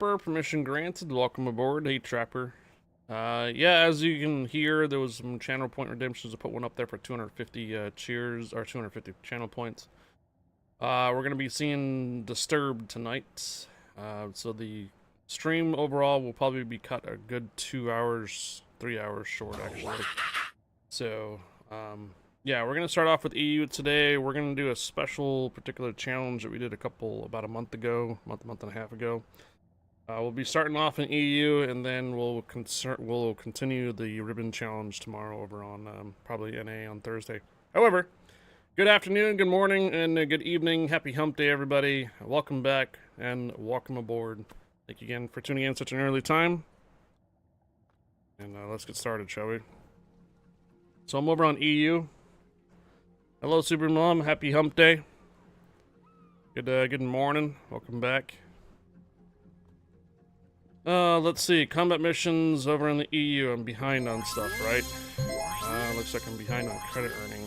Trapper, permission granted. Welcome aboard. Hey, Trapper. Yeah, as you can hear, there was some channel point redemptions. I put one up there for 250 cheers, or 250 channel points. We're going to be seeing Disturbed tonight. So the stream overall will probably be cut a good 2 hours, 3 hours short, actually. So, yeah, we're going to start off with EU today. We're going to do a special particular challenge that we did about a month ago, month and a half ago. We'll be starting off in EU, and then we'll continue the ribbon challenge tomorrow over on probably NA on Thursday. However, good afternoon, good morning, and good evening. Happy Hump Day, everybody. Welcome back and welcome aboard. Thank you again for tuning in such an early time. And let's get started, shall we? So I'm over on EU. Hello, Super Mom. Happy Hump Day. Good morning. Welcome back. Let's see. Combat missions over in the EU. I'm behind on stuff, right? Looks like I'm behind on credit earning.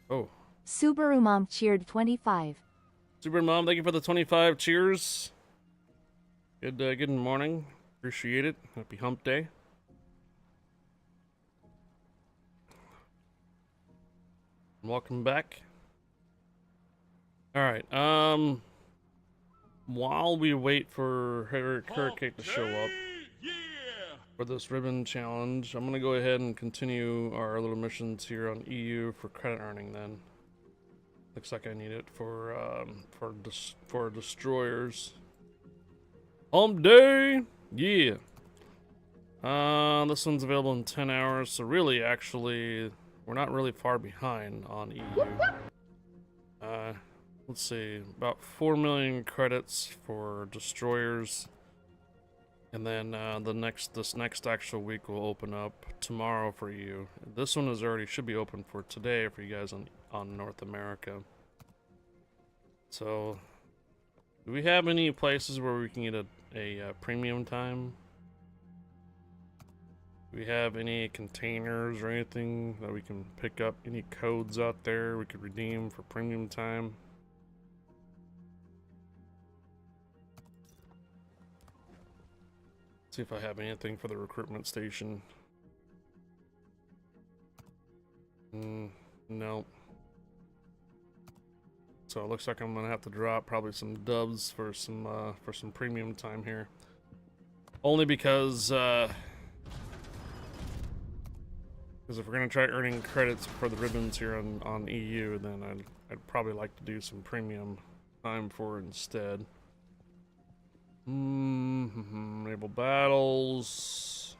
Oh. Subaru Mom cheered 25. Super Mom, thank you for the 25 cheers. Good morning. Appreciate it. Happy Hump Day. Welcome back. Alright, while we wait for Hurricane to show up for this ribbon challenge, I'm gonna go ahead and continue our little missions here on EU for credit earning then. Looks like I need it for destroyers. Hump Day! Yeah! This one's available in 10 hours, so really, actually, we're not really far behind on EU. Let's see, about 4 million credits for destroyers, and then this next actual week will open up tomorrow for you. This one should be open for today for you guys on North America. So, do we have any places where we can get a premium time? Do we have any containers or anything that we can pick up? Any codes out there we could redeem for premium time? See if I have anything for the recruitment station. No. So it looks like I'm gonna have to drop probably some dubs for some premium time here. Only because if we're gonna try earning credits for the ribbons here on EU, then I'd probably like to do some premium time for it instead. Enable battles.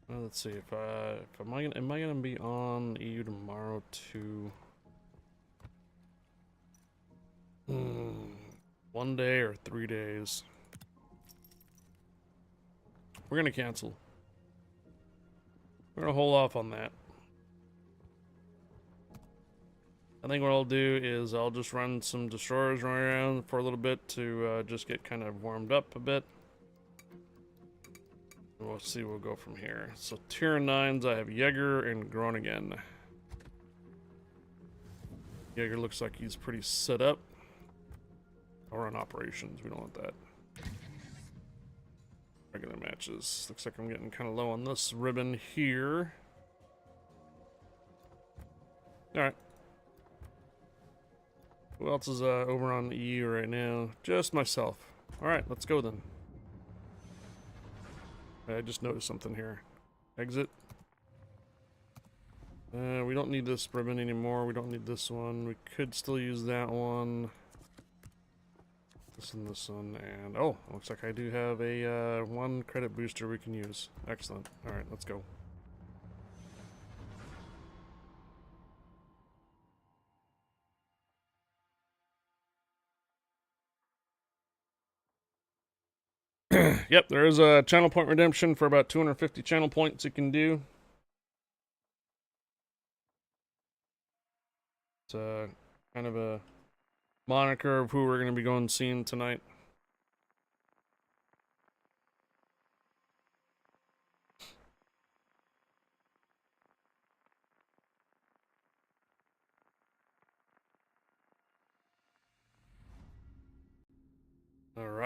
Let's see am I gonna be on EU tomorrow too? 1 day or 3 days. We're gonna cancel. We're gonna hold off on that. I think what I'll do is I'll just run some destroyers around for a little bit to just get kind of warmed up a bit. And we'll see, we'll go from here. So tier 9s, I have Jaeger and Groningen. Jaeger looks like he's pretty set up. I'll run operations, we don't want that. Regular matches. Looks like I'm getting kind of low on this ribbon here. Alright. Who else is over on EU right now? Just myself. Alright, let's go then. I just noticed something here. Exit. We don't need this ribbon anymore. We don't need this one. We could still use that one. This and this one. And oh, looks like I do have a 1 credit booster we can use. Excellent. Alright, let's go. Yep, there is a channel point redemption for about 250 channel points you can do. It's kind of a moniker of who we're going to be going seeing tonight.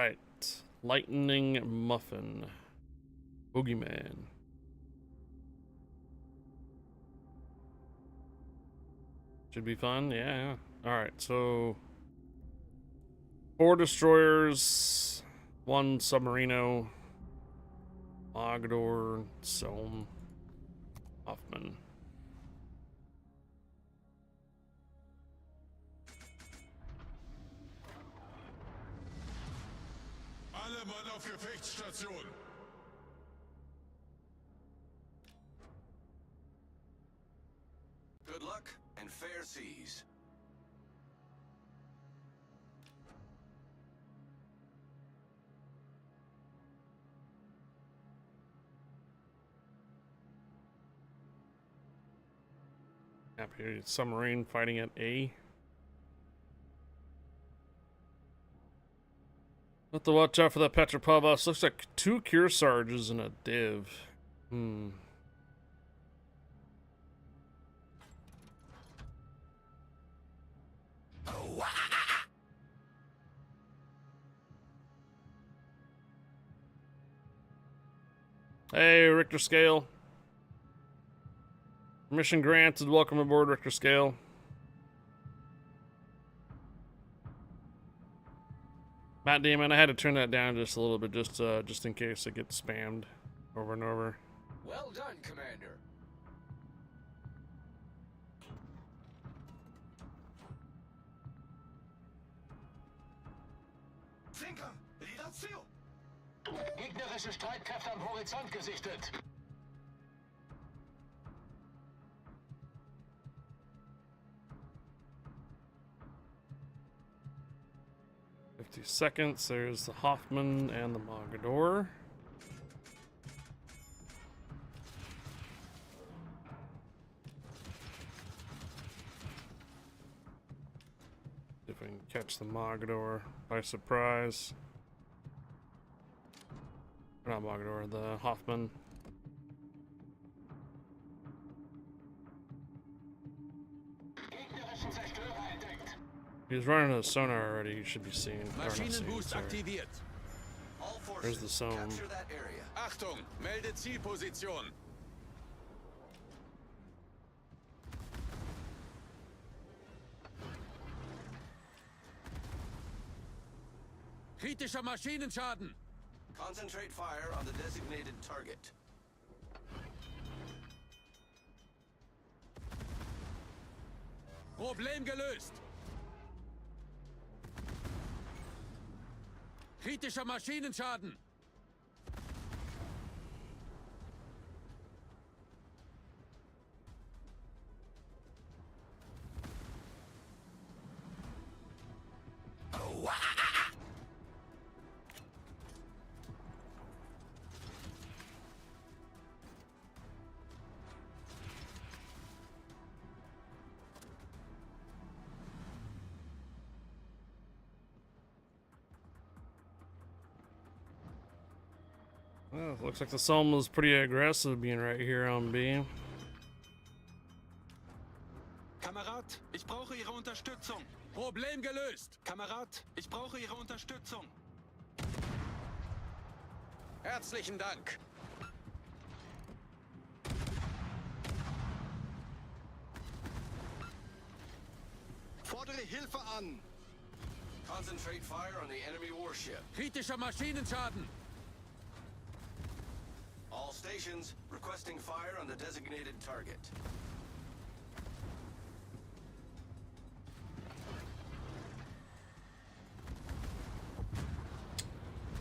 right. Lightning Muffin. Boogeyman. Should be fun. Yeah. Alright, so 4 destroyers, 1 submarino, Mogador, Sohm, Hoffman. Alle Mann auf Gefechtsstation! Good luck and fair seas. Yep, here's submarine fighting at A. Have to watch out for that Petropavlos. Looks like 2 Kearsarges and a div. Hey, Richter Scale. Permission granted. Welcome aboard, Richter Scale. Matt Damon, I had to turn that down just a little bit, just in case it gets spammed over and over. Well done, Commander. Zinker, Relation! Gegnerische Streitkräfte am Horizont gesichtet. 50 seconds. There's the Hoffman and the Mogador. See if we can catch the Mogador by surprise. Or not Mogador, the Hoffman. He's running a sonar already. You should be seeing. Maschinenboost aktiviert. There's the Sohm. Capture that area. Achtung, melde Zielposition. Kritischer Maschinenschaden. Concentrate fire on the designated target. Problem gelöst. Kritischer Maschinenschaden. Well, looks like the Sohm was pretty aggressive being right here on B. Kamerad, ich brauche Ihre Unterstützung. Problem gelöst. Kamerad, ich brauche Ihre Unterstützung. Herzlichen Dank. Fordere Hilfe an. Concentrate fire on the enemy warship. Kritischer Maschinenschaden. All stations requesting fire on the designated target.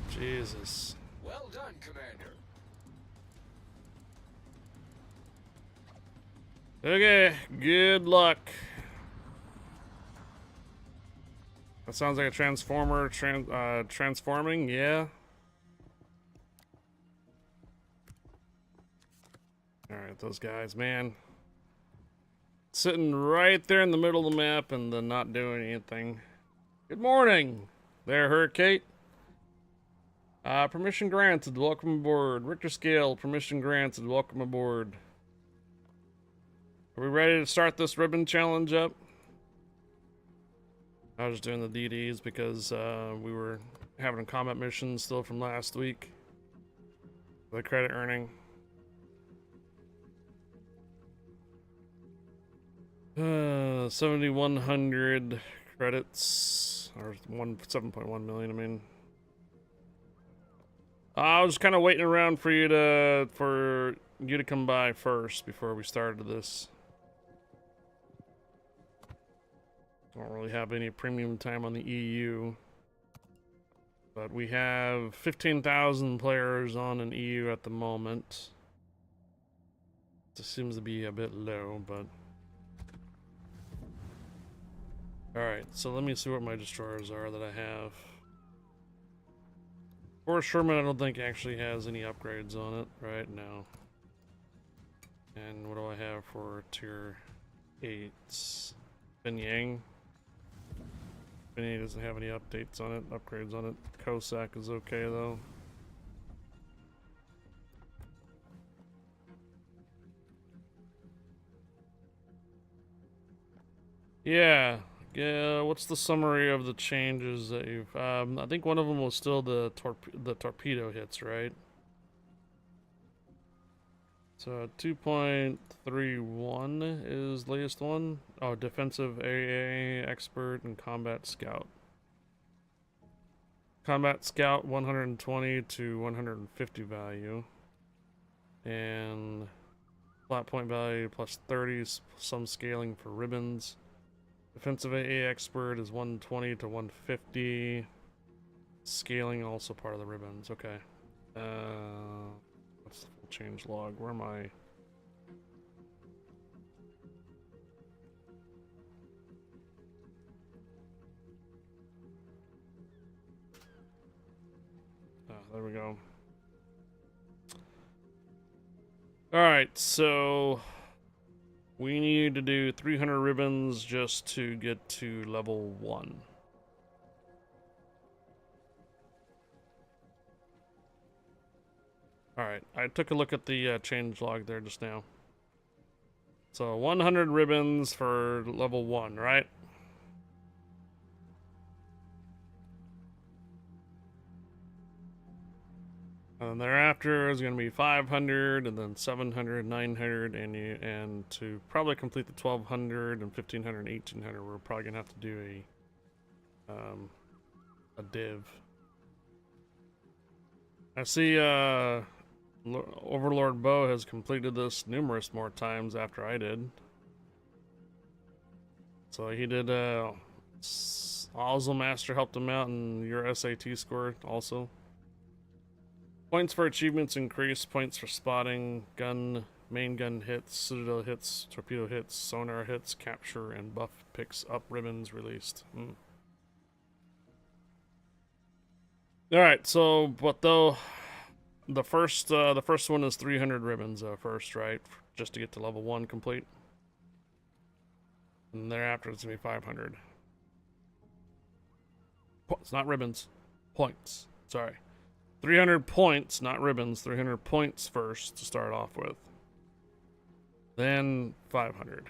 Jesus. Well done, Commander. Okay, good luck. That sounds like a transformer transforming, yeah. Alright, those guys, man. Sitting right there in the middle of the map and then not doing anything. Good morning there, Hurricane. Permission granted, welcome aboard. Richter Scale, permission granted, welcome aboard. Are we ready to start this ribbon challenge up? I was doing the DDs because we were having a combat mission still from last week. The credit earning. 7,100 credits, or 7.1 million. I mean, I was kind of waiting around for you to come by first before we started this. Don't really have any premium time on the EU, but we have 15,000 players on an EU at the moment. This seems to be a bit low, but alright, so let me see what my destroyers are that I have. Forrest Sherman I don't think actually has any upgrades on it right now. And what do I have for tier 8s? Binyang. Binyang doesn't have any updates on it, upgrades on it. Cossack is okay though. Yeah. Yeah, what's the summary of the changes that you've... I think one of them was still the torpedo hits, right? So 2.31 is latest one. Oh, defensive AA expert and combat scout. Combat scout 120 to 150 value. And flat point value plus 30, some scaling for ribbons. Defensive AA expert is 120 to 150. Scaling also part of the ribbons. Okay. What's the full change log? Where am I? There we go. Alright, so we need to do 300 ribbons just to get to level 1. Alright, I took a look at the change log there just now. So 100 ribbons for level 1, right? And thereafter is going to be 500, and then 700, 900, and to probably complete the 1200 and 1500 and 1800, we're probably going to have to do a div. I see Overlord Bo has completed this numerous more times after I did. So he did, Ozil Master helped him out, and your SAT score also. Points for achievements increase, points for spotting, gun, main gun hits, citadel hits, torpedo hits, sonar hits, capture, and buff picks up ribbons released. Alright, so, but though, the first one is 300 ribbons first, right? Just to get to level 1 complete. And thereafter it's going to be 500. It's not ribbons. Points. Sorry. 300 points, not ribbons. 300 points first to start off with. Then 500.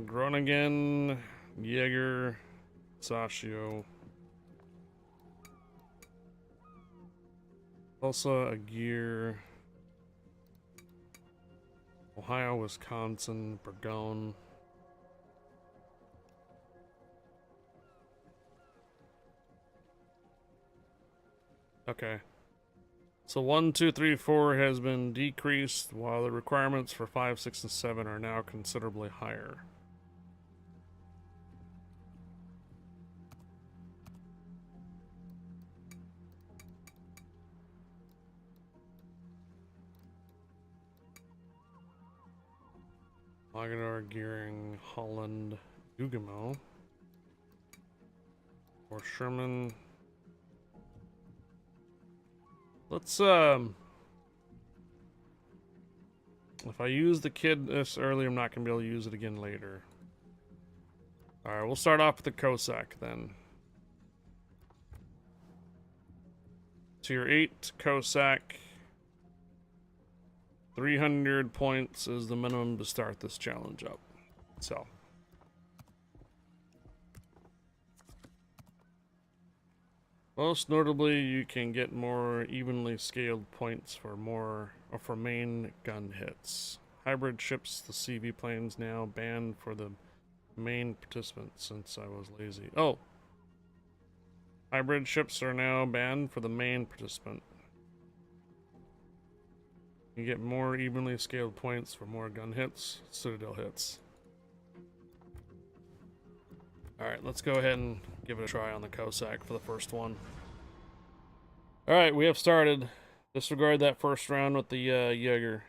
Groningen, Jaeger, Sashio. Also a gear. Ohio, Wisconsin, Burgone. Okay. So 1, 2, 3, 4 has been decreased, while the requirements for 5, 6, and 7 are now considerably higher. Magador, Gearing, Holland, Ugamo. Or Sherman. Let's, if I use the kid this early, I'm not going to be able to use it again later. Alright, we'll start off with the Cossack then. Tier 8 Cossack. 300 points is the minimum to start this challenge up. So. Most notably, you can get more evenly scaled points for main gun hits. Hybrid ships, the CV planes now banned for the main participants since I was lazy. Oh! Hybrid ships are now banned for the main participant. You get more evenly scaled points for more gun hits, Citadel hits. Alright, let's go ahead and give it a try on the Cossack for the first one. Alright, we have started. Disregard that first round with the Jaeger.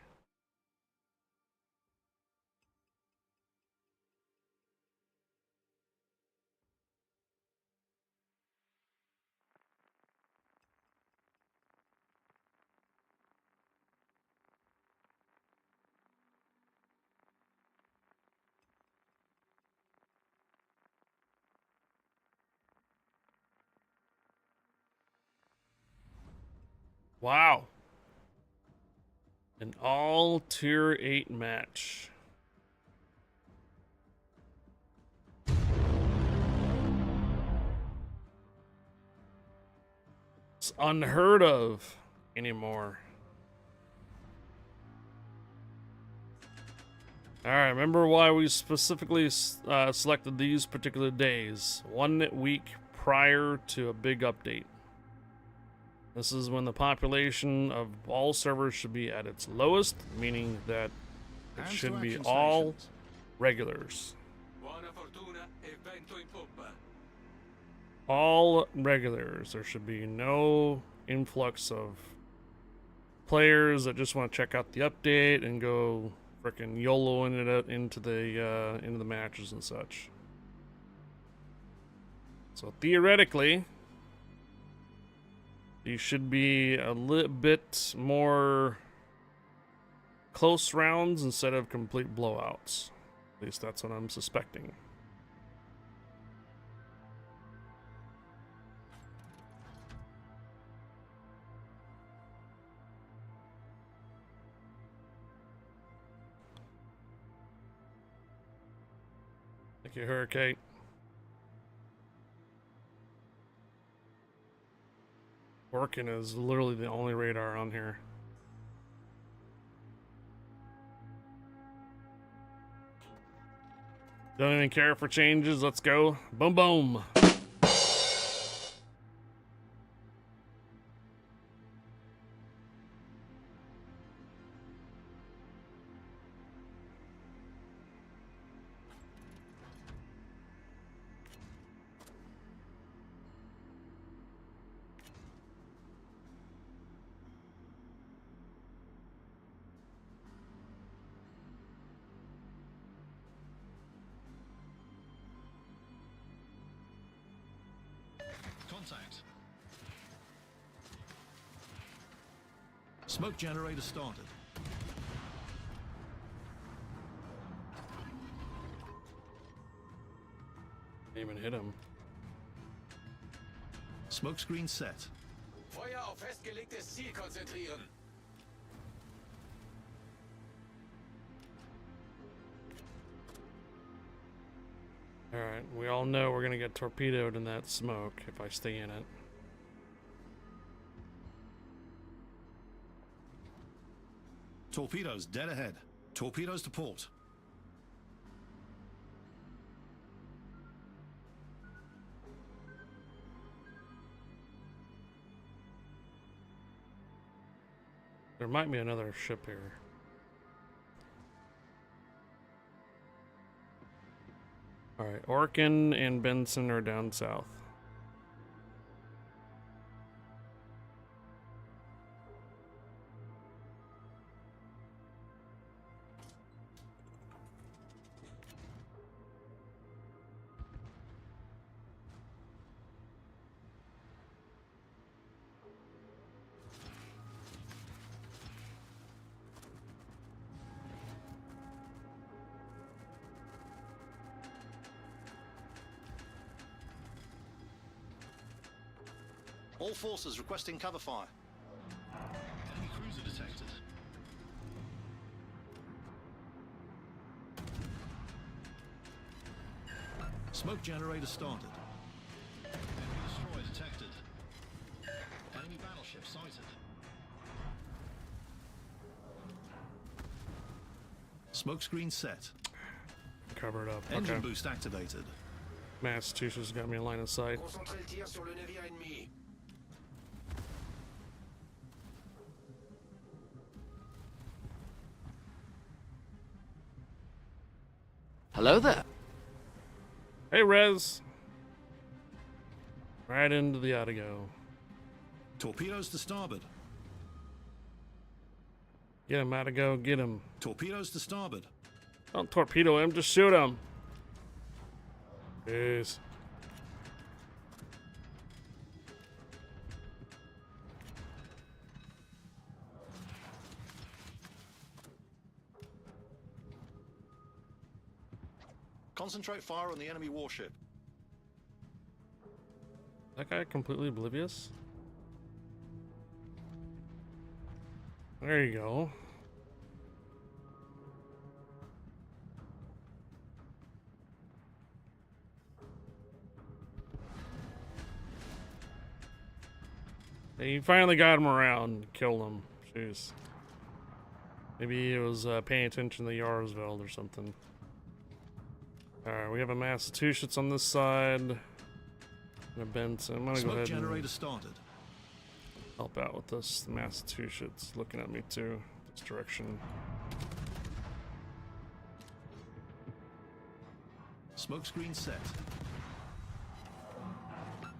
Wow. An all tier 8 match. It's unheard of anymore. Alright, remember why we specifically selected these particular days. 1 week prior to a big update. This is when the population of all servers should be at its lowest, meaning that it should be all regulars. All regulars. There should be no influx of players that just want to check out the update and go frickin' YOLOing it into the matches and such. So theoretically, these should be a little bit more close rounds instead of complete blowouts. At least that's what I'm suspecting. Thank you, Hurricane. Working is literally the only radar on here. Don't even care for changes. Let's go. Boom, boom. Contact. Smoke generator started. Didn't even hit him. Smoke screen set. Feuer auf festgelegtes Ziel konzentrieren. Alright, we all know we're gonna get torpedoed in that smoke if I stay in it. Torpedoes dead ahead. Torpedoes to port. There might be another ship here. Alright, Orkin and Benson are down south. All forces requesting cover fire. Enemy cruiser detected. Smoke generator started. Enemy destroyer detected. Enemy battleship sighted. Smoke screen set. Cover it up. Engine Okay. boost activated. Massachusetts got me in line of sight. Concentrez le tir sur le navire ennemi. Hello there. Hey, Rez. Right into the Attigo. Torpedoes to starboard. Get him, Attigo. Get him. Torpedoes to starboard. Don't torpedo him. Just shoot him. Jeez. Concentrate fire on the enemy warship. That guy completely oblivious? There you go. Hey, you finally got him around. Killed him. Jeez. Maybe he was paying attention to Yarsveld or something. Alright, we have a Massachusetts on this side. And a Benson. I'm gonna go Smoke ahead generator and started. help out with this. The Massachusetts looking at me too. This direction. Smoke screen set.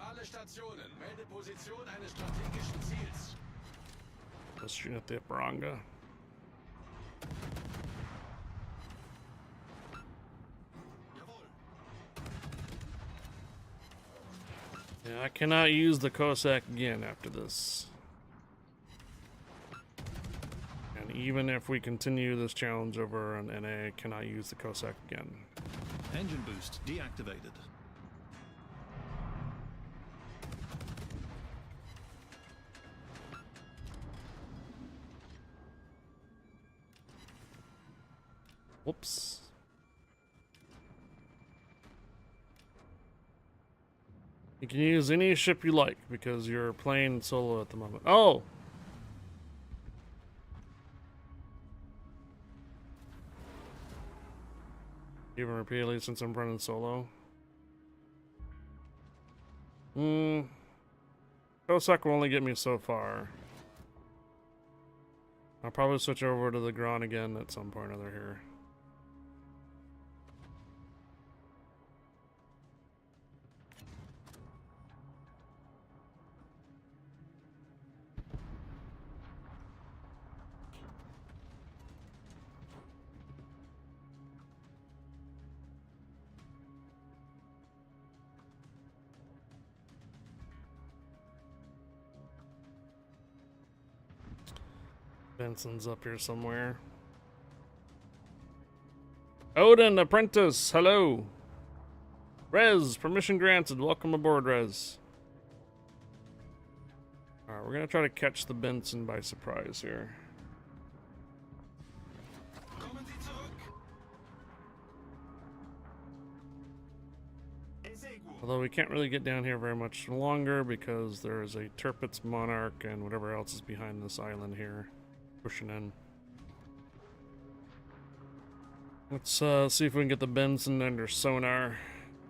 Alle Stationen, melde Position eines strategischen Ziels. Let's shoot at the Baranga. Yeah, I cannot use the Cossack again after this. And even if we continue this challenge over on NA, I cannot use the Cossack again. Engine boost deactivated. Whoops. You can use any ship you like because you're playing solo at the moment. Oh! Even repeatedly since I'm running solo. Cossack will only get me so far. I'll probably switch over to the Gran again at some point or other here. Benson's up here somewhere. Odin, apprentice, hello. Rez, permission granted. Welcome aboard, Rez. Alright, we're gonna try to catch the Benson by surprise here. Kommen Sie zurück. Although we can't really get down here very much longer because there is a Tirpitz Monarch and whatever else is behind this island here. Pushing in. Let's see if we can get the Benson under sonar.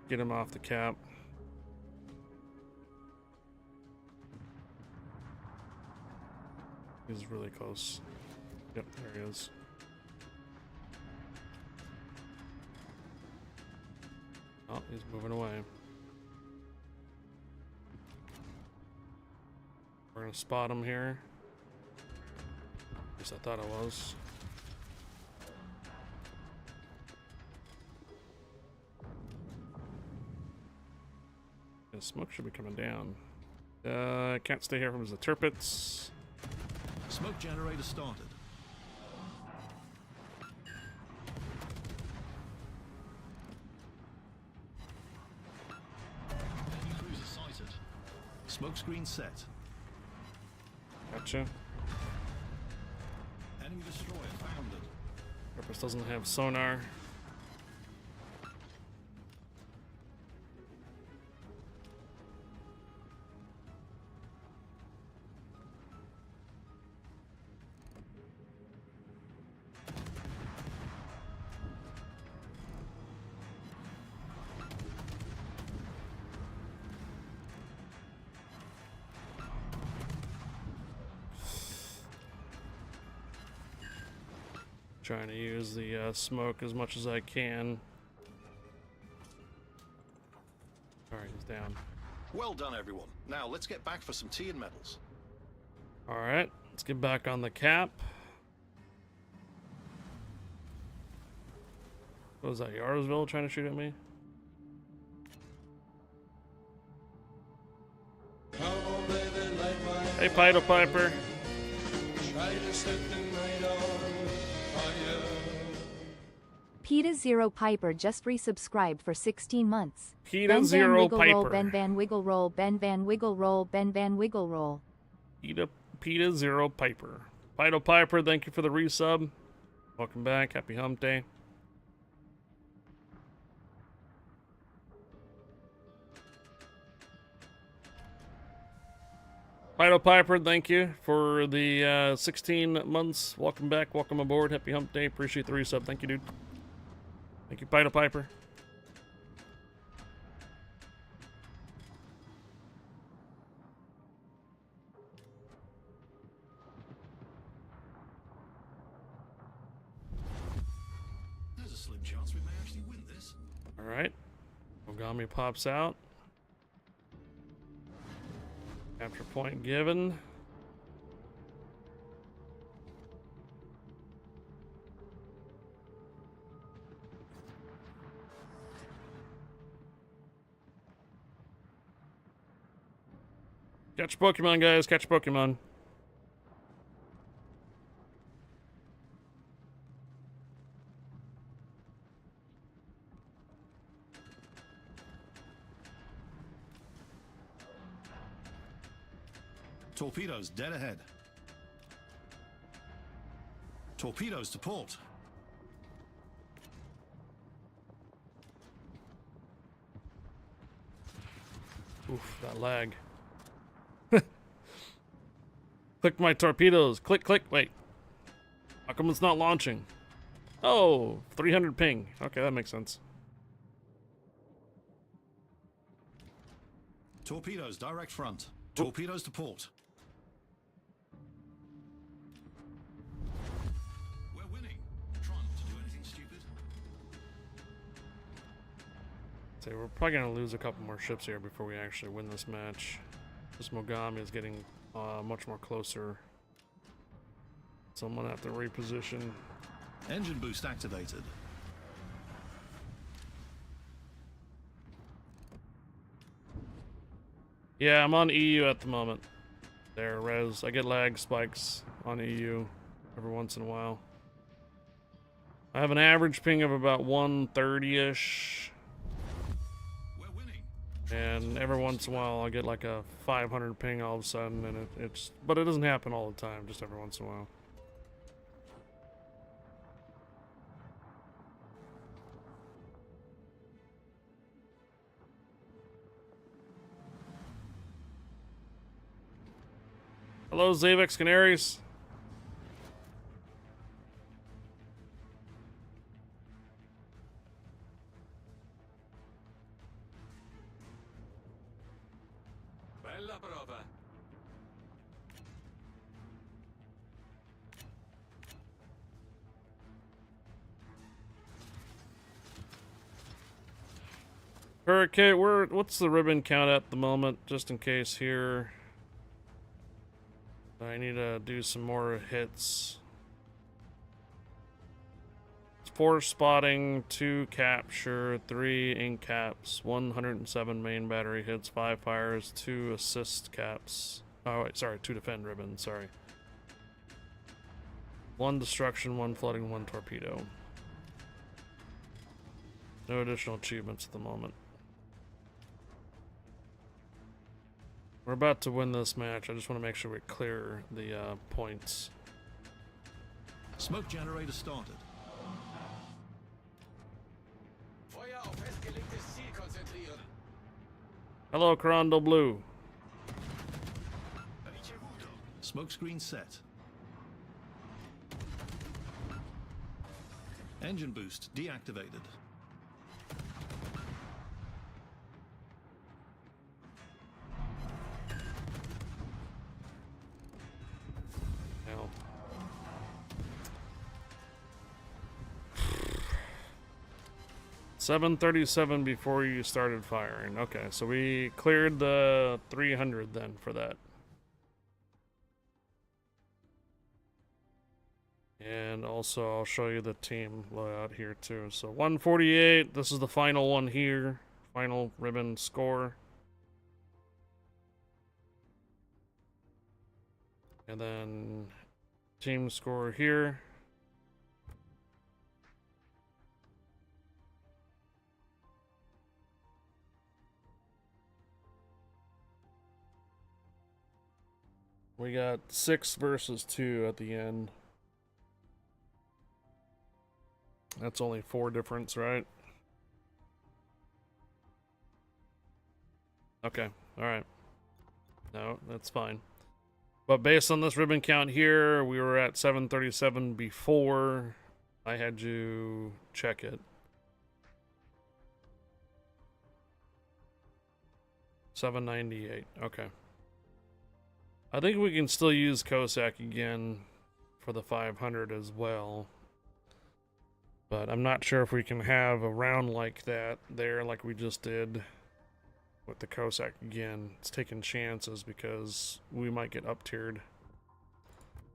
Get him off the cap. He's really close. Yep, there he is. Oh, he's moving away. We're gonna spot him here. At least I thought I was. The smoke should be coming down. I can't stay here from the Tirpitz. Smoke generator started. Enemy cruiser sighted. Smoke screen set. Gotcha. Enemy destroyer founded. Tirpitz doesn't have sonar. Trying to use the smoke as much as I can. Alright, he's down. Well done, everyone. Now let's get back for some tea and medals. Alright, let's get back on the cap. What was that, Yarsville trying to shoot at me? Hey, Pido Piper. PETA Zero Piper just resubscribed for 16 months. PETA Ben Zero Van Wiggle Roll, Piper. Ben Van Wiggle Roll, Ben Van Wiggle Roll, Ben Van Wiggle Roll. PETA Zero Piper. Pido Piper, thank you for the resub. Welcome back. Happy hump day. Pido Piper, thank you for the 16 months. Welcome back. Welcome aboard. Happy hump day. Appreciate the resub. Thank you, dude. Thank you, Pido Piper. There's a slim chance we may actually win this. All right. Ogami pops out. Capture point given. Catch Pokemon, guys. Catch Pokemon. Torpedoes dead ahead. Torpedoes to port. Oof, that lag. Click my torpedoes. Click, click. Wait. How come it's not launching? Oh, 300 ping. Okay, that makes sense. Torpedoes direct front. Torpedoes to port. We're winning. Try not to do anything stupid. So we're probably gonna lose a couple more ships here before we actually win this match. This Mogami is getting much more closer. So I'm gonna have to reposition. Engine boost activated. Yeah, I'm on EU at the moment. There, Rez. I get lag spikes on EU every once in a while. I have an average ping of about 130-ish. We're winning. And every once in a while I'll get like a 500 ping all of a sudden, and but it doesn't happen all the time, just every once in a while. Hello, Zavex Canaries. Bella prova. Hurricane, what's the ribbon count at the moment, just in case here? I need to do some more hits. 4 spotting, 2 capture, 3 ink caps, 107 main battery hits, 5 fires, 2 assist caps. Oh wait, sorry, 2 defend ribbons, sorry. 1 destruction, 1 flooding, 1 torpedo. No additional achievements at the moment. We're about to win this match. I just want to make sure we clear the points. Smoke generator started. Feuer auf festgelegtes Ziel konzentrieren. Hello, Corando Blue. Smoke screen set. Engine boost deactivated. 737 before you started firing. Okay, so we cleared the 300 then for that. And also I'll show you the team layout here too. So 148, this is the final one here. Final ribbon score. And then team score here. We got 6 versus 2 at the end. That's only 4 difference, right? Okay, alright. No, that's fine. But based on this ribbon count here, we were at 737 before I had you check it. 798, okay. I think we can still use Cossack again for the 500 as well. But I'm not sure if we can have a round like that there like we just did with the Cossack again. It's taking chances because we might get up tiered.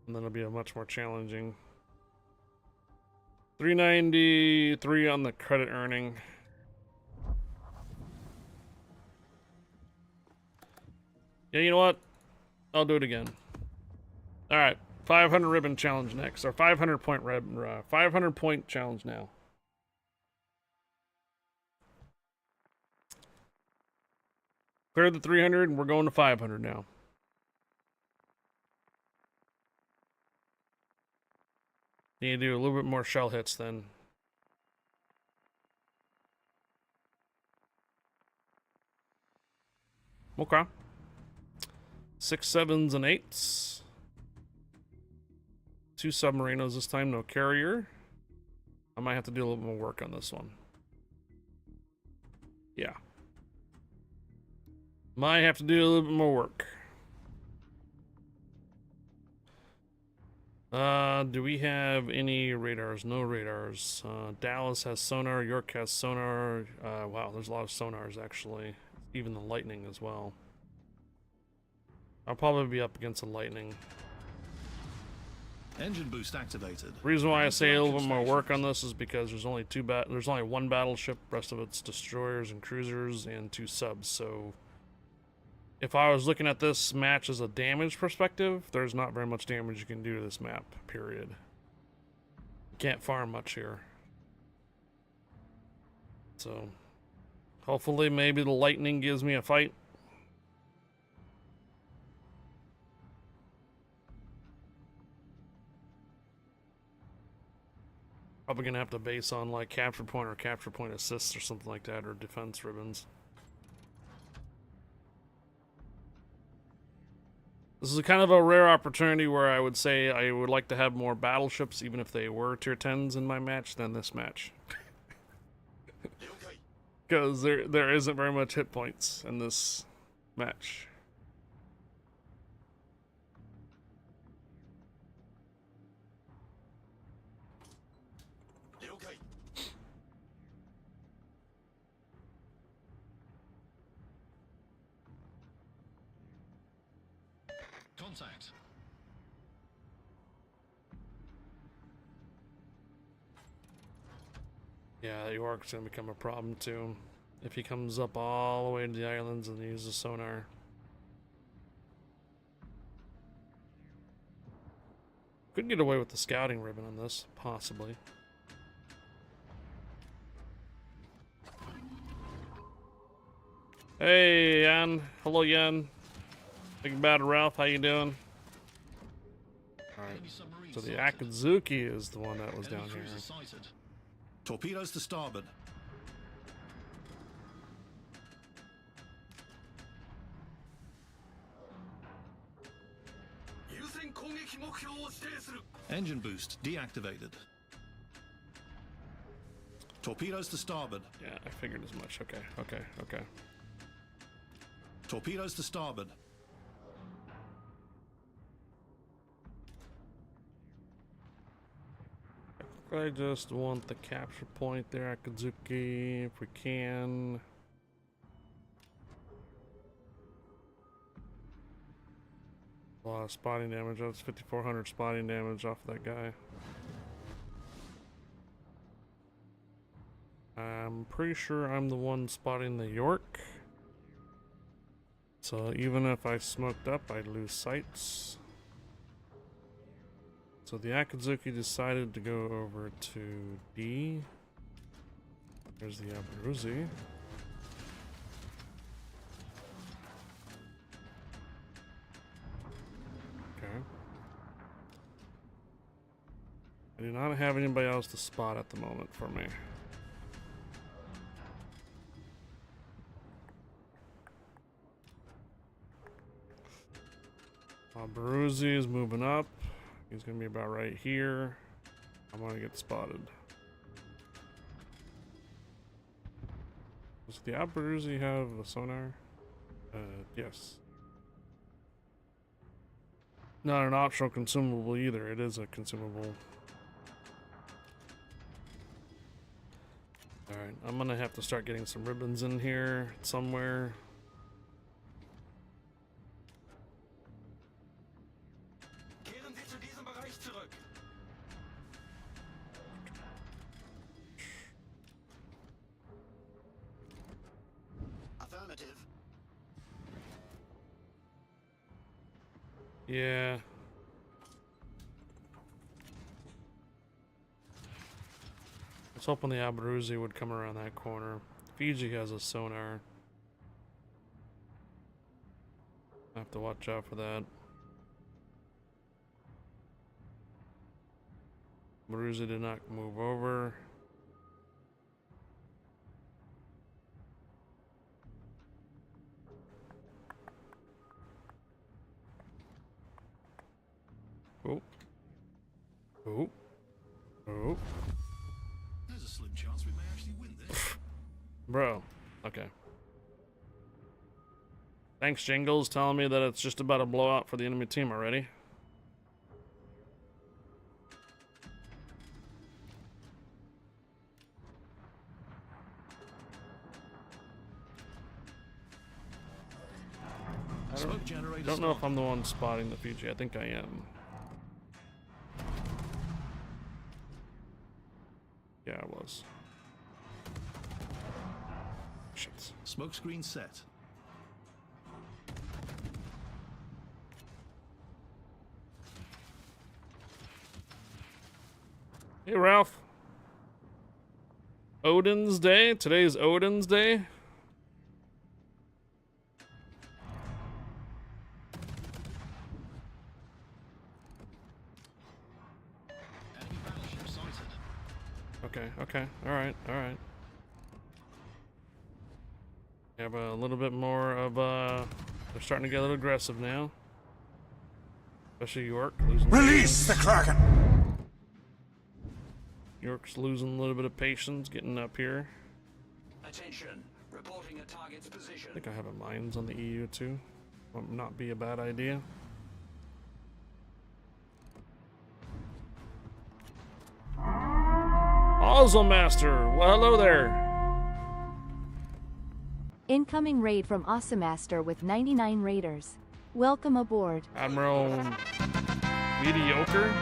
And then it'll be a much more challenging. 393 on the credit earning. Yeah, you know what? I'll do it again. Alright, 500 ribbon challenge next. Or 500 point 500 point challenge now. Cleared the 300 and we're going to 500 now. Need to do a little bit more shell hits then. Okay. 6 7s and 8s. 2 submarinos this time, no carrier. I might have to do a little more work on this one. Yeah. Might have to do a little bit more work. Do we have any radars? No radars. Dallas has sonar, York has sonar. Wow, there's a lot of sonars actually. Even the Lightning as well. I'll probably be up against the Lightning. Engine boost activated. The reason why I say a little bit more work on this is because there's only one battleship, rest of it's destroyers and cruisers and 2 subs, so if I was looking at this match as a damage perspective, there's not very much damage you can do to this map, period. You can't farm much here. So hopefully maybe the Lightning gives me a fight. Probably gonna have to base on like capture point or capture point assists or something like that, or defense ribbons. This is kind of a rare opportunity where I would say I would like to have more battleships, even if they were tier 10s in my match, than this match. Because there isn't very much hit points in this match. Contact. Yeah, York's gonna become a problem too. If he comes up all the way to the islands and uses sonar. Could get away with the scouting ribbon on this, possibly. Hey, Yan. Hello, Yan. Big Bad Ralph, how you doing? Alright, so the Akazuki is the one that was down here. Torpedoes to starboard. Engine boost deactivated. Torpedoes to starboard. Yeah, I figured as much. Okay. Torpedoes to starboard. I just want the capture point there, Akazuki, if we can. A lot of spotting damage. That's 5,400 spotting damage off that guy. I'm pretty sure I'm the one spotting the York. So even if I smoked up, I'd lose sights. So the Akazuki decided to go over to D. There's the Abaruzi. Okay. I do not have anybody else to spot at the moment for me. Abaruzi is moving up. He's gonna be about right here. I'm gonna get spotted. Does the Abaruzi have a sonar? Yes. Not an optional consumable either. It is a consumable. Alright, I'm gonna have to start getting some ribbons in here somewhere. Kehren Sie zu diesem Bereich zurück. Affirmative. Yeah. I was hoping the Abaruzi would come around that corner. Fiji has a sonar. I have to watch out for that. Abaruzi did not move over. Oh. Oh. Oh. There's a slim chance we may actually win this. Bro. Okay. Thanks, Jingles, telling me that it's just about a blowout for the enemy team already. Smoke generator Don't know if stopped. I'm the one spotting the Fiji. I think I am. Yeah, I was. Shit. Smoke screen set. Hey, Ralph. Odin's Day? Today's Odin's Day? Enemy battleship sighted. Okay. Alright. Have a little bit more of, they're starting to get a little aggressive now. Especially York. Release the Kraken! York's losing a little bit of patience getting up here. Attention. Reporting a target's position. I think I have a mines on the EU too. Might not be a bad idea. Ozzel Master! Well, hello there! Incoming raid from Awesomemaster with 99 raiders. Welcome aboard. Admiral Mediocre.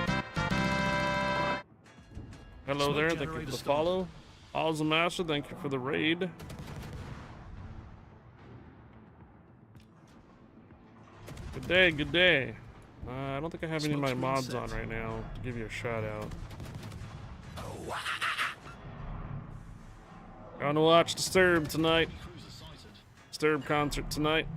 Hello Smoke there, thank you for generator the stopped. follow. Ozzel Master, thank you for the raid. Good day, good day. I don't think I have any of my Smoke screen mods set. on right now to give you a shout out. Gonna watch Disturbed tonight. Cruiser sighted. Disturbed concert tonight.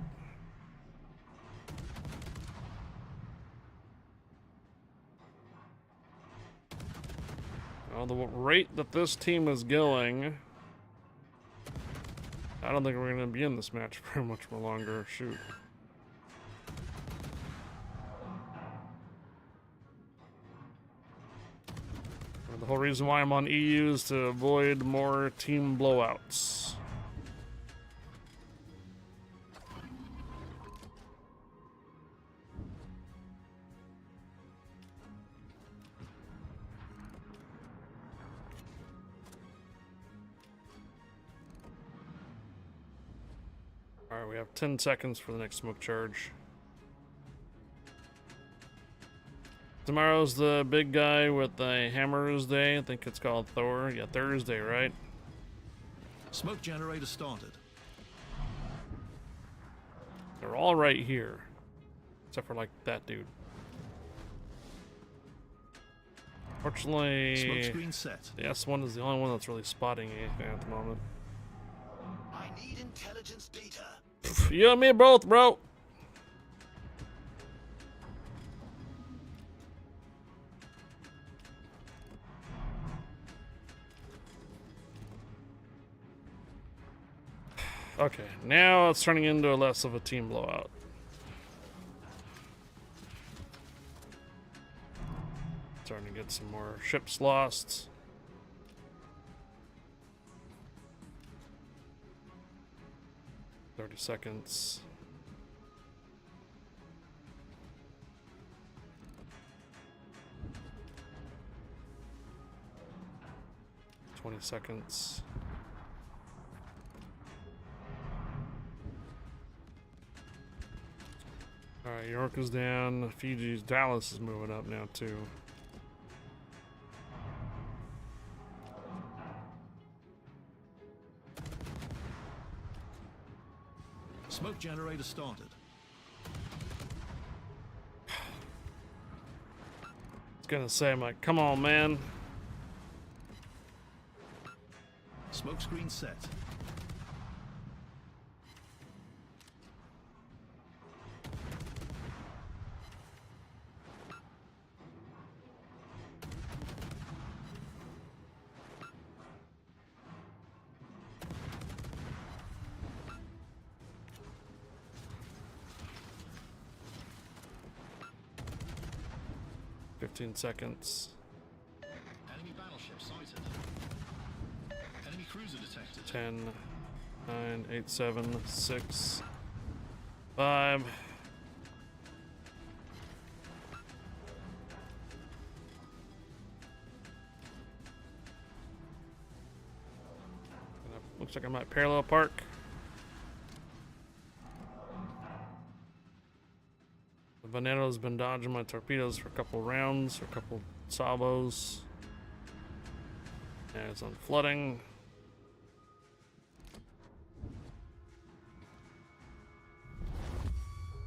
Well, the rate that this team is going, I don't think we're gonna be in this match very much more longer. Shoot. The whole reason why I'm on EU is to avoid more team blowouts. Alright, we have 10 seconds for the next smoke charge. Tomorrow's the big guy with the hammers day. I think it's called Thor. Yeah, Thursday, right? Smoke generator started. They're all right here. Except for, like, that dude. Fortunately, Smoke screen set. the S1 is the only one that's really spotting anything at the moment. I need intelligence data. You and me both, bro. Okay, now it's turning into less of a team blowout. Starting to get some more ships lost. "30 seconds. "20 seconds. Alright, York is down. Fiji's Dallas is moving up now, too. Smoke generator started. I was gonna say, I'm like, come on, man. Smoke screen set. "15 seconds. Enemy battleship sighted. Enemy cruiser detected. 10, 9, 8, 7, 6, 5. Looks like I might parallel park. The Veneto's been dodging my torpedoes for a couple rounds, or a couple salvos. And it's on flooding.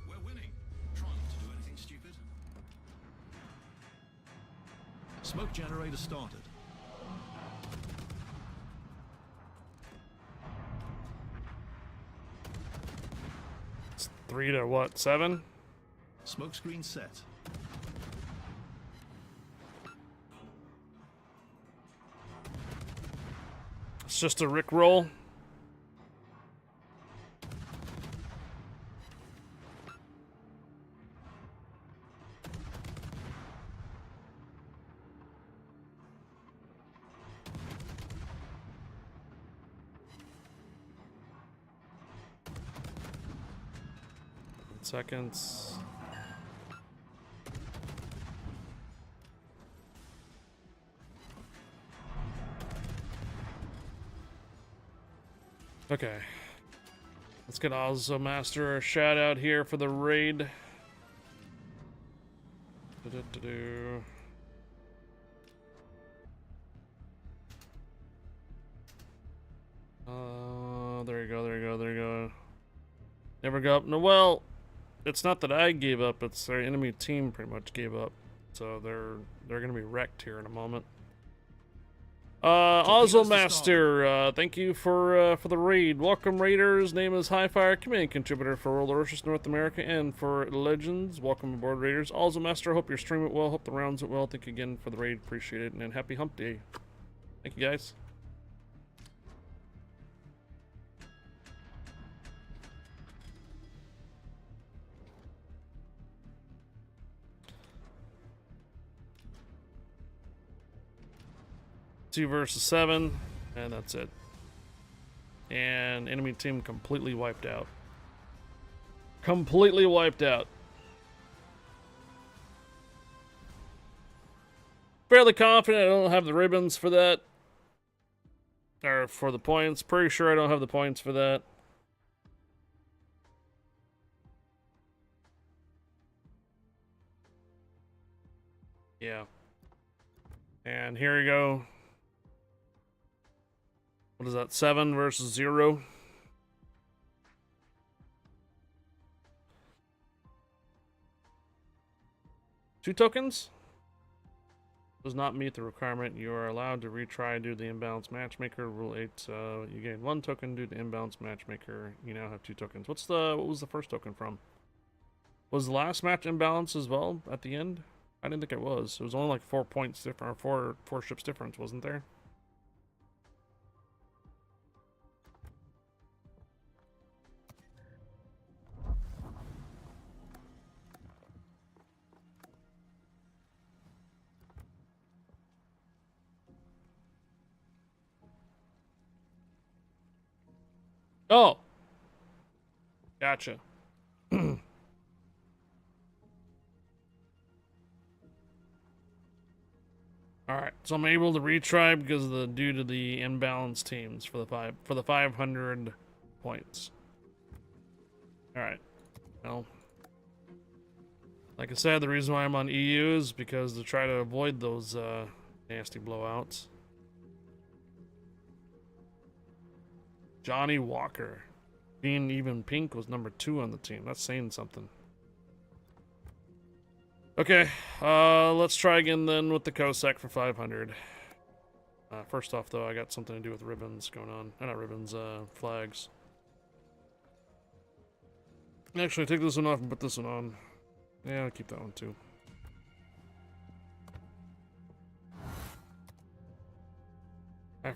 We're winning. Try not to do anything stupid. Smoke generator started. It's 3 to what, 7? Smoke screen set. It's just a Rickroll. Seconds. Okay. Let's get Ozzo Master a shout out here for the raid. Do-do-do-do. There you go, there you go, there you go. Never go up. No, well, it's not that I gave up, it's their enemy team pretty much gave up. So they're gonna be wrecked here in a moment. Ozzo Master, thank you for the raid. Welcome, Raiders. Name is Highfire, community contributor for World of Warships North America and for Legends. Welcome aboard, Raiders. Ozzo Master, hope your stream went well. Hope the rounds went well. Thank you again for the raid. Appreciate it. And happy hump day. Thank you, guys. Two versus 7, and that's it. And enemy team completely wiped out. Completely wiped out. Fairly confident I don't have the ribbons for that. Or for the points. Pretty sure I don't have the points for that. And here we go. What is that? 7 versus 0. Two tokens? Does not meet the requirement. You are allowed to retry due to the imbalance matchmaker. Rule 8. You gain 1 token due to imbalance matchmaker. You now have 2 tokens. What was the first token from? Was the last match imbalance as well at the end? I didn't think it was. It was only like 4 points different, or four ships difference, wasn't there? Oh, gotcha. Alright, so I'm able to retry because of the due to the imbalanced teams for the 500 points. Alright. Well, like I said, the reason why I'm on EU is because to try to avoid those nasty blowouts. Johnny Walker. Being even pink was number 2 on the team. That's saying something. Okay, let's try again then with the Cossack for 500. First off, though, I got something to do with ribbons going on. Not ribbons, flags. Actually, take this one off and put this one on. Yeah, I'll keep that one too.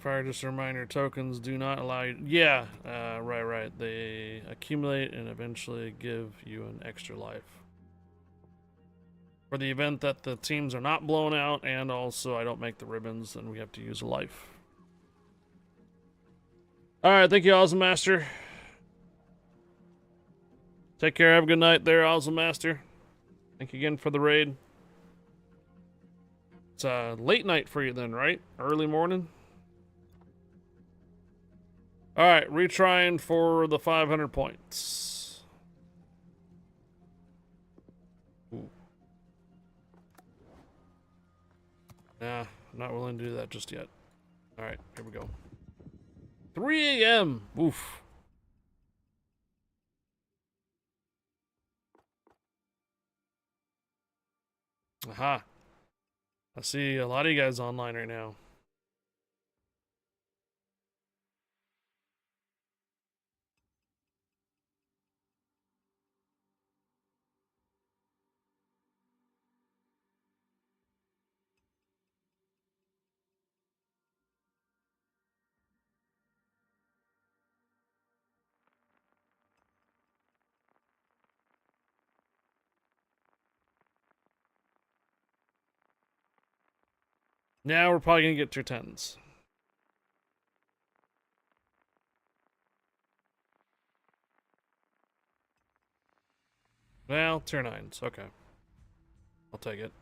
Fire, just a reminder, tokens do not allow you... Yeah, right. They accumulate and eventually give you an extra life. For the event that the teams are not blown out, and also I don't make the ribbons, then we have to use a life. Alright, thank you, Awesome Master. Take care, have a good night there, Awesome Master. Thank you again for the raid. It's a late night for you then, right? Early morning? Alright, retrying for the 500 points. Ooh. Nah, I'm not willing to do that just yet. Alright, here we go. 3 a.m. Oof. Aha. I see a lot of you guys online right now. Now we're probably gonna get tier 10s. Well, tier 9s. Okay. I'll take it.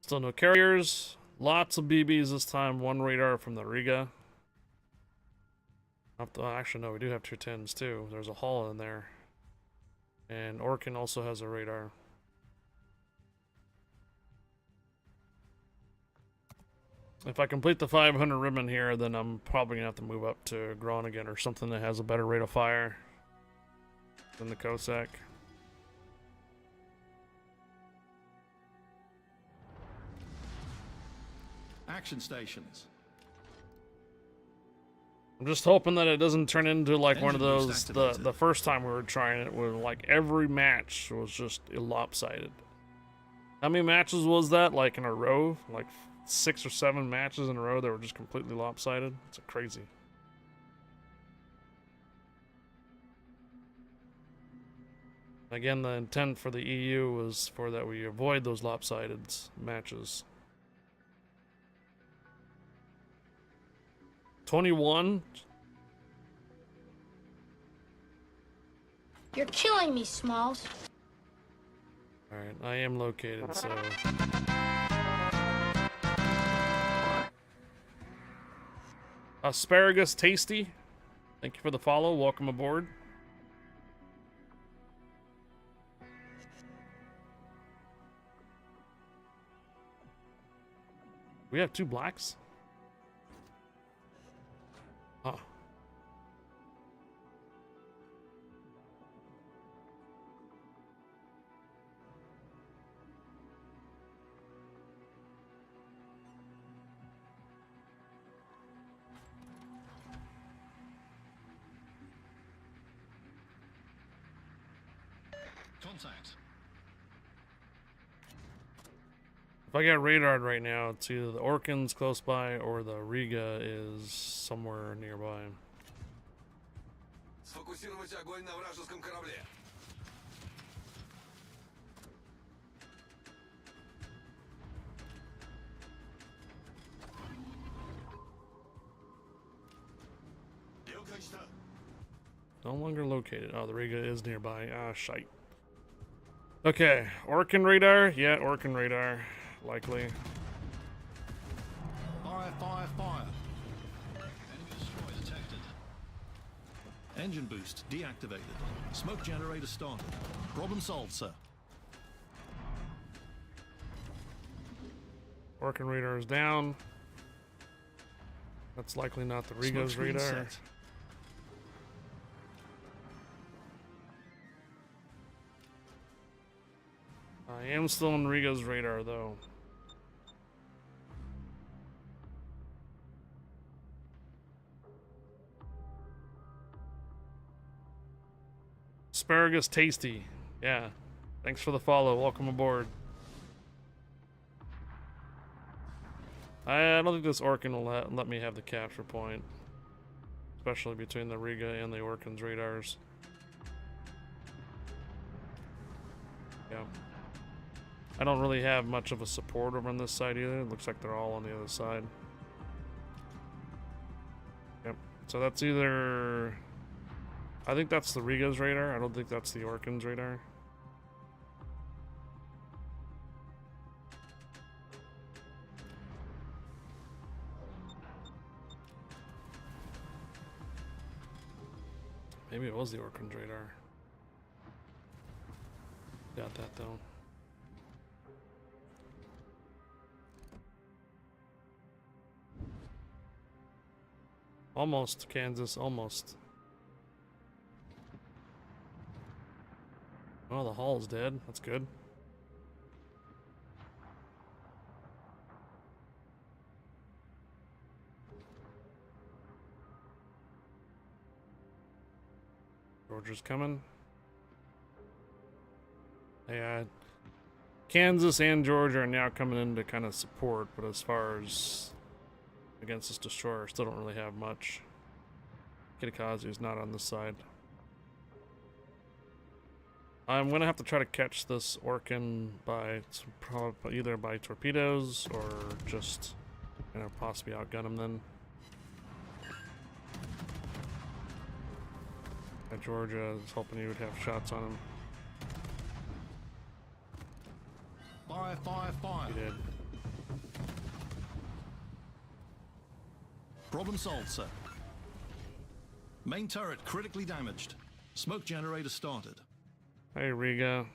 Still no carriers. Lots of BBs this time. 1 radar from the Riga. Actually, no, we do have tier 10s too. There's a hull in there. And Orkin also has a radar. If I complete the 500 ribbon here, then I'm probably gonna have to move up to Groningen or something that has a better rate of fire than the Cossack. Action stations. I'm just hoping that it doesn't turn into like one of Engine those, boost the activated. first time we were trying it, where like every match was just lopsided. How many matches was that, like in a row? Like 6 or 7 matches in a row that were just completely lopsided? It's crazy. Again, the intent for the EU was for that we avoid those lopsided matches. 21? You're killing me, Smalls. Alright, I am located, so... Asparagus Tasty, thank you for the follow. Welcome aboard. We have 2 blacks? Huh. Contact. If I get radared right now, it's either the Orkan's close by or the Riga is somewhere nearby. Сфокусировать огонь на вражеском корабле. No longer located. Oh, the Riga is nearby. Ah, shite. Okay, Orkan radar? Yeah, Orkan radar. Likely. Fire, fire, fire. Enemy destroyer detected. Engine boost deactivated. Smoke generator started. Problem solved, sir. Orkan radar is down. That's likely not the Riga's Smoke screen radar. set. I am still on Riga's radar, though. Asparagus tasty. Yeah. Thanks for the follow. Welcome aboard. I don't think this Orkan will let me have the capture point. Especially between the Riga and the Orkan's radars. Yeah. I don't really have much of a support over on this side either. It looks like they're all on the other side. Yep. So that's either... I think that's the Riga's radar. I don't think that's the Orkan's radar. Maybe it was the Orkan's radar. Got that though. Almost, Kansas, almost. Oh, the hull's dead. That's good. Georgia's coming. Yeah, Kansas and Georgia are now coming in to kind of support, but as far as against this destroyer, still don't really have much. Kitakazu is not on this side. I'm gonna have to try to catch this Orkan by either by torpedoes or just, you know, possibly outgun him then. Georgia is hoping he would have shots on him. Fire, fire, fire. He did. Problem solved, sir. Main turret critically damaged. Smoke generator started. Hey, Riga.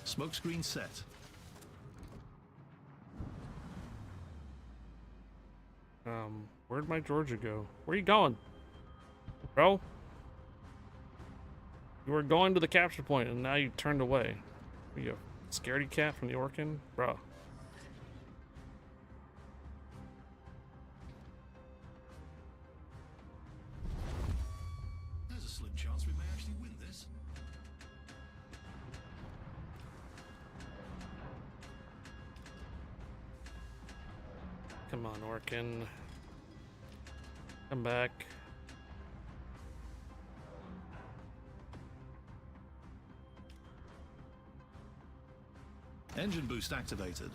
Smoke screen set. Where'd my Georgia go? Where are you going? Bro? You were going to the capture point and now you turned away. Are you a scaredy cat from the Orkan? Bro. There's a slim chance we may actually win this. Come on, Orkan. Come back. Engine boost activated.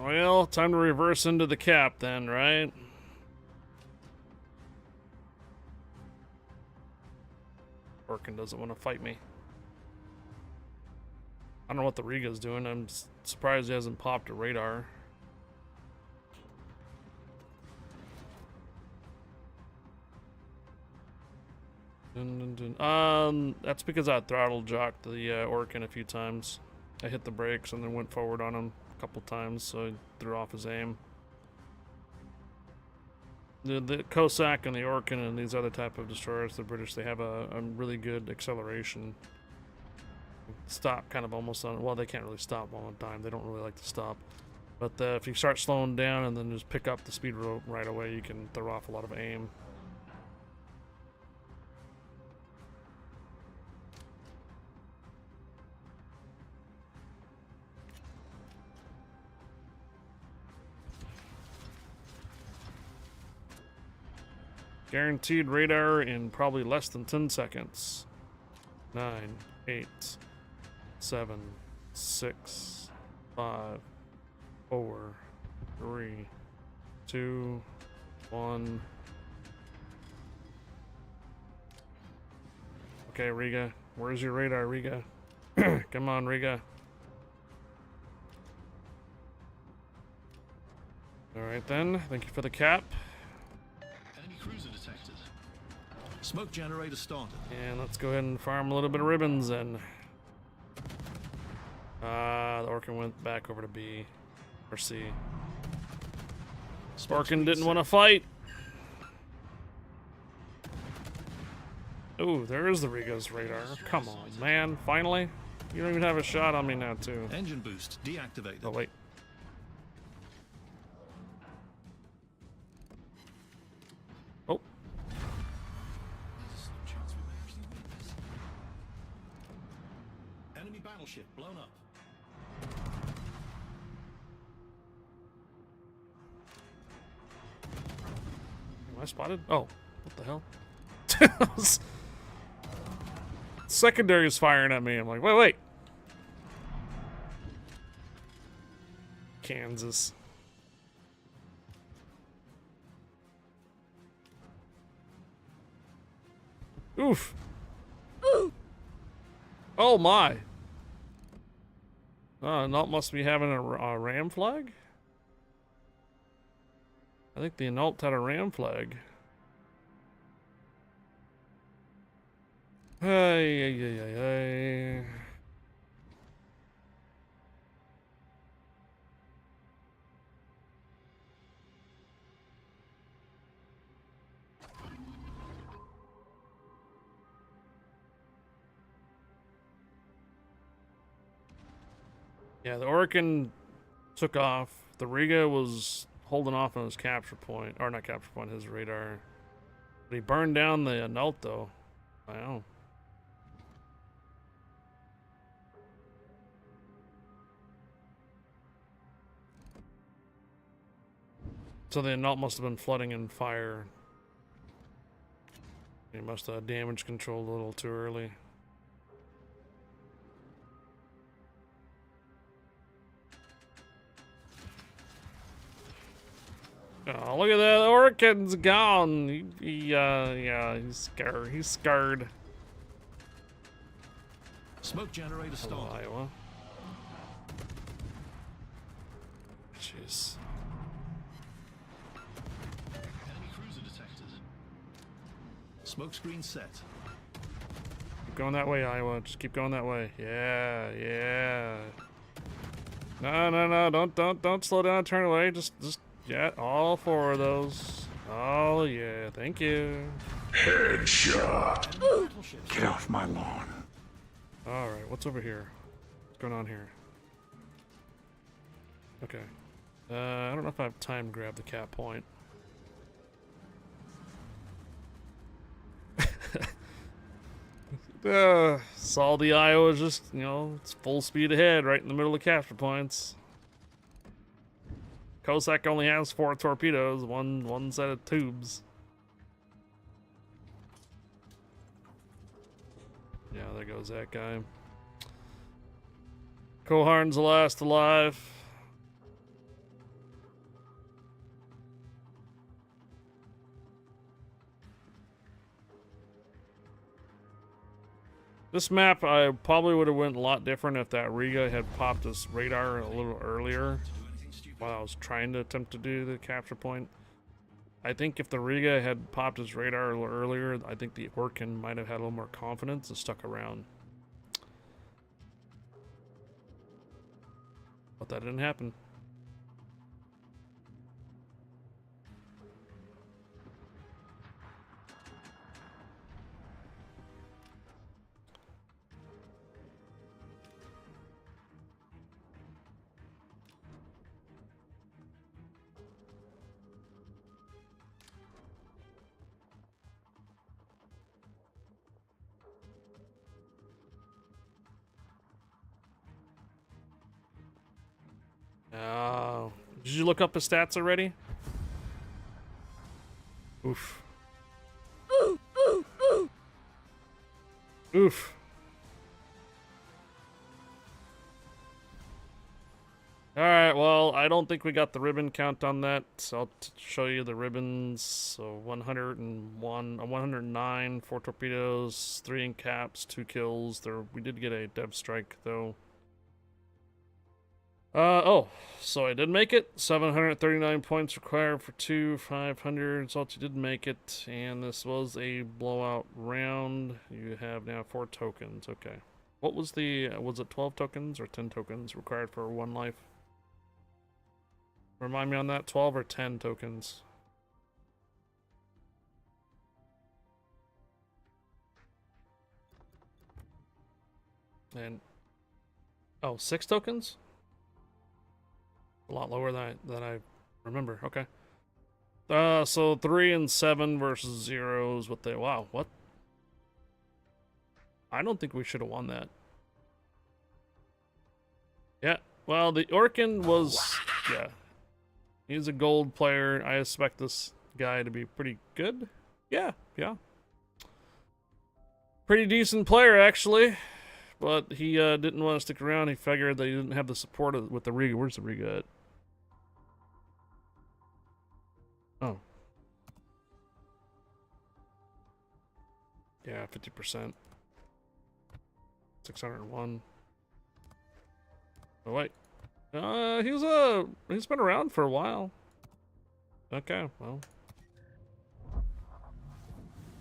Well, time to reverse into the cap then, right? Orkan doesn't want to fight me. I don't know what the Riga's doing. I'm surprised he hasn't popped a radar. That's because I throttle jocked the Orkin a few times. I hit the brakes and then went forward on him a couple times, so I threw off his aim. The Cossack and the Orkin and these other type of destroyers, the British, they have a really good acceleration. Stop kind of almost on, well, they can't really stop all the time. They don't really like to stop. But if you start slowing down and then just pick up the speed right away, you can throw off a lot of aim. Guaranteed radar in probably less than 10 seconds. 9, 8, 7, 6, 5, 4, 3, 2, 1. Okay, Riga. Where's your radar, Riga? Come on, Riga. Alright then, thank you for the cap. Enemy cruiser detected. Smoke generator started. And let's go ahead and farm a little bit of ribbons and the Orkin went back over to B or C. Orkin didn't want to fight. Ooh, there is the Riga's radar. Come on, man. Finally? You don't even have a shot on me now, too. Engine boost deactivated. Oh, wait. Oh. Enemy battleship blown up. Am I spotted? Oh, what the hell? Secondary is firing at me. I'm like, wait. Kansas. Oof. Oh my. Annunt must be having a ram flag? I think the Annunt had a ram flag. Hey. Yeah, the Orkin took off. The Riga was holding off on his capture point, or not capture point, his radar. But he burned down the Annunt though. Wow. So the Annunt must have been flooding in fire. He must have damage controlled a little too early. Oh, look at that! The Orkin's gone. Yeah, he's scared. He's scared. Smoke generator Hello, started. Iowa. Jeez. Enemy cruiser detected. Smoke screen set. Keep going that way, Iowa. Just keep going that way. Yeah. No. Don't slow down. Turn away. Just. Yeah, all 4 of those. Oh yeah, thank you. Headshot. Get off my lawn. All right, what's over here? What's going on here? Okay. I don't know if I have time to grab the cap point. Saw the Iowa just, it's full speed ahead right in the middle of capture points. Cossack only has 4 torpedoes, one set of tubes. Yeah, there goes that guy. Coharn's the last alive. This map, I probably would have went a lot different if that Riga had popped his radar a little earlier while I was trying to attempt to do the capture point. I think if the Riga had popped his radar a little earlier, I think the Orkin might have had a little more confidence and stuck around. But that didn't happen. Did you look up his stats already? Oof. Oof. Alright, well, I don't think we got the ribbon count on that, so I'll show you the ribbons. So 101, 109, 4 torpedoes, 3 in caps, 2 kills. We did get a dev strike, though. Oh, so I did make it. 739 points required for 2 500. So you did make it, and this was a blowout round. You have now 4 tokens. Okay. What was was it 12 tokens or 10 tokens required for 1 life? Remind me on that, 12 or 10 tokens? And, oh, 6 tokens? A lot lower than I remember. Okay. So 3 and 7 versus 0 is what they... Wow, what? I don't think we should have won that. Yeah, well, the Orkin was... Yeah. He's a gold player. I expect this guy to be pretty good. Yeah, yeah. Pretty decent player, actually. But he didn't want to stick around. He figured that he didn't have the support with the Riga. Where's the Riga at? Oh. Yeah, 50%. 601. Oh, wait. He's been around for a while. Okay, well.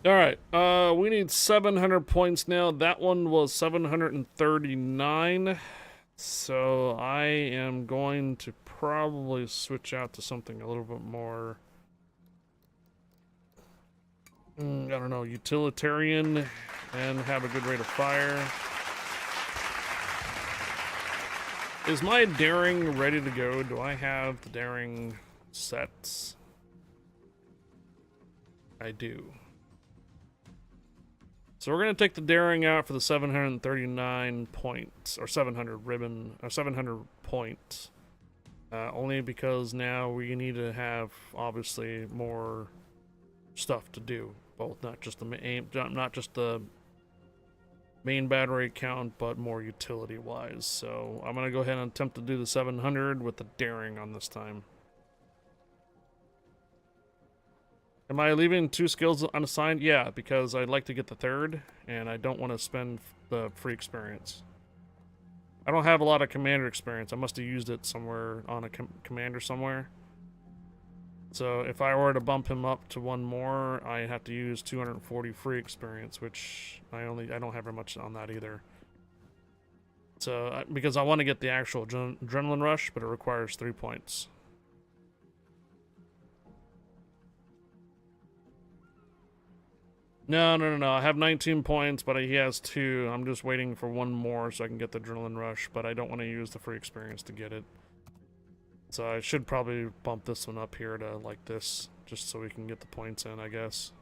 Alright, we need 700 points now. That one was 739. So I am going to probably switch out to something a little bit more... I don't know, utilitarian and have a good rate of fire. Is my daring ready to go? Do I have the daring sets? I do. So we're going to take the daring out for the 739 points, or 700 ribbon, or 700 points. Only because now we need to have, obviously, more stuff to do. Both, not just the main battery count, but more utility wise. So I'm gonna go ahead and attempt to do the 700 with the daring on this time. Am I leaving 2 skills unassigned? Yeah, because I'd like to get the 3rd, and I don't want to spend the free experience. I don't have a lot of commander experience. I must have used it somewhere on a commander somewhere. So if I were to bump him up to 1 more, I have to use 240 free experience, which I don't have very much on that either. So because I want to get the actual adrenaline rush, but it requires 3 points. No. I have 19 points, but he has 2. I'm just waiting for 1 more so I can get the adrenaline rush, but I don't want to use the free experience to get it. So I should probably bump this one up here to like this, just so we can get the points in, I guess.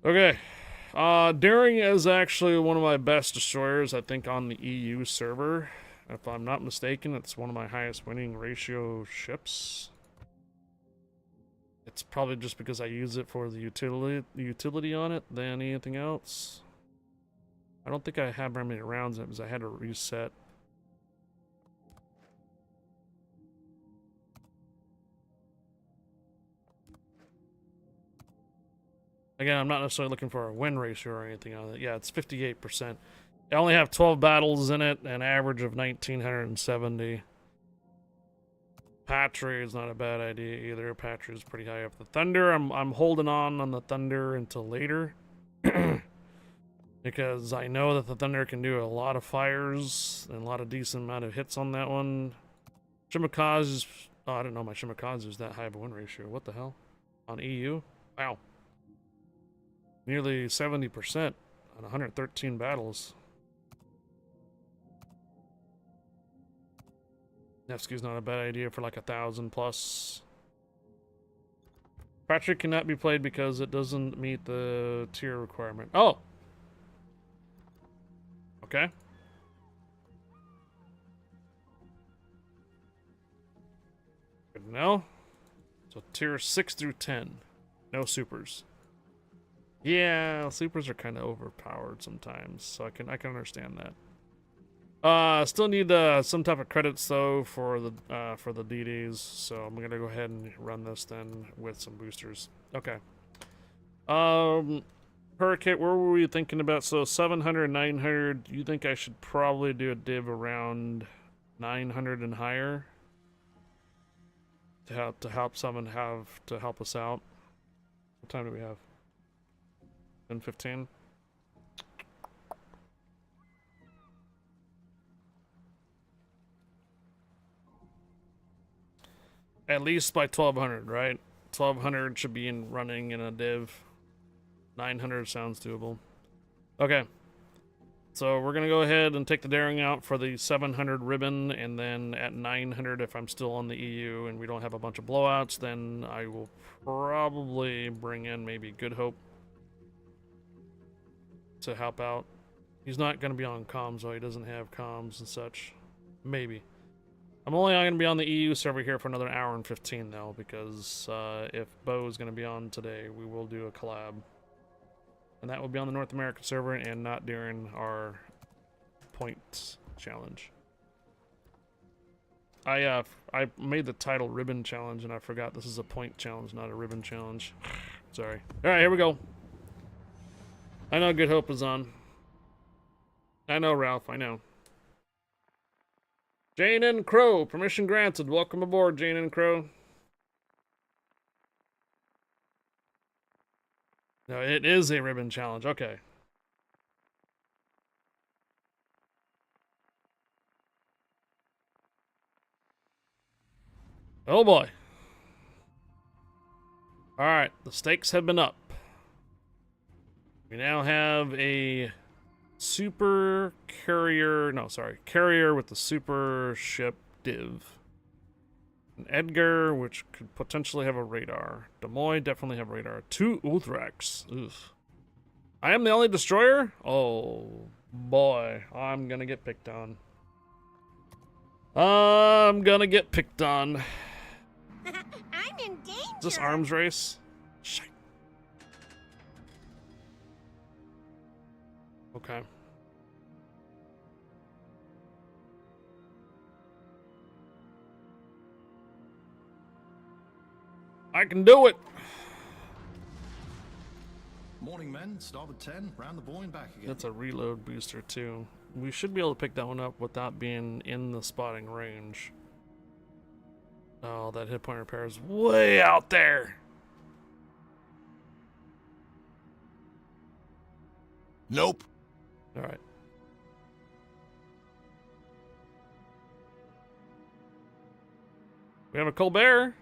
Okay. Daring is actually one of my best destroyers, I think, on the EU server. If I'm not mistaken, it's one of my highest winning ratio ships. It's probably just because I use it for the utility on it than anything else. I don't think I have very many rounds in it because I had to reset. Again, I'm not necessarily looking for a win ratio or anything on it. Yeah, it's 58%. I only have 12 battles in it, an average of 1,970. Patry is not a bad idea either. Patry is pretty high up. The Thunder, I'm holding on the Thunder until later. Because I know that the Thunder can do a lot of fires and a lot of decent amount of hits on that one. Shimakaze, oh, I didn't know my Shimakaze was that high of a win ratio. What the hell? On EU? Wow. Nearly 70% on 113 battles. Nevsky's not a bad idea for like 1,000 plus. Patrick cannot be played because it doesn't meet the tier requirement. Oh! Okay. Good to know. So tier 6 through 10. No supers. Yeah, supers are kind of overpowered sometimes, so I can understand that. Still need some type of credits though for the DDs, so I'm gonna go ahead and run this then with some boosters. Okay. Hurricane, where were we thinking about? So 700, 900. You think I should probably do a div around 900 and higher to help someone to help us out? What time do we have? 10:15. At least by 1200, right? 1200 should be running in a div. 900 sounds doable. Okay. So we're gonna go ahead and take the daring out for the 700 ribbon, and then at 900, if I'm still on the EU and we don't have a bunch of blowouts, then I will probably bring in maybe Good Hope to help out. He's not gonna be on comms though, he doesn't have comms and such. Maybe. I'm only going to be on the EU server here for another hour and 15 though, because if Bo is going to be on today, we will do a collab. And that will be on the North American server and not during our point challenge. I made the title Ribbon Challenge and I forgot this is a point challenge, not a ribbon challenge. Sorry. Alright, here we go. I know Good Hope is on. I know, Ralph, I know. Jane and Crow, permission granted. Welcome aboard, Jane and Crow. No, it is a ribbon challenge. Okay. Oh boy. Alright, the stakes have been up. We now have a super carrier, no, sorry, carrier with the super ship div. An Edgar, which could potentially have a radar. Des Moines definitely have radar. 2 Uthrax. Oof. I am the only destroyer? Oh boy, I'm gonna get picked on. I'm gonna get picked on. I'm in danger. Is this arms race? Shite. Okay. I can do it. Morning, men. Starboard 10, round the buoy and back again. That's a reload booster too. We should be able to pick that one up without being in the spotting range. Oh, that hit point repair is way out there. Nope. All right. We have a Colbert.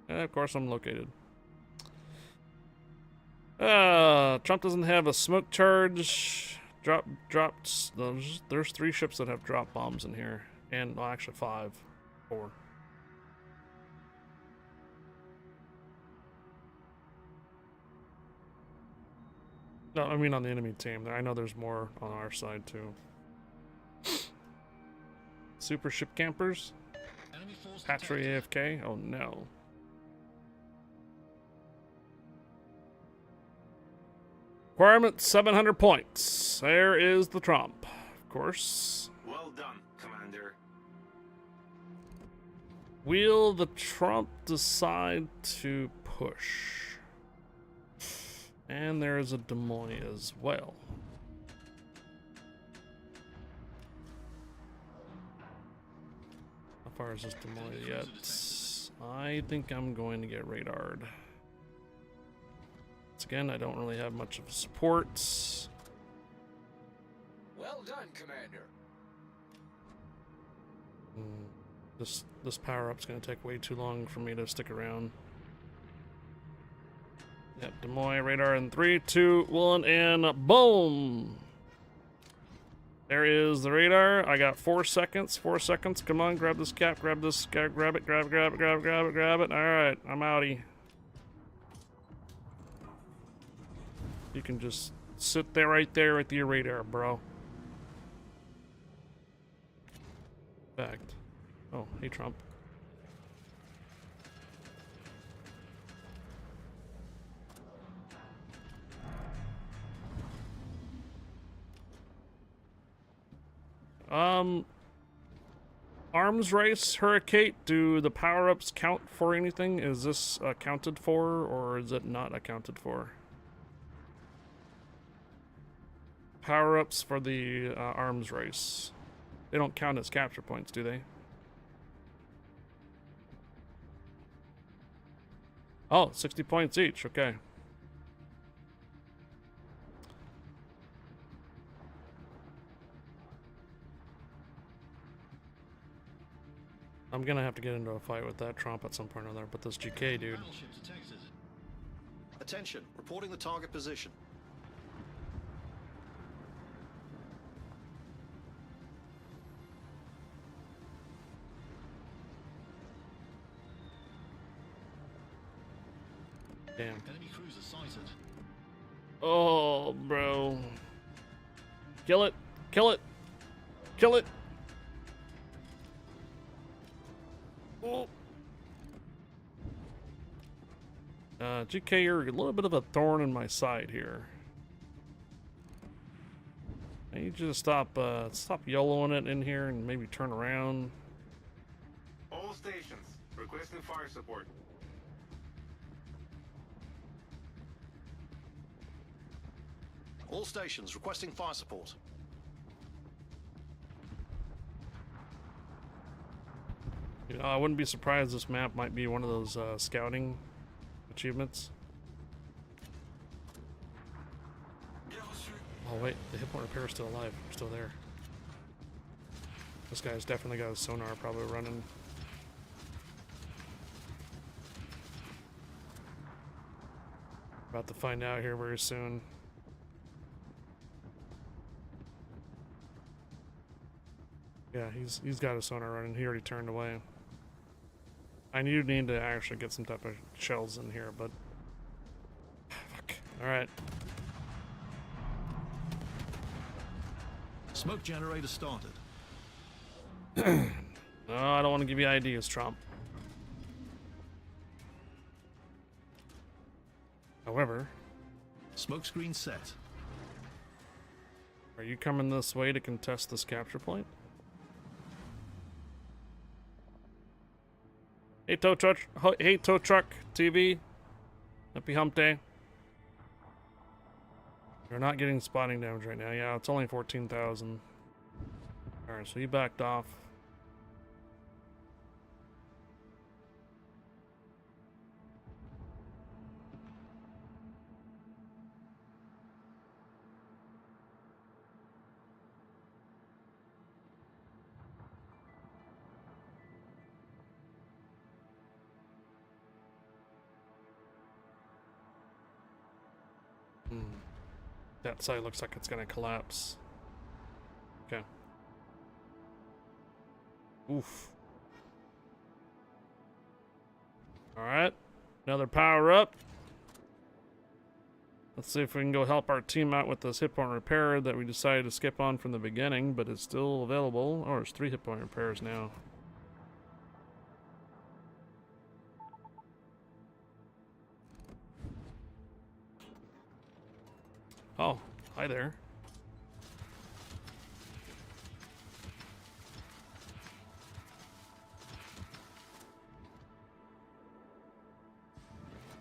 And of course I'm located. Trump doesn't have a smoke charge. There's 3 ships that have drop bombs in here. And, well, actually 4. No, I mean on the enemy team. I know there's more on our side too. Super ship campers? Enemy force Patry detected. AFK? Oh no. Requirement 700 points. There is the Trump, of course. Well done, Commander. Will the Trump decide to push? And there is a Des Moines as well. far is this Demoy yet? I think I'm going to get radared. Once again, I don't really have much of support. Well done, Commander. This power-up's going to take way too long for me to stick around. Yep, Demoy radar in 3, 2, 1, and boom! There is the radar. I got 4 seconds. 4 seconds. Come on, grab this cap. Grab this. Grab it. Grab it. All right, I'm outie. You can just sit there right there with your radar, bro. Fact. Oh, hey, Trump. Arms race, Hurricane, do the power-ups count for anything? Is this accounted for, or is it not accounted for? Power-ups for the arms race. They don't count as capture points, do they? Oh, 60 points each, okay. I'm gonna have to get into a fight with that Trump at some point or another, but this GK dude. Battleship detected. Attention, reporting the target position. Damn. Enemy cruiser sighted. Oh, bro. Kill it. Kill it. Kill it. Oh. GK, you're a little bit of a thorn in my side here. I need you to stop YOLOing it in here and maybe turn around. All stations, requesting fire support. All stations requesting fire support. You know, I wouldn't be surprised this map might be one of those scouting achievements. Oh wait, the hit point repair is still alive. We're still there. This guy's definitely got his sonar probably running. About to find out here very soon. Yeah, he's got his sonar running. He already turned away. I need to actually get some type of shells in here, but fuck. All right. Smoke generator started. No, I don't want to give you ideas, Trump. However, Smoke screen set. are you coming this way to contest this capture point? Hey, tow truck. Hey, tow truck TV. Happy hump day. You're not getting spotting damage right now. Yeah, it's only 14,000. All right, so he backed off. That side looks like it's gonna collapse. Okay. Oof. Alright. Another power up. Let's see if we can go help our team out with this hit point repair that we decided to skip on from the beginning, but it's still available. Oh, there's 3 hit point repairs now. Oh, hi there.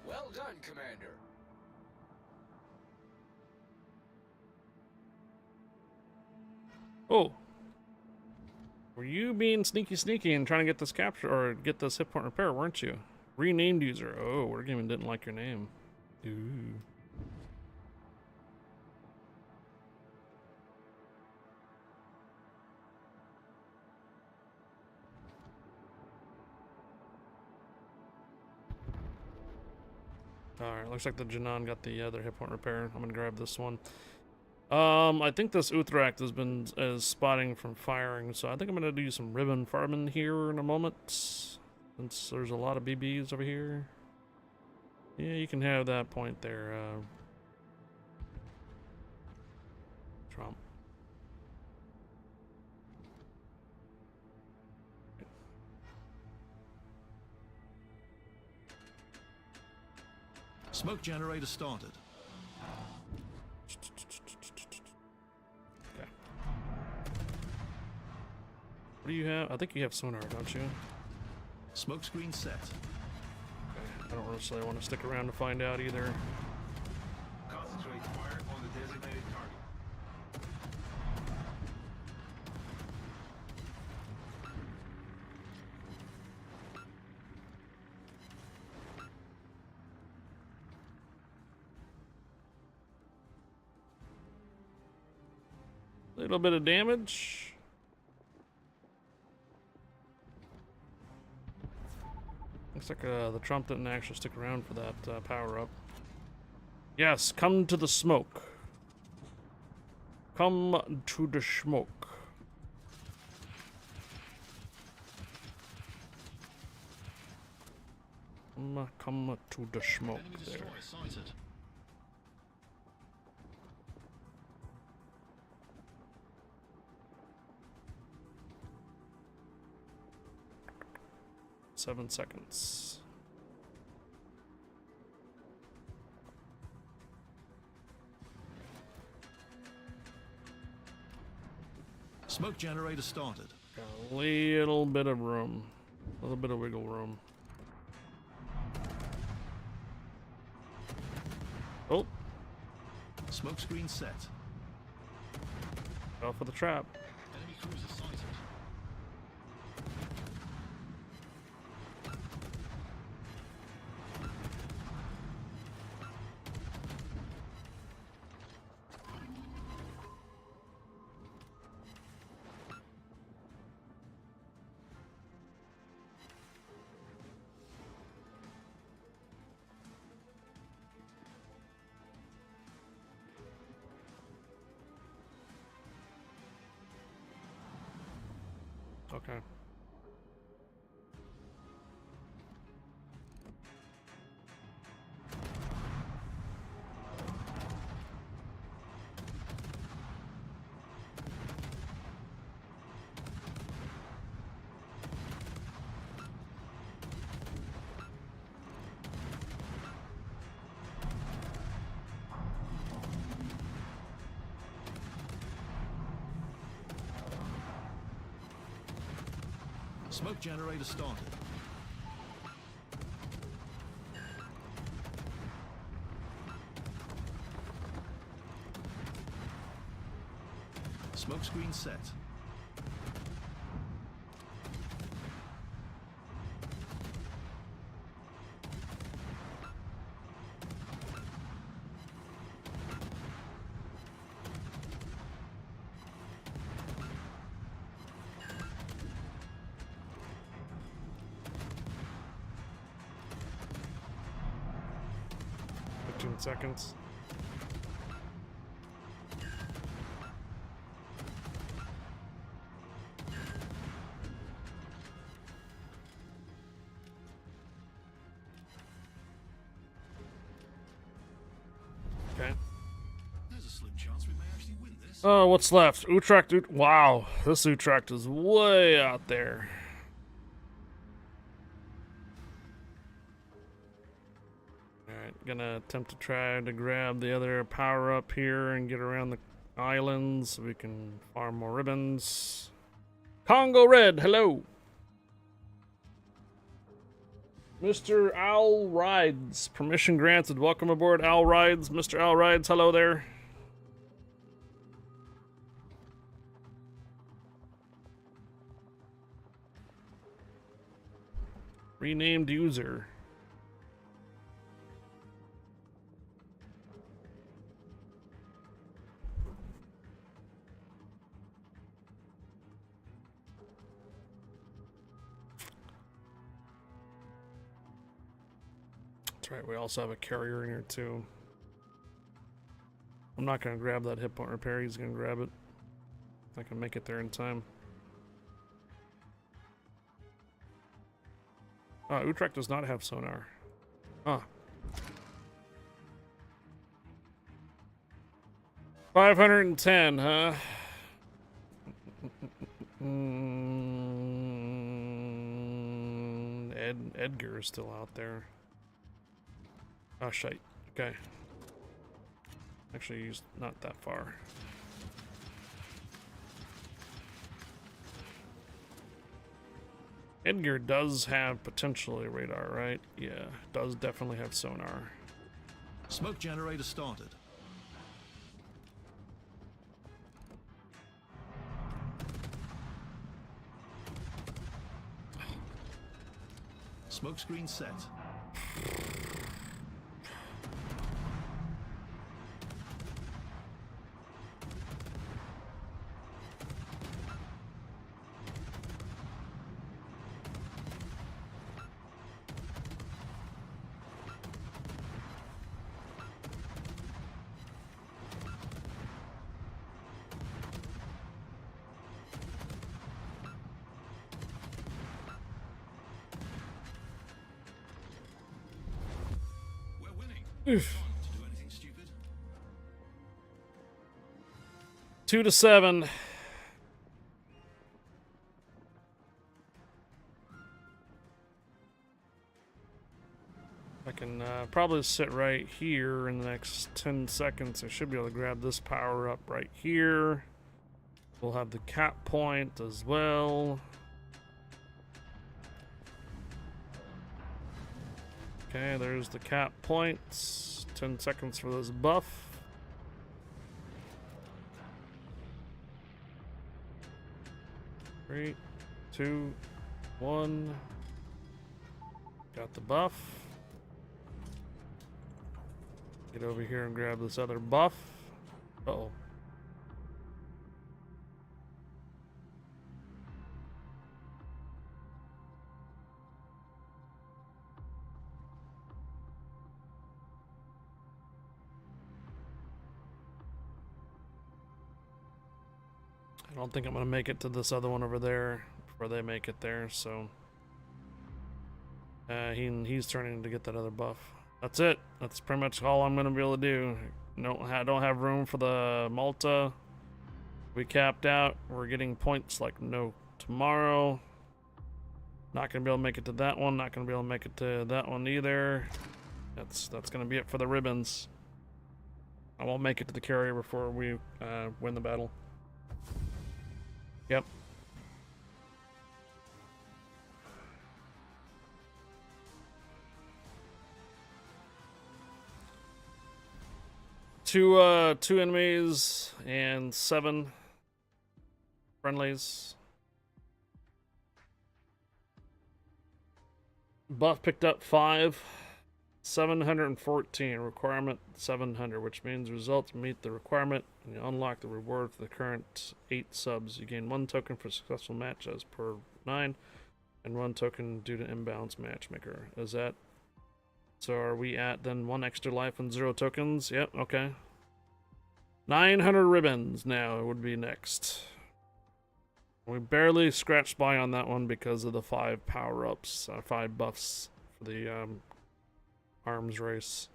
Well done, Commander. Oh. Were you being sneaky and trying to get this capture or get this hit point repair, weren't you? Renamed user. Oh, Wargaming didn't like your name. Ooh. Alright, looks like the Janan got the other hit point repair. I'm gonna grab this one. I think this Uthrak has been spotting from firing, so I think I'm gonna do some ribbon farming here in a moment. Since there's a lot of BBs over here. Yeah, you can have that point there, Trump. Smoke generator started. Okay. What do you have? I think you have sonar, don't you? Smoke screen set. I don't necessarily want to stick around to find out either. Concentrate fire on the designated target. Little bit of damage. Looks like the Trump didn't actually stick around for that power up. Yes, come to the smoke. Come to the smoke. Come to the smoke Enemy there. destroyer sighted. Seven seconds. Smoke generator started. Got a little bit of room. A little bit of wiggle room. Oh, Smoke screen set. fell for the trap. Enemy cruiser sighted. Okay. Smoke generator started. Smoke screen set. Seconds. Okay. There's a slim chance we may actually win this. Oh, what's left? Utrecht. Wow, this Utrecht is way out there. Alright, gonna attempt to try to grab the other power up here and get around the islands so we can farm more ribbons. Congo Red, hello! Mr. Owl Rides, permission granted. Welcome aboard, Owl Rides. Mr. Owl Rides, hello there. Renamed user. That's right, we also have a carrier in here too. I'm not gonna grab that hit point repair, he's gonna grab it. I can make it there in time. Utrecht does not have sonar. Huh. 510, huh? Edgar is still out there. Oh, shite. Okay. Actually, he's not that far. Edgar does have potentially radar, right? Yeah, does definitely have sonar. Smoke generator started. Smoke screen set. Oof. 2-7. I can probably sit right here in the next 10 seconds. I should be able to grab this power up right here. We'll have the cap point as well. Okay, there's the cap points. 10 seconds for this buff. Three, 2, 1. Got the buff. Get over here and grab this other buff. Uh-oh. I don't think I'm gonna make it to this other one over there before they make it there, so he's turning to get that other buff. That's it. That's pretty much all I'm gonna be able to do. No, I don't have room for the Malta. We capped out. We're getting points like no tomorrow. Not gonna be able to make it to that one. Not gonna be able to make it to that one either. That's gonna be it for the ribbons. I won't make it to the carrier before we win the battle. Yep. Two enemies and 7 friendlies. Buff picked up 5. 714, requirement 700, which means results meet the requirement and you unlock the reward for the current 8 subs. You gain 1 token for successful match as per 9 and 1 token due to imbalance matchmaker. Is that so? Are we at then 1 extra life and 0 tokens? Yep. Okay, 900 ribbons now it would be next. We barely scratched by on that one because of the 5 power-ups, 5 buffs for the arms race.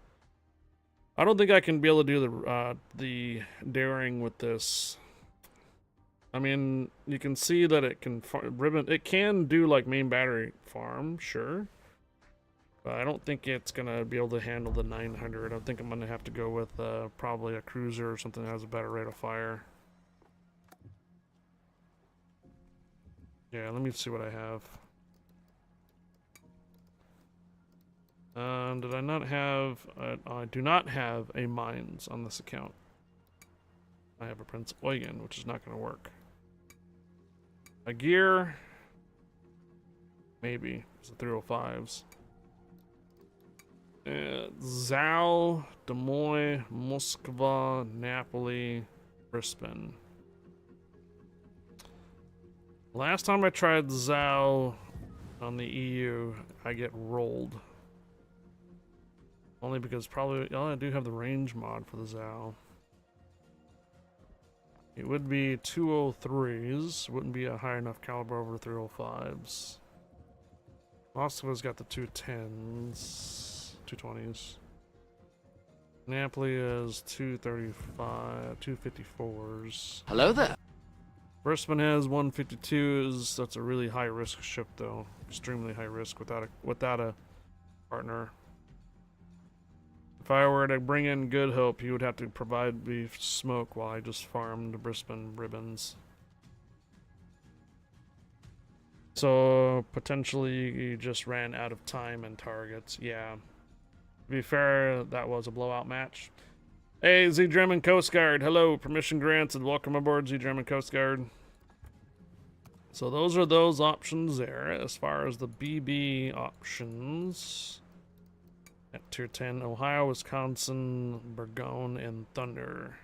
I don't think I can be able to do the daring with this. I mean, you can see that it can it can do like main battery farm, sure. But I don't think it's gonna be able to handle the 900. I think I'm gonna have to go with probably a cruiser or something that has a better rate of fire. Yeah, let me see what I have. Did I not have... I do not have a mines on this account. I have a Prince Eugen, which is not going to work. A gear. Maybe. It's the 305s. Zal, Des Moines, Moskva, Napoli, Brisbane. Last time I tried Zal on the EU, I get rolled. Only because probably, oh, I do have the range mod for the Zal. It would be 203s, wouldn't be a high enough caliber over 305s. Moskva's got the 210s, 220s. Napoli is 235, 254s. Hello there. Brisbane has 152s. That's a really high risk ship, though. Extremely high risk without a partner. If I were to bring in Good Hope, he would have to provide me smoke while I just farmed Brisbane ribbons. So potentially he just ran out of time and targets. Yeah. To be fair, that was a blowout match. Hey, Z German Coast Guard. Hello, permission granted. Welcome aboard, Z German Coast Guard. So those are those options there. As far as the BB options, at tier 10, Ohio, Wisconsin, Burgoyne, and Thunder.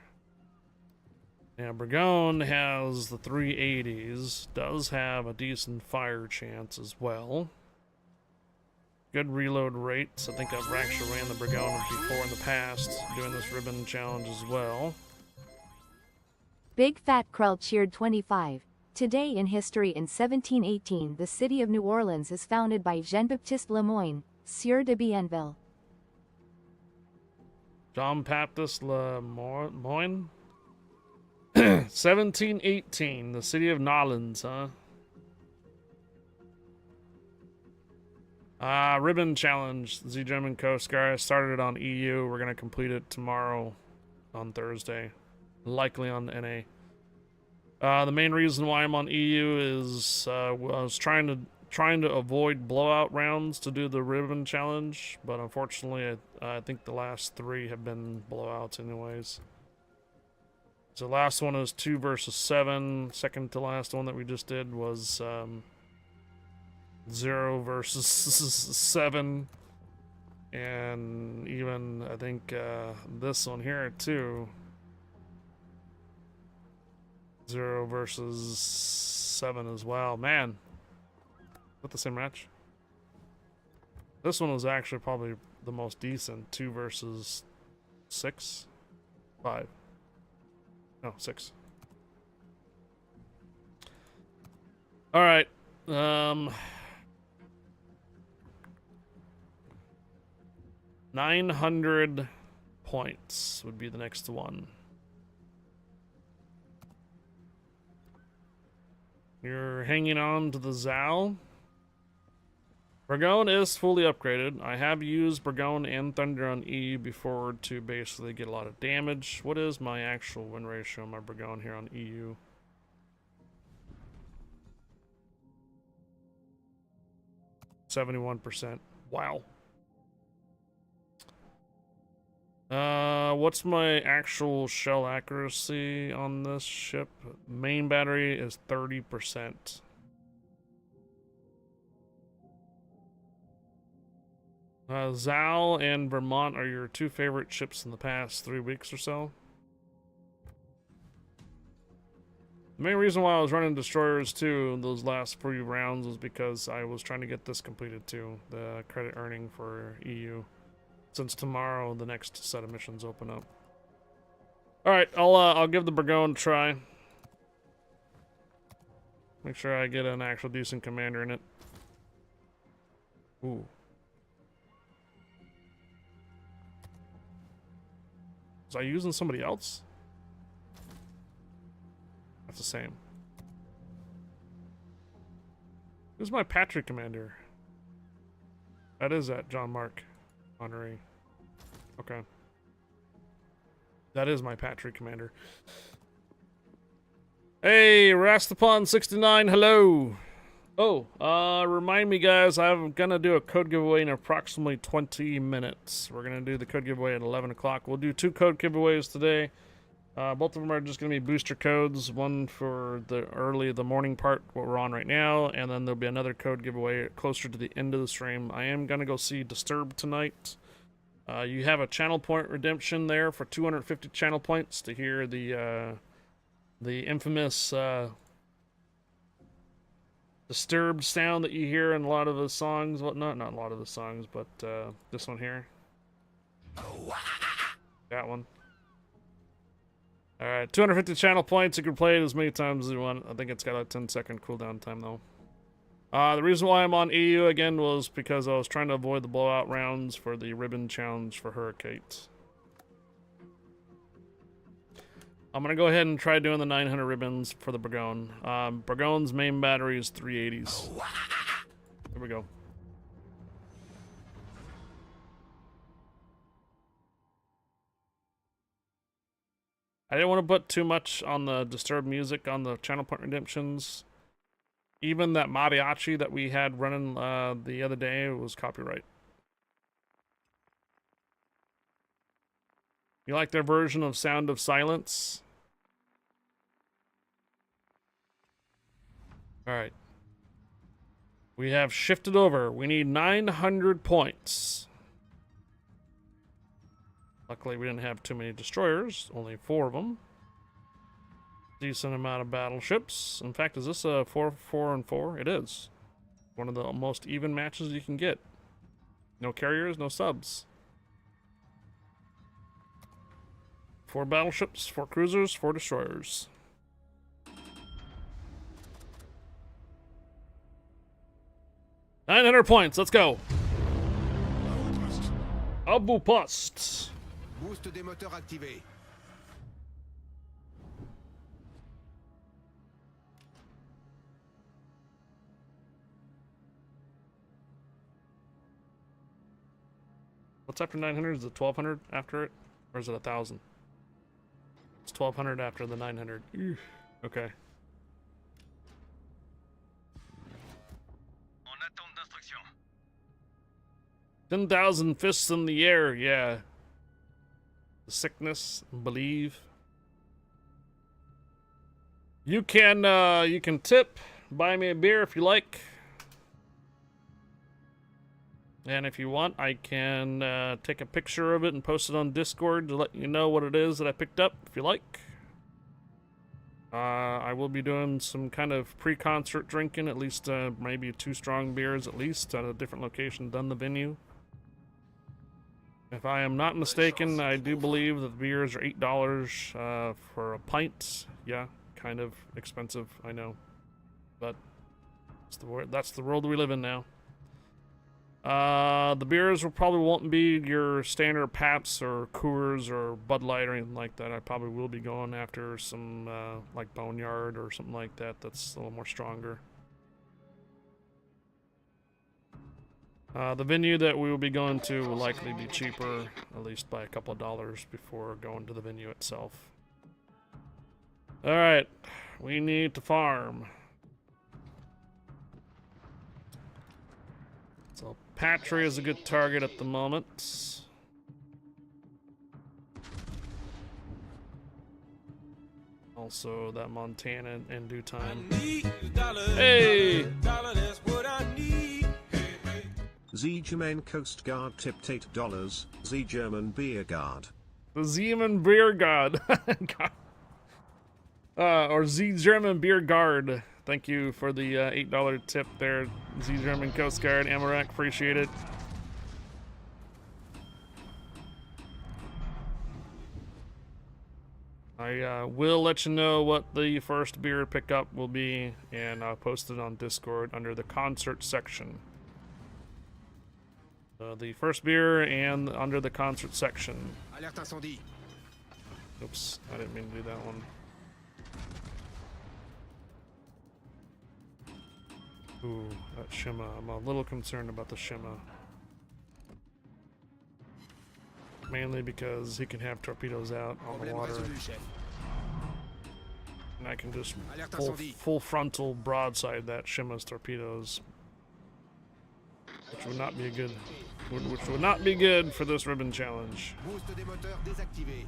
Now, Burgoyne has the 380s, does have a decent fire chance as well. Good reload rates. I think I've actually ran the Burgoyne before in the past, doing this ribbon challenge as well. Big Fat Krull cheered 25. Today in history in 1718 the city of New Orleans is founded by Jean-Baptiste Lemoyne, Sieur de Bienville. Jean-Baptiste Lemoyne? 1718, the city of Nolens, huh? Ribbon challenge, Z German Coast Guard. I started it on EU. We're gonna complete it tomorrow on Thursday, likely on NA. The main reason why I'm on EU is I was trying to avoid blowout rounds to do the ribbon challenge, but unfortunately I think the last 3 have been blowouts anyways. So the last one is 2 versus 7. Second to last one that we just did was 0 versus 7. And even, I think, this one here, too. 0 versus 7 as well. Man. Is that the same match? This one was actually probably the most decent. 2 versus 6? 5. No, 6. Alright. 900 points would be the next one. You're hanging on to the Zal. Burgoyne is fully upgraded. I have used Burgoyne and Thunder on EU before to basically get a lot of damage. What is my actual win ratio on my Burgoyne here on EU? %71%. Wow. What's my actual shell accuracy on this ship? Main battery is 30%. Zal and Vermont are your 2 favorite ships in the past 3 weeks or so. The main reason why I was running destroyers too those last few rounds was because I was trying to get this completed too, the credit earning for EU. Since tomorrow the next set of missions open up. Alright, I'll give the Burgoyne a try. Make sure I get an actual decent commander in it. Ooh. Was I using somebody else? That's the same. Who's my Patrick commander? That is that John Mark Honorary. Okay. That is my Patrick commander. Hey, Rastapon69, hello! Oh, remind me guys, I'm gonna do a code giveaway in approximately 20 minutes. We're gonna do the code giveaway at 11 o'clock. We'll do 2 code giveaways today. Both of them are just going to be booster codes. One for the morning part, what we're on right now, and then there'll be another code giveaway closer to the end of the stream. I am going to go see Disturbed tonight. You have a channel point redemption there for 250 channel points to hear the infamous Disturbed sound that you hear in a lot of the songs, whatnot. Not a lot of the songs, but this one here. That one. Alright, 250 channel points. You can play it as many times as you want. I think it's got a 10-second cooldown time, though. The reason why I'm on EU again was because I was trying to avoid the blowout rounds for the ribbon challenge for Hurricane. I'm going to go ahead and try doing the 900 ribbons for the Burgone. Burgone's main battery is 380s. Here we go. I didn't want to put too much on the Disturbed music on the channel point redemptions. Even that mariachi that we had running the other day was copyright. You like their version of Sound of Silence? Alright. We have shifted over. We need 900 points. Luckily, we didn't have too many destroyers, only 4 of them. Decent amount of battleships. In fact, is this a 4-4-4? It is. One of the most even matches you can get. No carriers, no subs. 4 battleships, 4 cruisers, 4 destroyers. $900 points, let's go. Abu Post. Boost des moteurs activé. What's after 900? Is it 1200 after it? Or is it 1000? It's 1200 after the 900. Okay. 10,000 fists in the air, yeah. The sickness, believe. You can tip, buy me a beer if you like. And if you want, I can take a picture of it and post it on Discord to let you know what it is that I picked up, if you like. I will be doing some kind of pre-concert drinking, at least maybe 2 strong beers at least at a different location than the venue. If I am not mistaken, I do believe that the beers are $8 for a pint. Yeah, kind of expensive, I know. But that's the world we live in now. The beers probably won't be your standard Pabst or Coors or Bud Light or anything like that. I probably will be going after some like Boneyard or something like that that's a little more stronger. The venue that we will be going to will likely be cheaper, at least by a couple of dollars before going to the venue itself. Alright, we need to farm. So Patry is a good target at the moment. Also that Montana in due time. Hey! Z German Coast Guard tipped $8. Z German Beer Guard. The Zeman Beer Guard. Or Z German Beer Guard. Thank you for the $8 tip there, Z German Coast Guard. Amarak, appreciate it. I will let you know what the first beer pickup will be, and I'll post it on Discord under the concert section. The first beer and under the concert section. Alerte incendie. Oops, I didn't mean to do that one. Ooh, that Shima. I'm a little concerned about the Shima. Mainly because he can have torpedoes out on the water. And I can just full frontal broadside that Shima's torpedoes. Which would not be good. Which would not be good for this ribbon challenge. Boost des moteurs désactivé.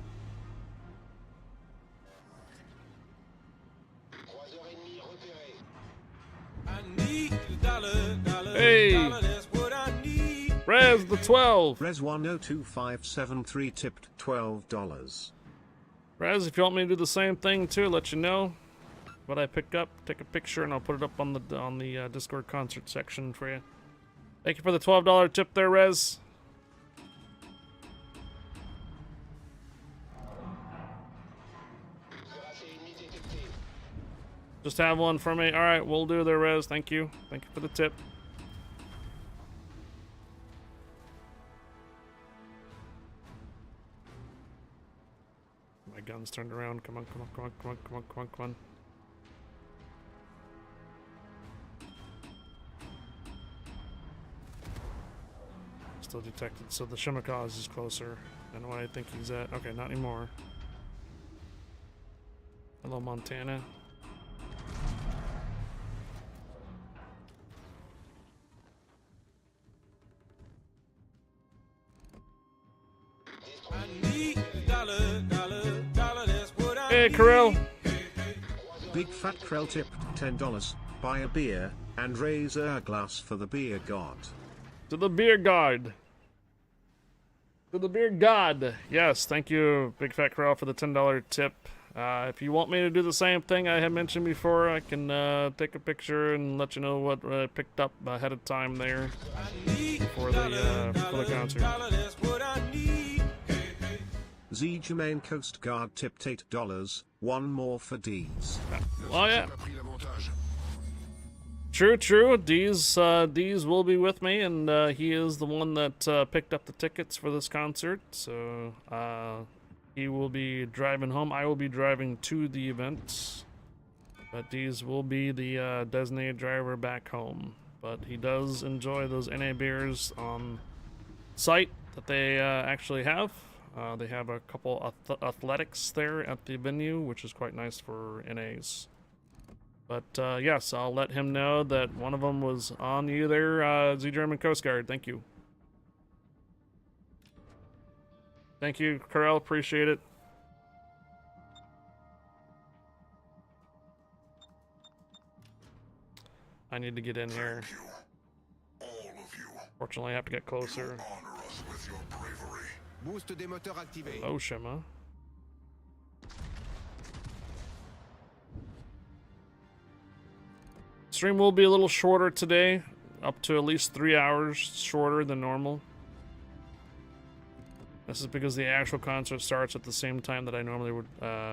Hey! Res the 12! Res 102573 tipped $12. Res, if you want me to do the same thing too, let you know what I pick up. Take a picture and I'll put it up on the Discord concert section for you. Thank you for the $12 tip there, Res. Just have one for me. All right, we'll do there, Res. Thank you. Thank you for the tip. My gun's turned around. Come on, come on, come on, come on, come on, come on, come on. Still detected, so the Shimakaze is closer than what I think he's at. Okay, not anymore. Hello, Montana. Hey, Karel. Big Fat Krell tipped $10. Buy a beer and raise a glass for the beer god. To the beer god. To the beer god. Yes, thank you, Big Fat Karel, for the $10 tip. If you want me to do the same thing I had mentioned before, I can take a picture and let you know what I picked up ahead of time there for the concert. Z Jermaine Coast Guard tipped $8. One more for D's. Oh yeah. True, true. D's will be with me, and he is the one that picked up the tickets for this concert. So he will be driving home. I will be driving to the event, but D's will be the designated driver back home. But he does enjoy those NA beers on site that they actually have. They have a couple athletics there at the venue, which is quite nice for NAs. But yes, I'll let him know that one of them was on you there, Z German Coast Guard. Thank you. Thank you, Karel. Appreciate it. I need to get in here. Fortunately, I have to get closer. Oh, Shema. Stream will be a little shorter today, up to at least 3 hours shorter than normal. This is because the actual concert starts at the same time that I normally would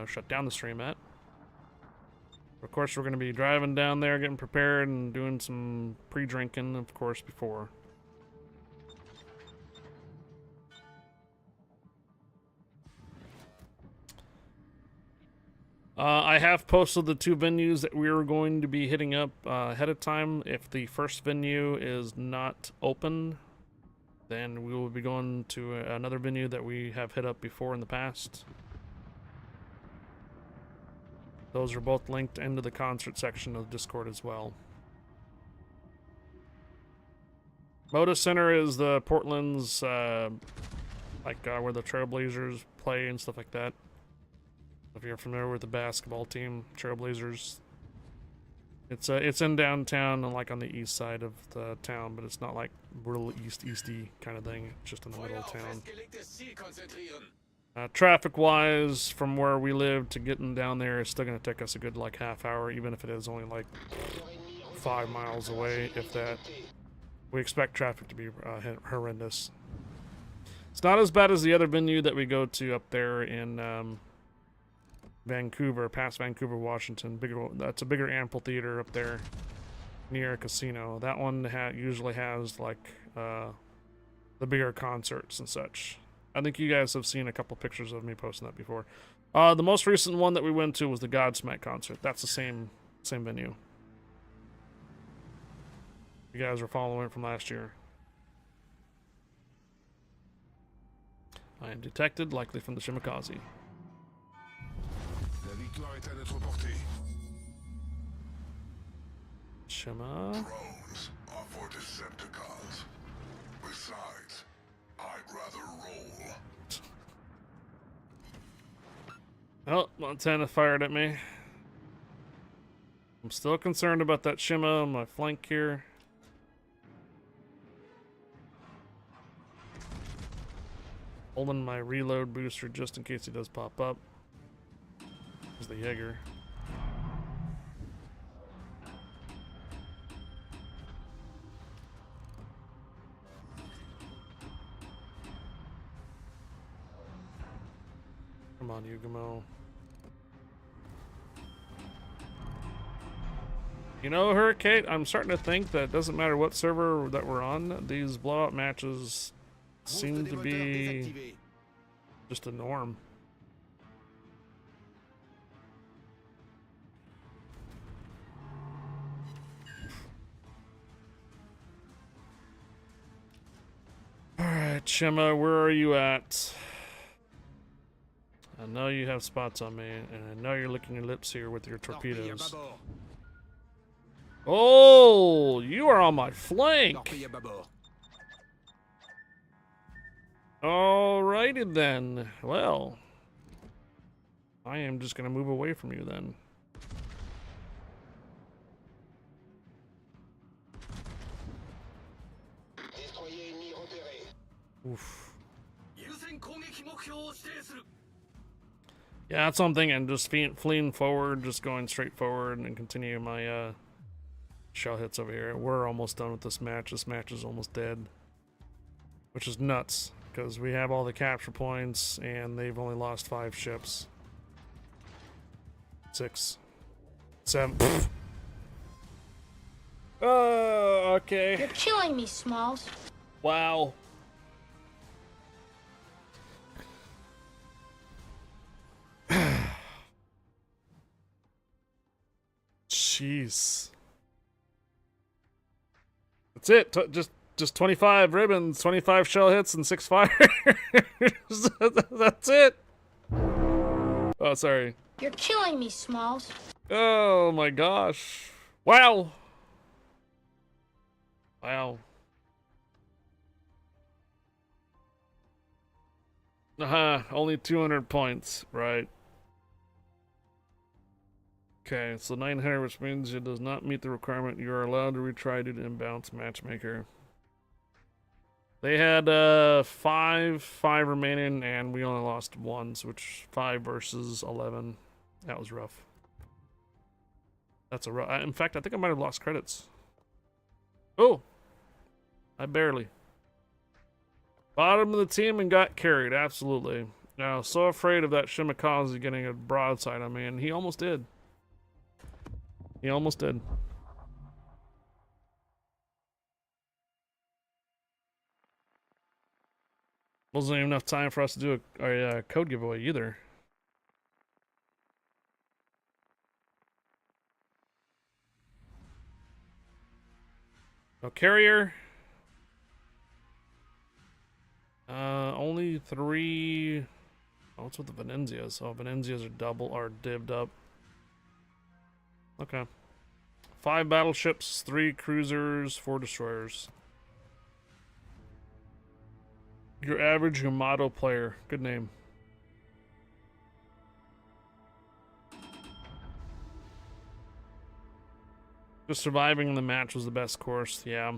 shut down the stream at. Of course, we're going to be driving down there, getting prepared, and doing some pre-drinking, of course, before. I have posted the 2 venues that we are going to be hitting up ahead of time. If the first venue is not open, then we will be going to another venue that we have hit up before in the past. Those are both linked into the concert section of Discord as well. Moda Center is the Portland's, where the Trailblazers play and stuff like that. If you're familiar with the basketball team, Trailblazers, it's in downtown and like on the east side of the town, but it's not like real easty kind of thing. It's just in the middle of town. Traffic-wise, from where we live to getting down there, it's still going to take us a good like half hour, even if it is only like 5 miles away, if that. We expect traffic to be horrendous. It's not as bad as the other venue that we go to up there in Vancouver, past Vancouver, Washington. That's a bigger amphitheater up there near a casino. That one usually has like the bigger concerts and such. I think you guys have seen a couple pictures of me posting that before. The most recent one that we went to was the Godsmack concert. That's the same venue. You guys were following it from last year. I am detected, likely from the Shimakaze. Shema. Drones are for Decepticons. Besides, I'd rather roll. Oh, Montana fired at me. I'm still concerned about that Shima on my flank here. Holding my reload booster just in case he does pop up. There's the Jaeger. Come on, Yugamo. You know, Hurricane, I'm starting to think that it doesn't matter what server that we're on, these blowout matches seem to be just a norm. Alright, Shima, where are you at? I know you have spots on me, and I know you're licking your lips here with your torpedoes. Oh, you are on my flank. Alrighty then. Well, I am just gonna move away from you then. Oof. Yeah, that's what I'm thinking. Just fleeing forward, just going straight forward, and continue my shell hits over here. We're almost done with this match. This match is almost dead, which is nuts because we have all the capture points, and they've only lost 5 ships. 6, 7. Oh, okay. You're killing me, Smalls. Wow. Jeez. That's it. Just 25 ribbons, 25 shell hits, and 6 fires. That's it. Oh, sorry. You're killing me, Smalls. Oh my gosh. Wow. Wow. Only 200 points, right? Okay, so 900, which means it does not meet the requirement. You are allowed to retry due to imbalance matchmaker. They had 5 remaining, and we only lost 1, so which 5 versus 11. That was rough. That's a rough. In fact, I think I might have lost credits. Oh, I barely. Bottom of the team and got carried, absolutely. Now, so afraid of that Shimakaze getting a broadside on me, and he almost did. He almost did. Wasn't even enough time for us to do a code giveaway either. No carrier. Only 3. Oh, what's with the Venenzias? Oh, Venenzias are divvied up. Okay. 5 battleships, 3 cruisers, 4 destroyers. Your average Yamato player. Good name. Just surviving the match was the best course, yeah.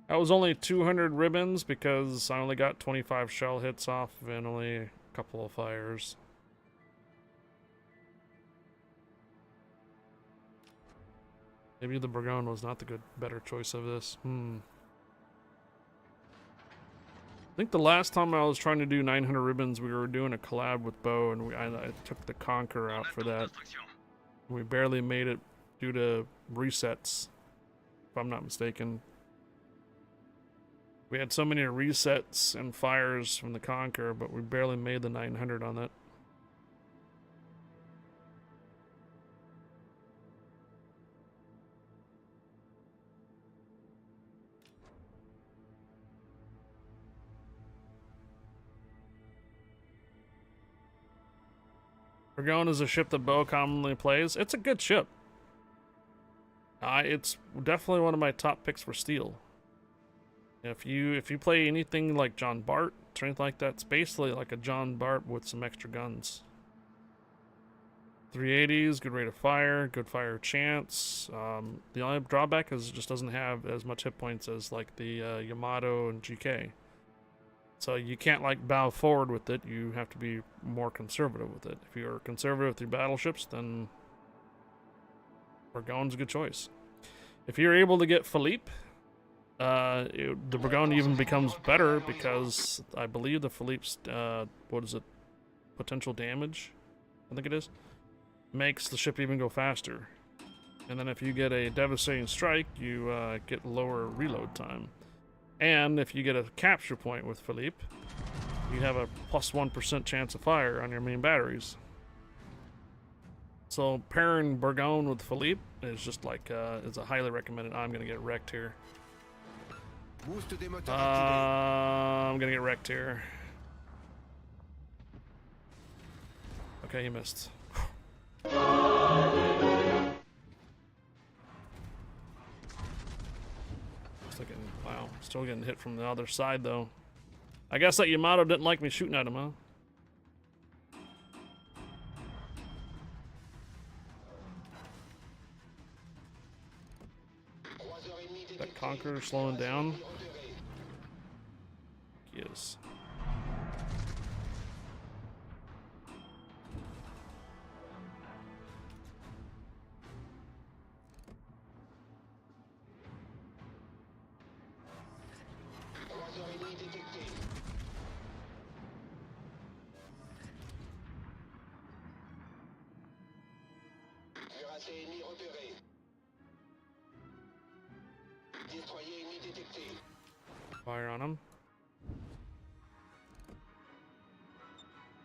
That was only 200 ribbons because I only got 25 shell hits off and only a couple of fires. Maybe the Burgon was not the better choice of this. I think the last time I was trying to do 900 ribbons, we were doing a collab with Bo, and I took the Conqueror out for that. We barely made it due to resets, if I'm not mistaken. We had so many resets and fires from the Conqueror, but we barely made the 900 on that. Burgon is a ship that Bo commonly plays. It's a good ship. It's definitely one of my top picks for steel. If you play anything like John Bart, or anything like that. It's basically like a John Barp with some extra guns. 380s, good rate of fire, good fire chance. The only drawback is it just doesn't have as much hit points as like the Yamato and GK. So you can't like bow forward with it. You have to be more conservative with it. If you're conservative with your battleships, then Burgon's a good choice. If you're able to get Philippe, the Burgon even becomes better because I believe the Philippe's, what is it, potential damage, I think it is, makes the ship even go faster. And then if you get a devastating strike, you get lower reload time. And if you get a capture point with Philippe, you have a plus 1% chance of fire on your main batteries. So pairing Burgon with Philippe is just like, is a highly recommended. I'm gonna get wrecked here. I'm gonna get wrecked here. Okay, he missed. Wow, still getting hit from the other side though. I guess that Yamato didn't like me shooting at him, huh? That Conqueror slowing down. Yes. Fire on him.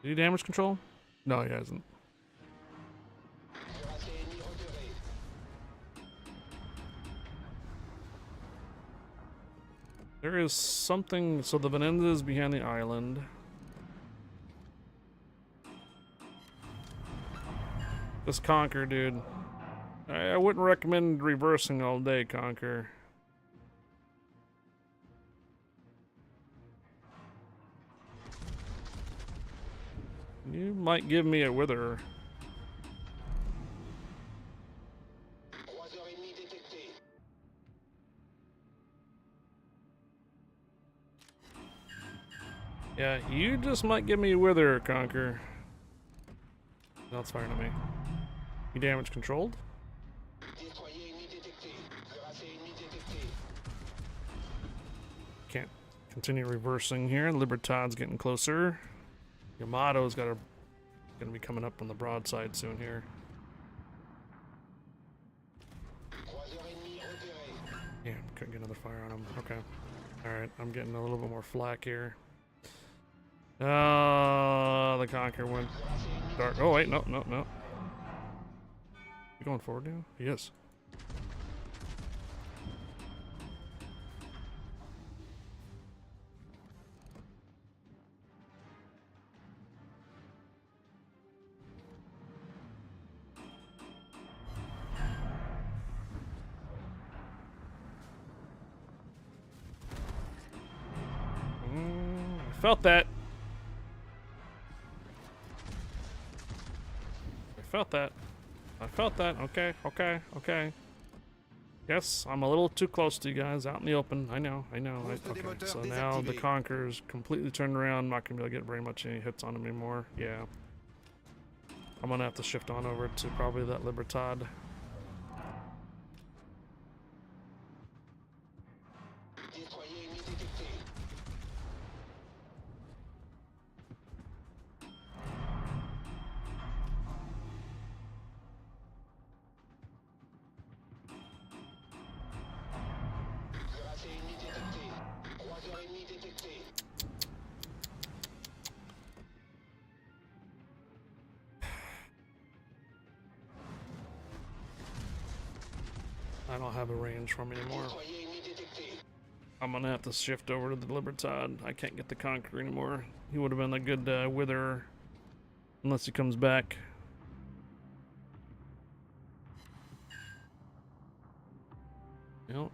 Did he damage control? No, he hasn't. There is something. So the Venenza is behind the island. This Conquer, dude. I wouldn't recommend reversing all day, Conquer. You might give me a wither. Yeah, you just might give me a wither, Conquer. No, it's firing at me. You damage controlled? Can't continue reversing here. Libertad's getting gonna be coming up on the broadside soon here. Yeah, couldn't get another fire on him. Okay. Alright, I'm getting a little bit more flack here. The Conqueror went dark. Oh wait, no. You going forward now? He is. I felt that. I felt that. Okay. Yes, I'm a little too close to you guys out in the open. I know. Okay, so now the Conqueror's completely turned around. Not gonna be able to get very much any hits on him anymore. Yeah. I'm gonna have to shift on over to probably that Libertad. I don't have a range from anymore. I'm gonna have to shift over to the Libertad. I can't get the Conqueror anymore. He would have been a good wither, unless he comes back. Yep.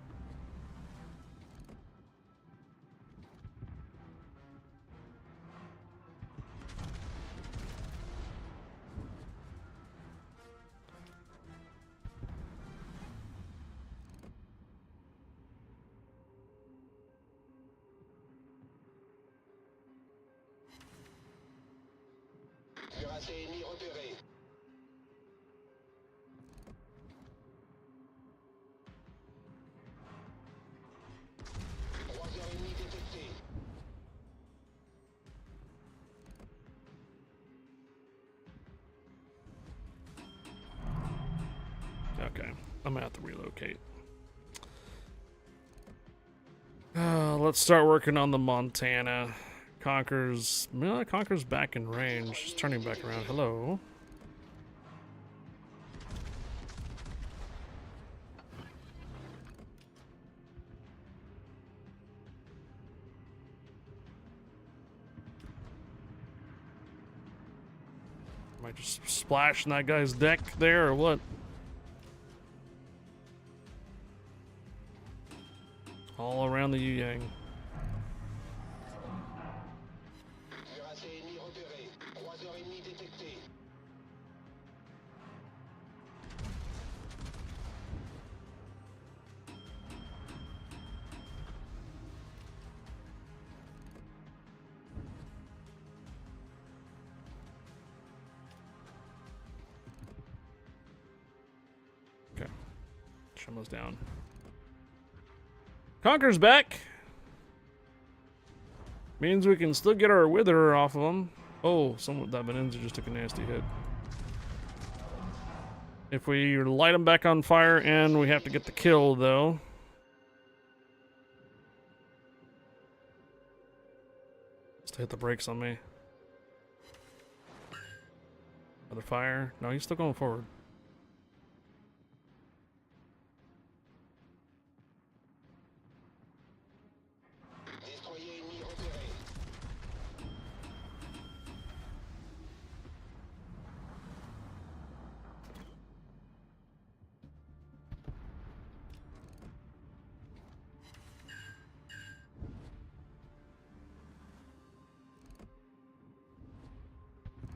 Okay, I'm gonna have to relocate. Let's start working on the Montana. Conquer's back in range. Just turning back around. Hello. Am I just splashing that guy's deck there or what? All around the Yu-Yang. Okay. Shumo's down. Conquer's back. Means we can still get our wither off of them. Oh, someone that Benenza just took a nasty hit. If we light them back on fire and we have to get the kill though. Just hit the brakes on me. Another fire. No, he's still going forward.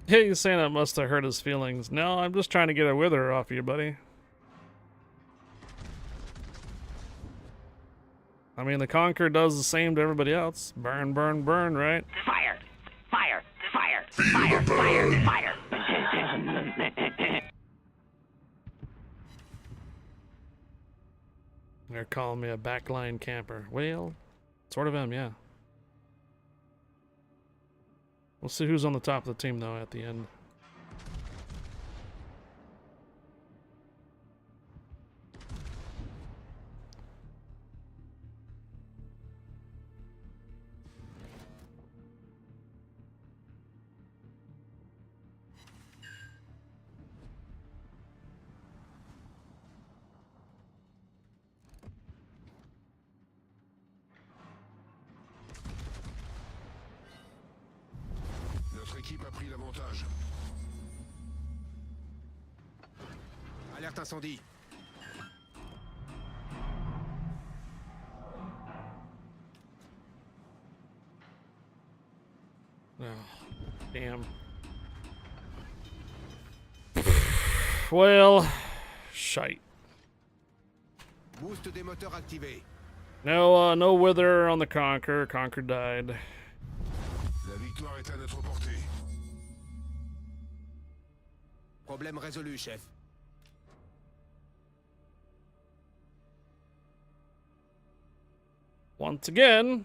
Yeah, you're saying that must have hurt his feelings. No, I'm just trying to get a wither off you, buddy. I mean, the Conqueror does the same to everybody else. Burn, burn, burn, right? Fire! Fire! Fire! Fire! Fire! Fire! They're calling me a backline camper. Well, sort of am, yeah. We'll see who's on the top of the team, though, at the end. Notre équipe a pris l'avantage. Alerte incendie. Oh, damn. Well, shite. Boost des moteurs activé. No, no wither on the Conqueror. Conqueror died. La victoire est à notre portée. Problème résolu, chef. Once again.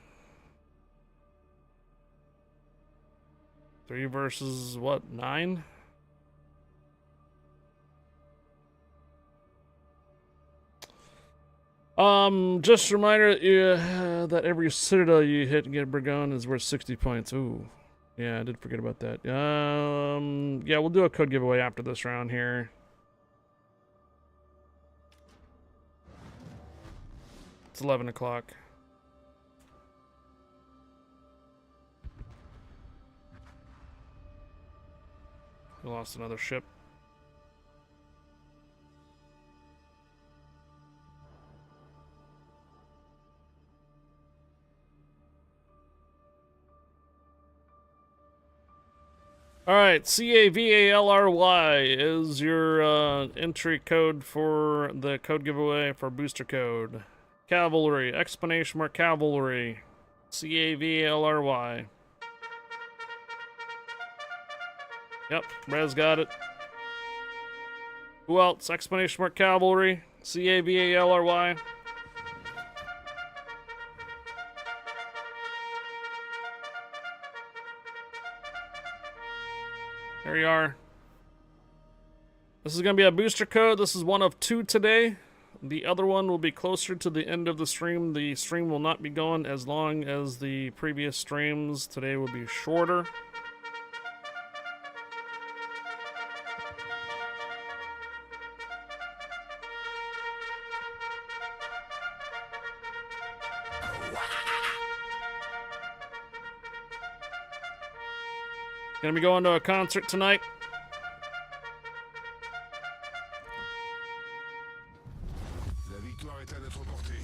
3 versus, what, 9? Just a reminder that every citadel you hit and get a Burgon is worth 60 points. Ooh. Yeah, I did forget about that. Yeah, we'll do a code giveaway after this round here. It's 11 o'clock. We lost another ship. Alright, CAVALRY is your entry code for the code giveaway for booster code. Cavalry, explanation mark cavalry. CAVALRY. Yep, Rez got it. Who else? Explanation mark cavalry. CAVALRY. There you are. This is going to be a booster code. This is one of 2 today. The other one will be closer to the end of the stream. The stream will not be going as long as the previous streams. Today will be shorter. Gonna be going to a concert tonight. La victoire est à notre portée.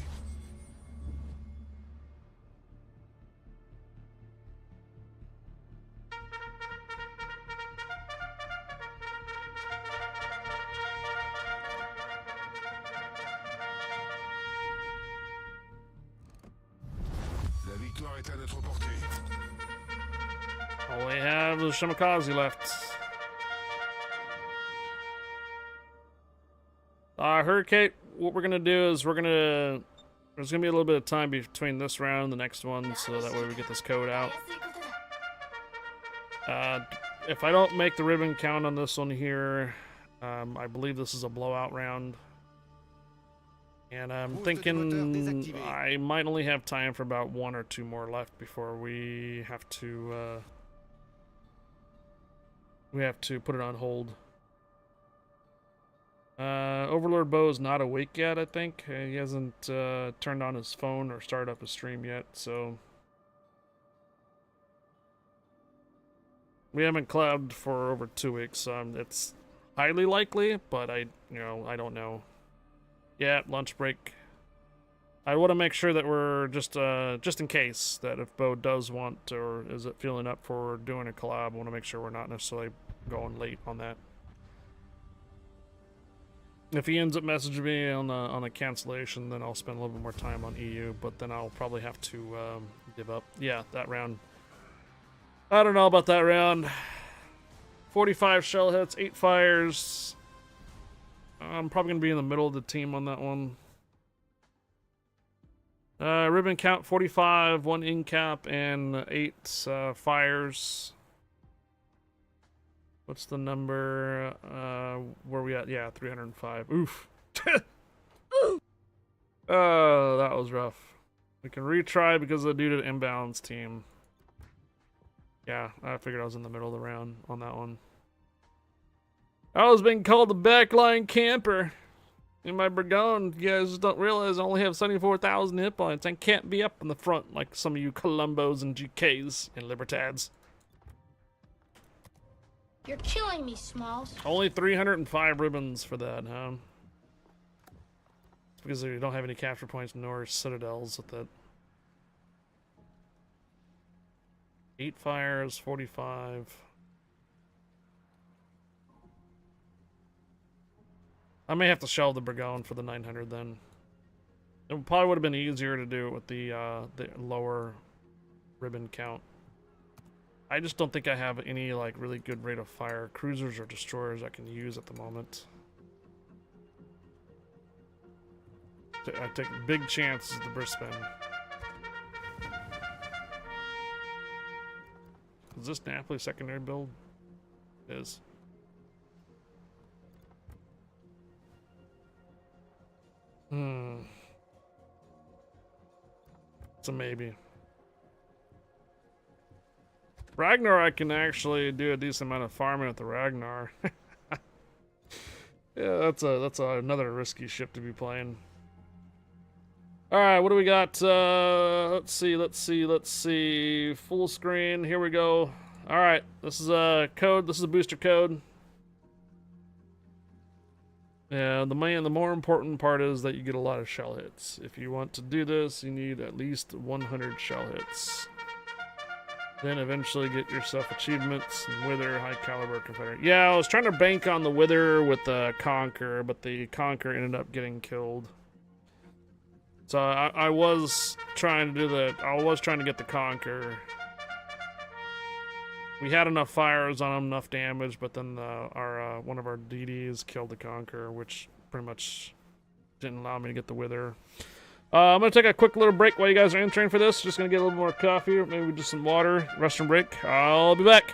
La victoire est à notre portée. All we have is Shimakaze left. Hurricane, what we're gonna do is there's gonna be a little bit of time between this round and the next one, so that way we get this code out. If I don't make the ribbon count on this one here, I believe this is a blowout round. And I'm thinking I might only have time for about 1 or 2 more left before we have to put it on hold. Overlord Bo is not awake yet, I think. He hasn't turned on his phone or started up his stream yet, so we haven't collabed for over 2 weeks. It's highly likely, but I don't know. Yeah, lunch break. I want to make sure that we're just in case that if Bo does want or is it feeling up for doing a collab, I want to make sure we're not necessarily going late on that. If he ends up messaging me on a cancellation, then I'll spend a little bit more time on EU, but then I'll probably have to give up. Yeah, that round. I don't know about that round. 45 shell hits, 8 fires. I'm probably going to be in the middle of the team on that one. Ribbon count 45, 1 in cap, and 8 fires. What's the number? Where we at? Yeah, 305. Oof. Oh, that was rough. We can retry because of the due to the imbalance team. Yeah, I figured I was in the middle of the round on that one. I was being called the backline camper in my Burgon. You guys don't realize I only have 74,000 hit points. I can't be up in the front like some of you Columbos and GKs and Libertads. You're killing me, Smalls. Only 305 ribbons for that, huh? It's because we don't have any capture points nor citadels with it. 8 fires, 45. I may have to shelve the Burgon for the 900 then. It probably would have been easier to do it with the lower ribbon count. I just don't think I have any like really good rate of fire cruisers or destroyers I can use at the moment. I take big chances at the Brisbane. Is this Napoli secondary build? It is. It's a maybe. Ragnar, I can actually do a decent amount of farming at the Ragnar. Yeah, that's another risky ship to be playing. All right, what do we got? Let's see. Full screen. Here we go. All right, this is a code. This is a booster code. Yeah, the more important part is that you get a lot of shell hits. If you want to do this, you need at least 100 shell hits. Then eventually get yourself achievements and Wither, High Caliber Confederate. Yeah, I was trying to bank on the Wither with the Conquer, but the Conquer ended up getting killed. So I was trying to do I was trying to get the Conquer. We had enough fires on them, enough damage, but then our one of our DDs killed the Conqueror, which pretty much didn't allow me to get the Wither. I'm going to take a quick little break while you guys are entering for this. Just going to get a little more coffee, maybe just some water, restroom break. I'll be back.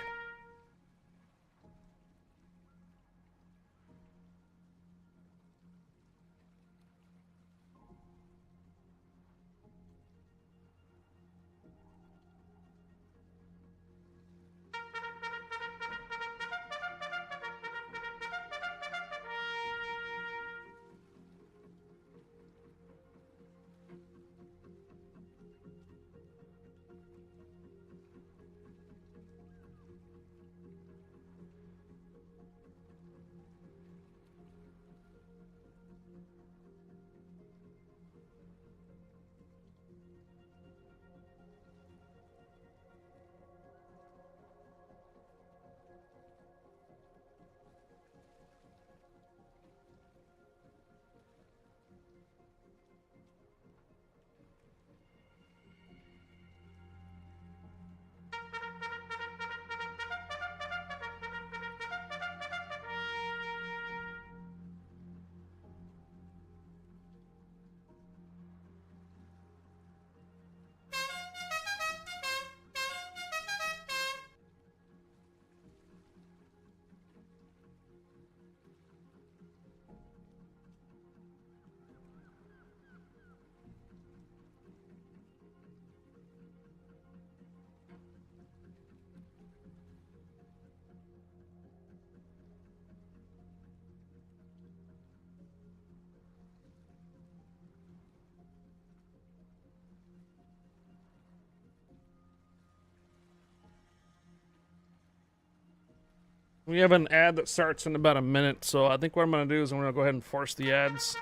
We have an ad that starts in about a minute, so I think what I'm going to do is I'm going to go ahead and force the ads.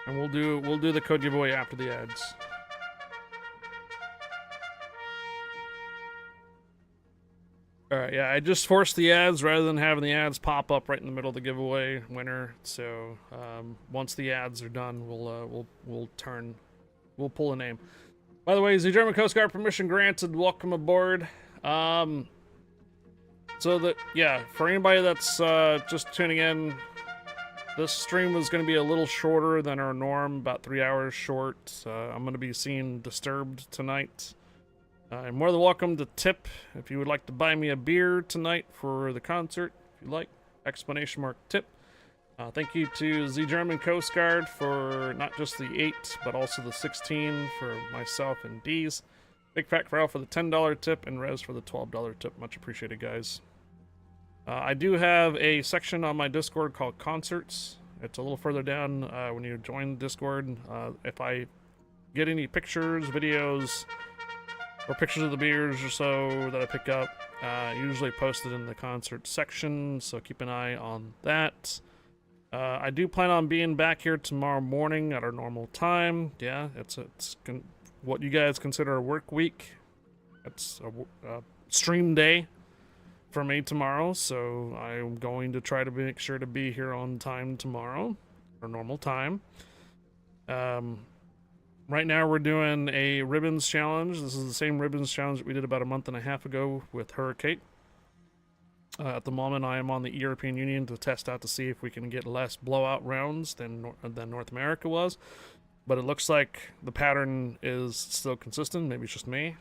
And we'll do the code giveaway after the ads. Alright, yeah, I just forced the ads rather than having the ads pop up right in the middle of the giveaway winner. So once the ads are done, we'll pull a name. By the way, is the German Coast Guard permission granted? Welcome aboard. So that, yeah, for anybody that's just tuning in, this stream was going to be a little shorter than our norm, about 3 hours short. I'm going to be seeing Disturbed tonight. You're more than welcome to tip if you would like to buy me a beer tonight for the concert, if you like. Explanation mark tip. Thank you to the German Coast Guard for not just the 8, but also the 16 for myself and D's. Big Fat Corral for the $10 tip, and Rez for the $12 tip. Much appreciated, guys. I do have a section on my Discord called Concerts. It's a little further down when you join Discord. If I get any pictures, videos, or pictures of the beers or so that I pick up, usually posted in the concert section, so keep an eye on that. I do plan on being back here tomorrow morning at our normal time. Yeah, it's what you guys consider a work week. It's a stream day for me tomorrow, so I'm going to try to make sure to be here on time tomorrow, our normal time. Right now we're doing a ribbons challenge. This is the same ribbons challenge that we did about a month and a half ago with Hurricane. At the moment, I am on the European Union to test out to see if we can get less blowout rounds than North America was. But it looks like the pattern is still consistent. Maybe it's just me.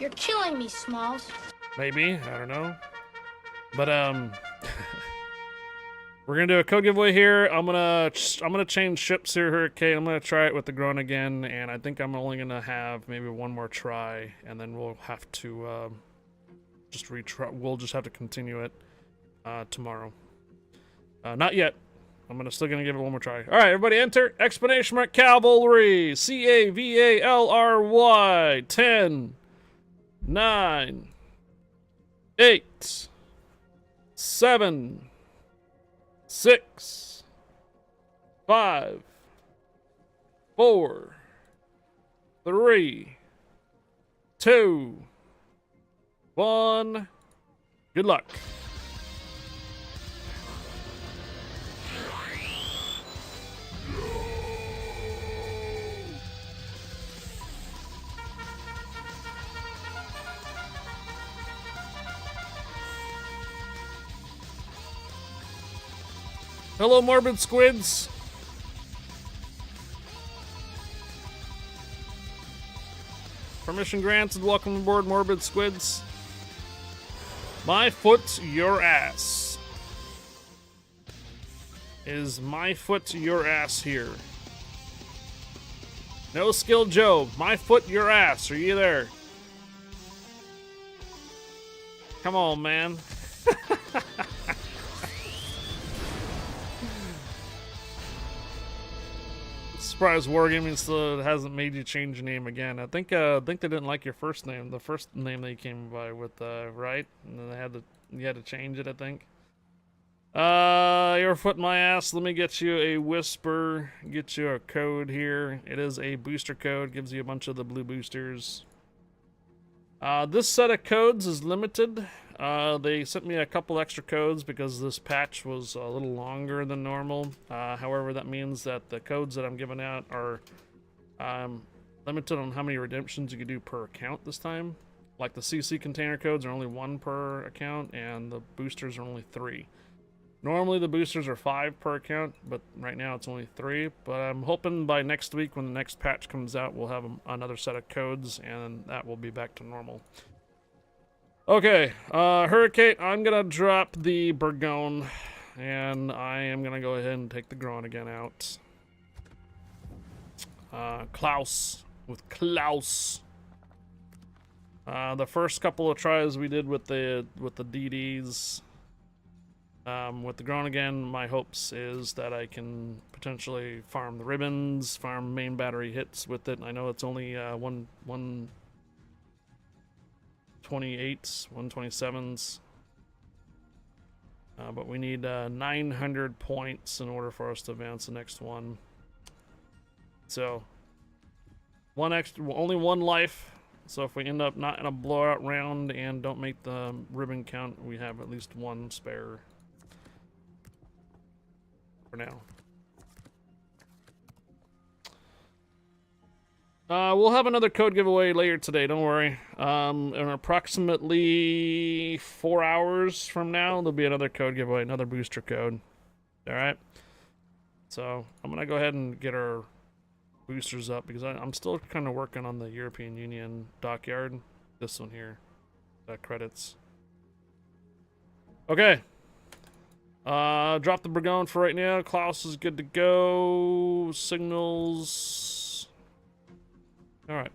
You're killing me, Smalls. Maybe, I don't know. But we're gonna do a code giveaway here. I'm gonna change ships here, Hurricane. I'm gonna try it with the Grown again, and I think I'm only gonna have maybe one more try, and then we'll have to just retry. We'll just have to continue it tomorrow. Not yet. I'm still gonna give it one more try. All right, everybody, enter explanation mark cavalry. CAVALRY. 10, 9, 8, 7, 6, 5, 4, 3, 2, 1. Good luck. Hello, morbid squids. Permission granted. Welcome aboard, morbid squids. My foot, your ass. Is my foot, your ass here? No skill Joe. My foot, your ass. Are you there? Come on, man. Surprised Wargaming still hasn't made you change your name again. I think they didn't like your first name, the first name they came by with, right? And then you had to change it, I think. Your foot in my ass. Let me get you a whisper, get you a code here. It is a booster code, gives you a bunch of the blue boosters. This set of codes is limited. They sent me a couple extra codes because this patch was a little longer than normal. However, that means that the codes that I'm giving out are limited on how many redemptions you can do per account this time. Like the CC container codes are only 1 per account, and the boosters are only 3. Normally the boosters are 5 per account, but right now it's only 3. But I'm hoping by next week, when the next patch comes out, we'll have another set of codes, and that will be back to normal. Okay, Hurricane, I'm gonna drop the Burgone, and I am gonna go ahead and take the Gron again out. Klaus, with Klaus. The first couple of tries we did with the DDs, with the Gron again, my hopes is that I can potentially farm the ribbons, farm main battery hits with it. I know it's only 128s, 127s, but we need 900 points in order for us to advance the next one. So only 1 life. So if we end up not in a blowout round and don't make the ribbon count, we have at least 1 spare for now. We'll have another code giveaway later today, don't worry. In approximately 4 hours from now, there'll be another code giveaway, another booster code. Alright? So, I'm gonna go ahead and get our boosters up, because I'm still kind of working on the European Union dockyard. This one here. Credits. Okay. Drop the Burgone for right now. Klaus is good to go. Signals. Alright.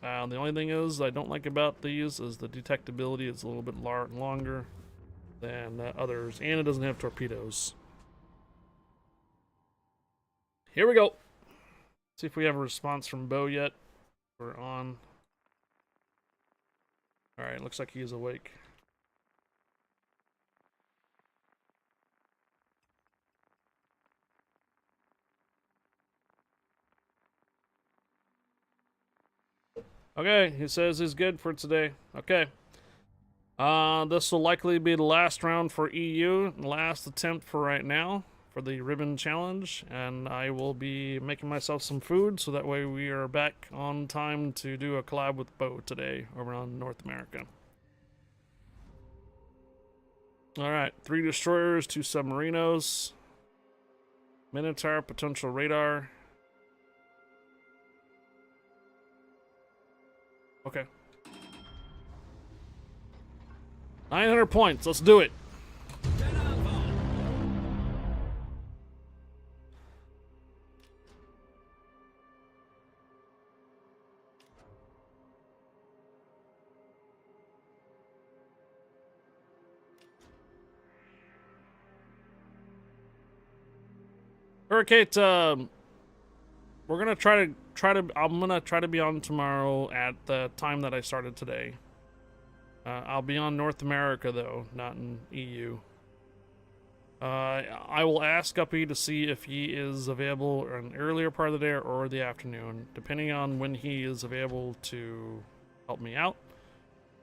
The only thing is I don't like about these is the detectability is a little bit longer than others, and it doesn't have torpedoes. Here we go. See if we have a response from Bo yet. We're on. Alright, looks like he's awake. Okay, he says he's good for today. Okay. This will likely be the last round for EU, last attempt for right now for the ribbon challenge, and I will be making myself some food so that way we are back on time to do a collab with Bo today over on North America. Alright, 3 destroyers, 2 submarinos, Minotaur, potential radar. Okay. 900 points. Let's do it. Hurricane, we're gonna try to I'm gonna try to be on tomorrow at the time that I started today. I'll be on North America though, not in EU. I will ask Uppy to see if he is available in an earlier part of the day or the afternoon. Depending on when he is available to help me out,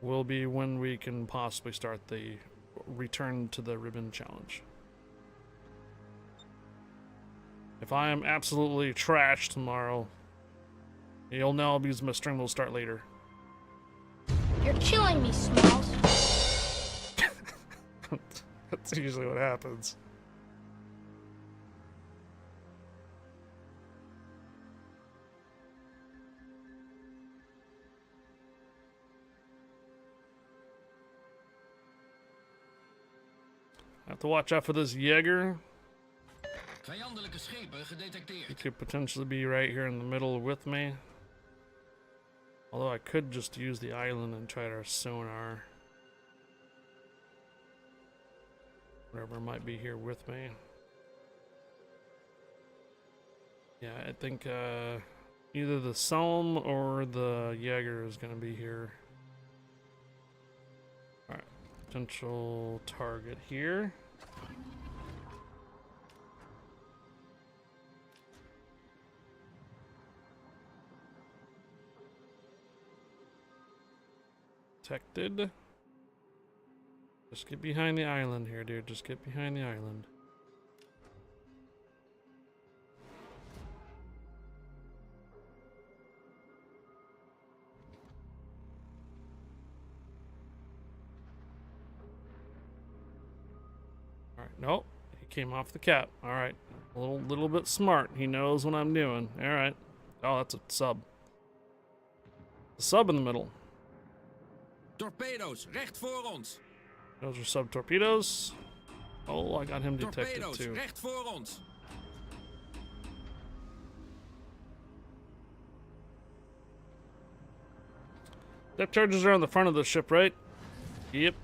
will be when we can possibly start the return to the ribbon challenge. If I am absolutely trashed tomorrow, you'll know because my stream will start later. You're killing me, Smalls. That's usually what happens. Have to watch out for this Jaeger. Vijandelijke schepen gedetecteerd. He could potentially be right here in the middle with me. Although I could just use the island and try our sonar. Whatever might be here with me. Yeah, I think either the Somme or the Jaeger is going to be here. Alright, potential target here. Detected. Just get behind the island here, dude. Just get behind the island. Alright, nope. He came off the cap. Alright. A little bit smart. He knows what I'm doing. Alright. Oh, that's a sub. A sub in the middle. Torpedo's, recht voor ons. Those are sub torpedoes. Oh, I got him detected Torpedo's, too. recht voor ons. Depth charges are on the front of the ship, right? Yep.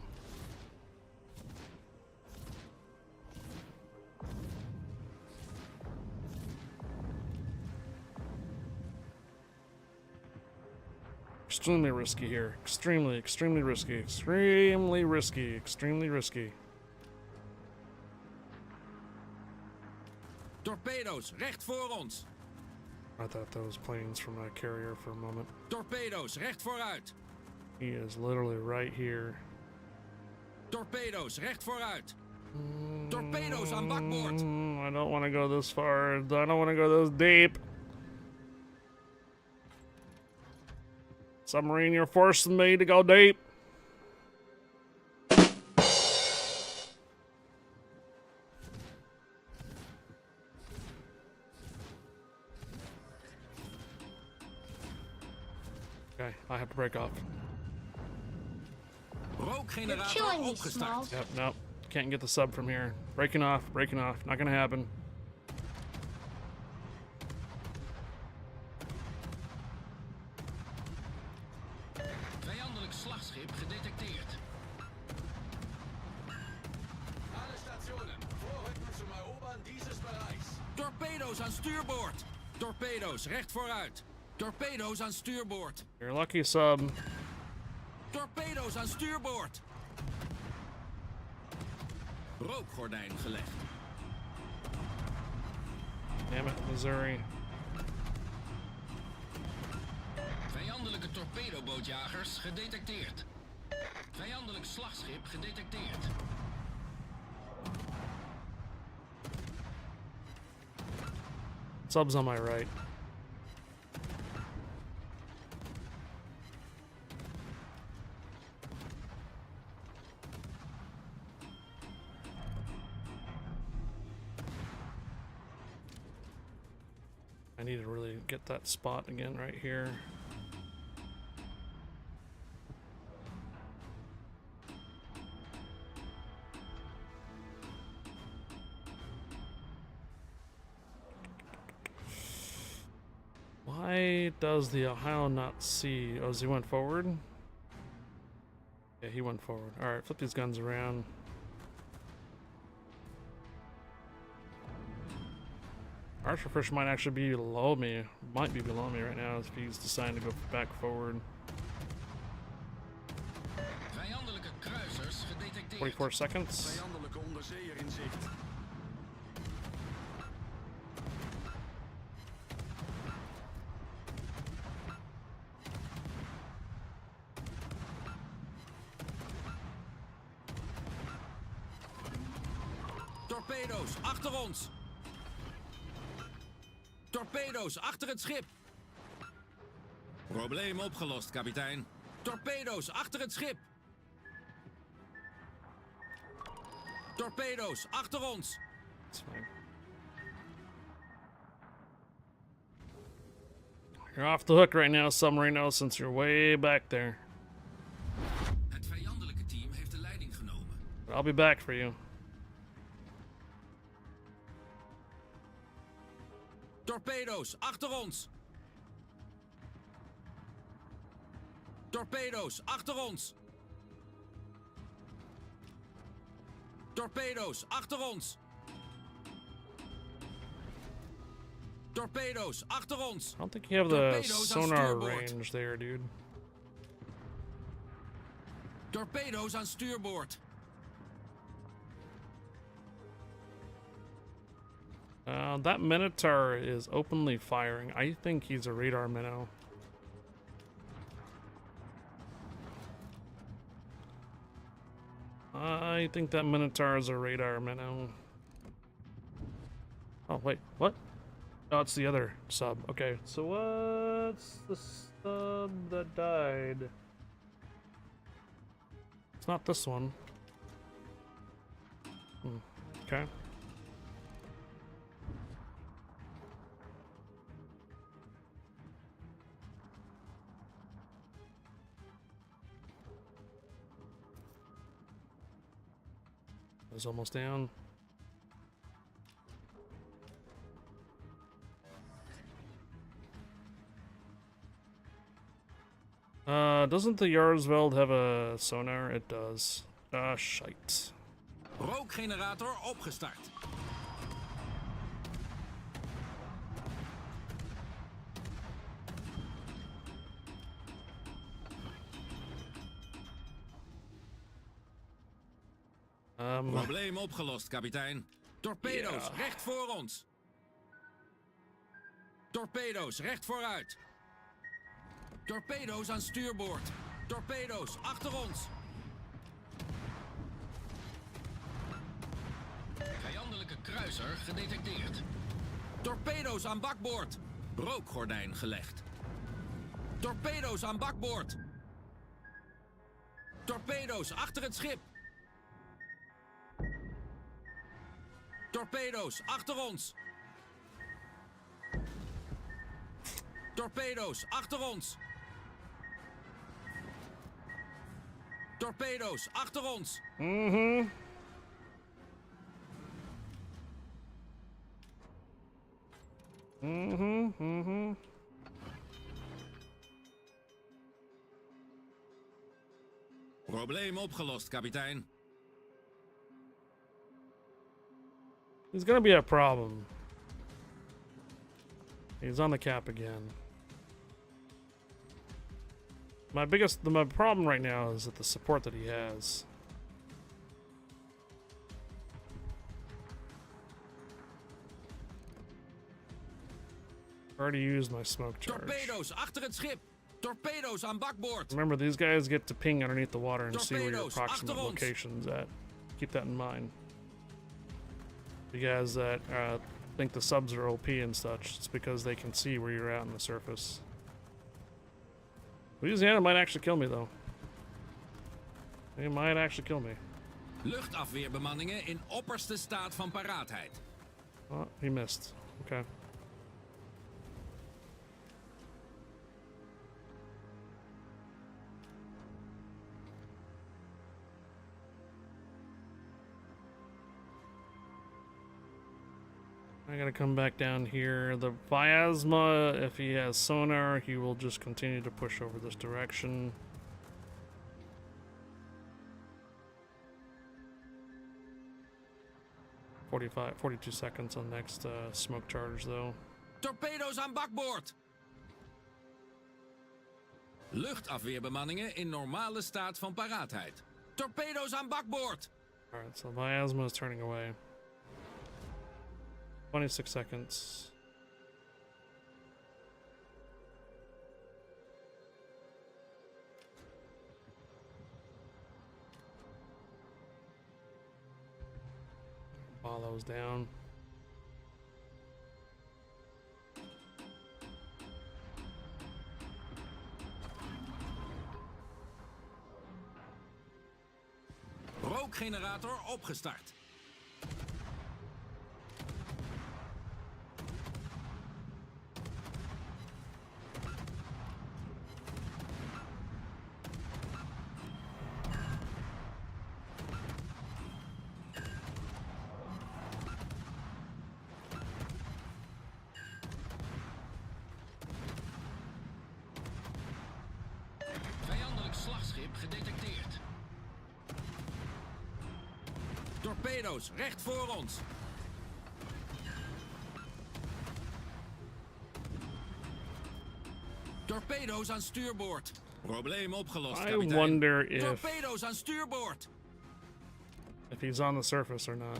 Extremely risky here. Extremely risky. Extremely risky. Torpedo's, recht voor ons. I thought that was planes from a carrier for a moment. Torpedo's, recht vooruit. He is literally right here. Torpedo's, recht vooruit. Torpedo's aan bakboord. I don't want to go this far. I don't want to go this deep. Submarine, you're forcing me to go deep. Okay, I have to break off. Rookgenerator killing me, opgestart. Smalls. Yep, nope. Can't get the sub from here. Breaking off. Not gonna happen. Vijandelijk slagschip gedetecteerd. Alle Stationen, vorrücken zum Erobern dieses Bereichs. Torpedo's aan stuurboord. Torpedo's, recht vooruit. Torpedo's aan stuurboord. You're lucky, sub. Torpedo's aan stuurboord. Rookgordijn gelegd. Damn it, Missouri. Vijandelijke torpedobootjagers gedetecteerd. Vijandelijk slagschip gedetecteerd. Sub's on my right. I need to really get that spot again right here. Why does the Ohio not see? Oh, he went forward? Yeah, he went forward. Alright, flip these guns around. Archerfish might actually be below me. Might be below me right now if he's deciding to go back forward. Vijandelijke kruisers gedetecteerd. 44 seconds. Vijandelijke onderzeeër in zicht. Torpedo's, achter ons. Torpedo's, achter het schip. Probleem opgelost, kapitein. Torpedo's, achter het schip. Torpedo's, achter ons. That's fine. You're off the hook right now, Submarino, since you're way back there. Het vijandelijke team heeft de leiding genomen. But I'll be back for you. Torpedo's, achter ons! Torpedo's, achter ons! Torpedo's, achter ons! Torpedo's, achter ons! I don't think you have the Torpedoes aan sonar stuurboord. range there, dude. Torpedo's aan stuurboord. That Minotaur is openly firing. I think he's a radar minnow. I think that Minotaur is a radar minnow. Oh, wait, what? Oh, it's the other sub. Okay, so what's the sub that died? It's not this one. Okay. It's almost down. Doesn't the Yarsveld have a sonar? It does. Ah, shite. Rookgenerator opgestart. Probleem opgelost, kapitein. Torpedo's, recht voor ons. Torpedo's, recht vooruit. Torpedo's aan stuurboord. Torpedo's, achter ons. Vijandelijke kruiser gedetecteerd. Torpedo's aan bakboord. Rookgordijn gelegd. Torpedo's aan bakboord. Torpedo's achter het schip. Torpedo's achter ons. Torpedo's achter ons. Torpedo's achter ons. Probleem opgelost, kapitein. There's gonna be a problem. He's on the cap again. My problem right now is that the support that he has. Already used my smoke charge. Torpedo's achter het schip. Torpedo's aan bakboord. Remember, these guys get to ping underneath the water and see where your Torpedoes, approximate achter ons. location's at. Keep that in mind. You guys that think the subs are OP and such, it's because they can see where you're at on the surface. Louisiana might actually kill me, though. They might actually kill me. Luchtafweerbemanningen in opperste staat van paraatheid. Oh, he missed. Okay. I gotta come back down here. The Vyasma, if he has sonar, he will just continue to push over this direction. $45, 42 seconds on next smoke charge, though. Torpedo's aan bakboord. Luchtafweerbemanningen in normale staat van paraatheid. Torpedo's aan bakboord. Alright, so Vyasma is turning away. 26 seconds. Follows down. Rookgenerator opgestart. slagschip gedetecteerd. Torpedo's, recht voor ons. Torpedo's aan stuurboord. Probleem opgelost, I kapitein. wonder if Torpedo's aan stuurboord. he's on the surface or not.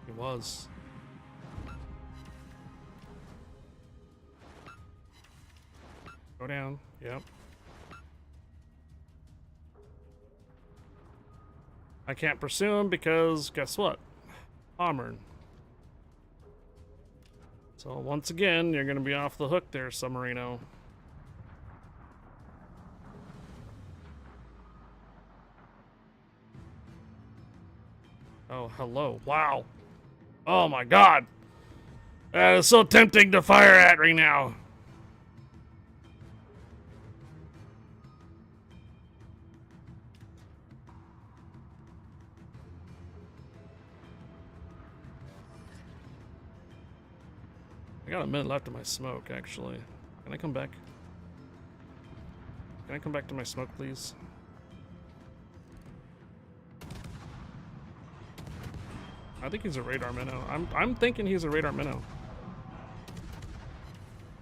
He was. Go down. Yep. I can't pursue him because guess what? Armored. So once again, you're gonna be off the hook there, Submarino. Oh, hello. Wow. Oh my god. That is so tempting to fire at right now. I got a minute left of my smoke, actually. Can I come back? Can I come back to my smoke, please? I think he's a radar minnow. I'm thinking he's a radar minnow.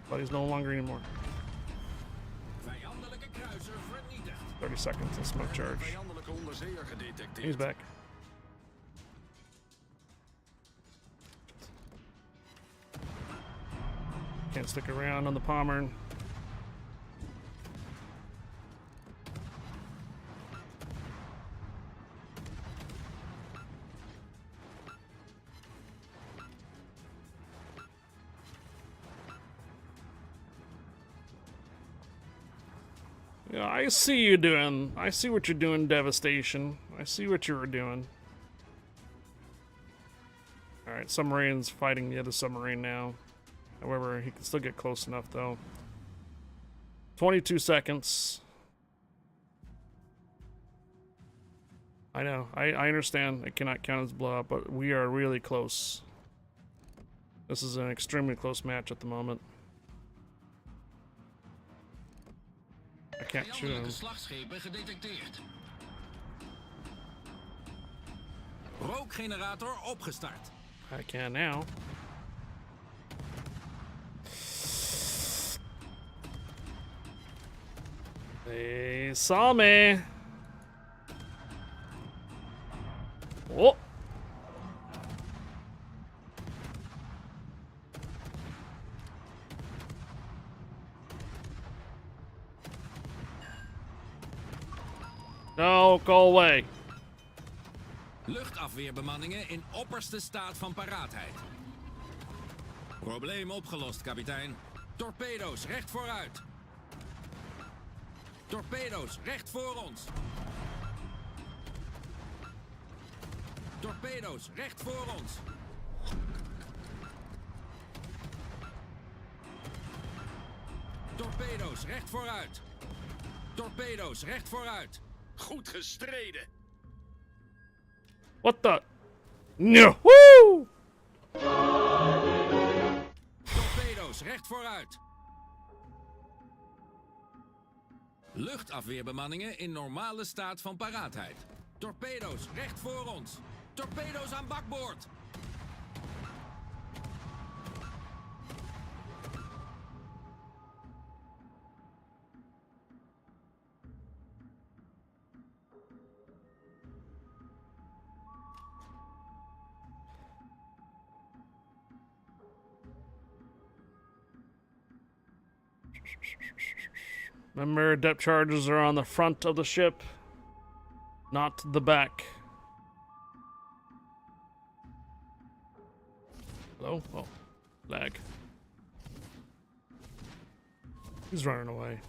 But he's no longer anymore. 30 seconds of smoke charge. He's back. Can't stick around on the Pommern. Yeah, I see you doing. I see what you're doing, Devastation. I see what you were doing. Alright, submarine's fighting the other submarine now. However, he can still get close enough, though. 22 seconds. I know. I understand it cannot count as blowout, but we are really close. This is an extremely close match at the moment. I can't shoot him. Slagschepen gedetecteerd. Rookgenerator opgestart. I can now. They saw me. Oh. No, go away. Luchtafweerbemanningen in opperste staat van paraatheid. Probleem opgelost, kapitein. Torpedo's, recht vooruit. Torpedo's, recht voor ons. Torpedo's, recht voor ons. Torpedo's, recht vooruit. Torpedo's, recht vooruit. Goed gestreden. What the? No. Woo! Torpedo's, recht vooruit. Luchtafweerbemanningen in normale staat van paraatheid. Torpedo's, recht voor ons. Torpedo's aan bakboord. Remember, depth charges are on the front of the ship, not the back. Hello? Oh, lag. He's running away.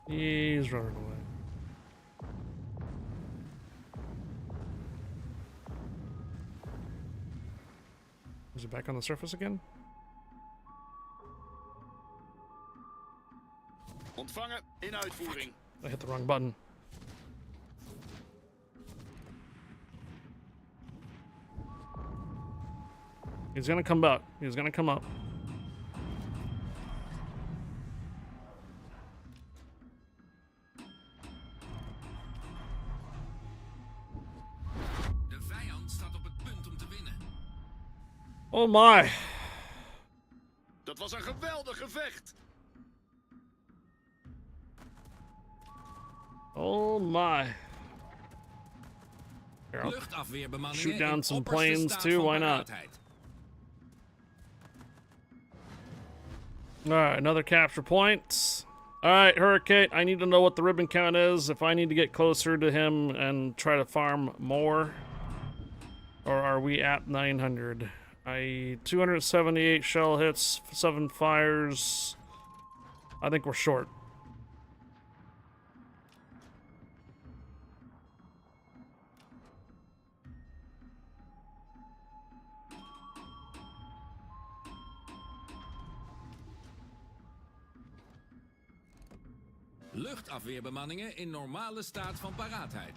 He's running away. Is he back on the surface again? Ontvangen in uitvoering. I hit the wrong button. He's gonna come up. He's gonna come up. De vijand staat op het punt om te winnen. Oh my. Dat was een geweldig gevecht. Oh my. Here, I'll Luchtafweerbemanningen shoot down in some opperste planes staat too, van why not? paraatheid. Alright, another capture point. Alright, Hurricane, I need to know what the ribbon count is, if I need to get closer to him and try to farm more. Or are we at 900? 278 shell hits, 7 fires. I think we're short. Luchtafweerbemanningen in normale staat van paraatheid.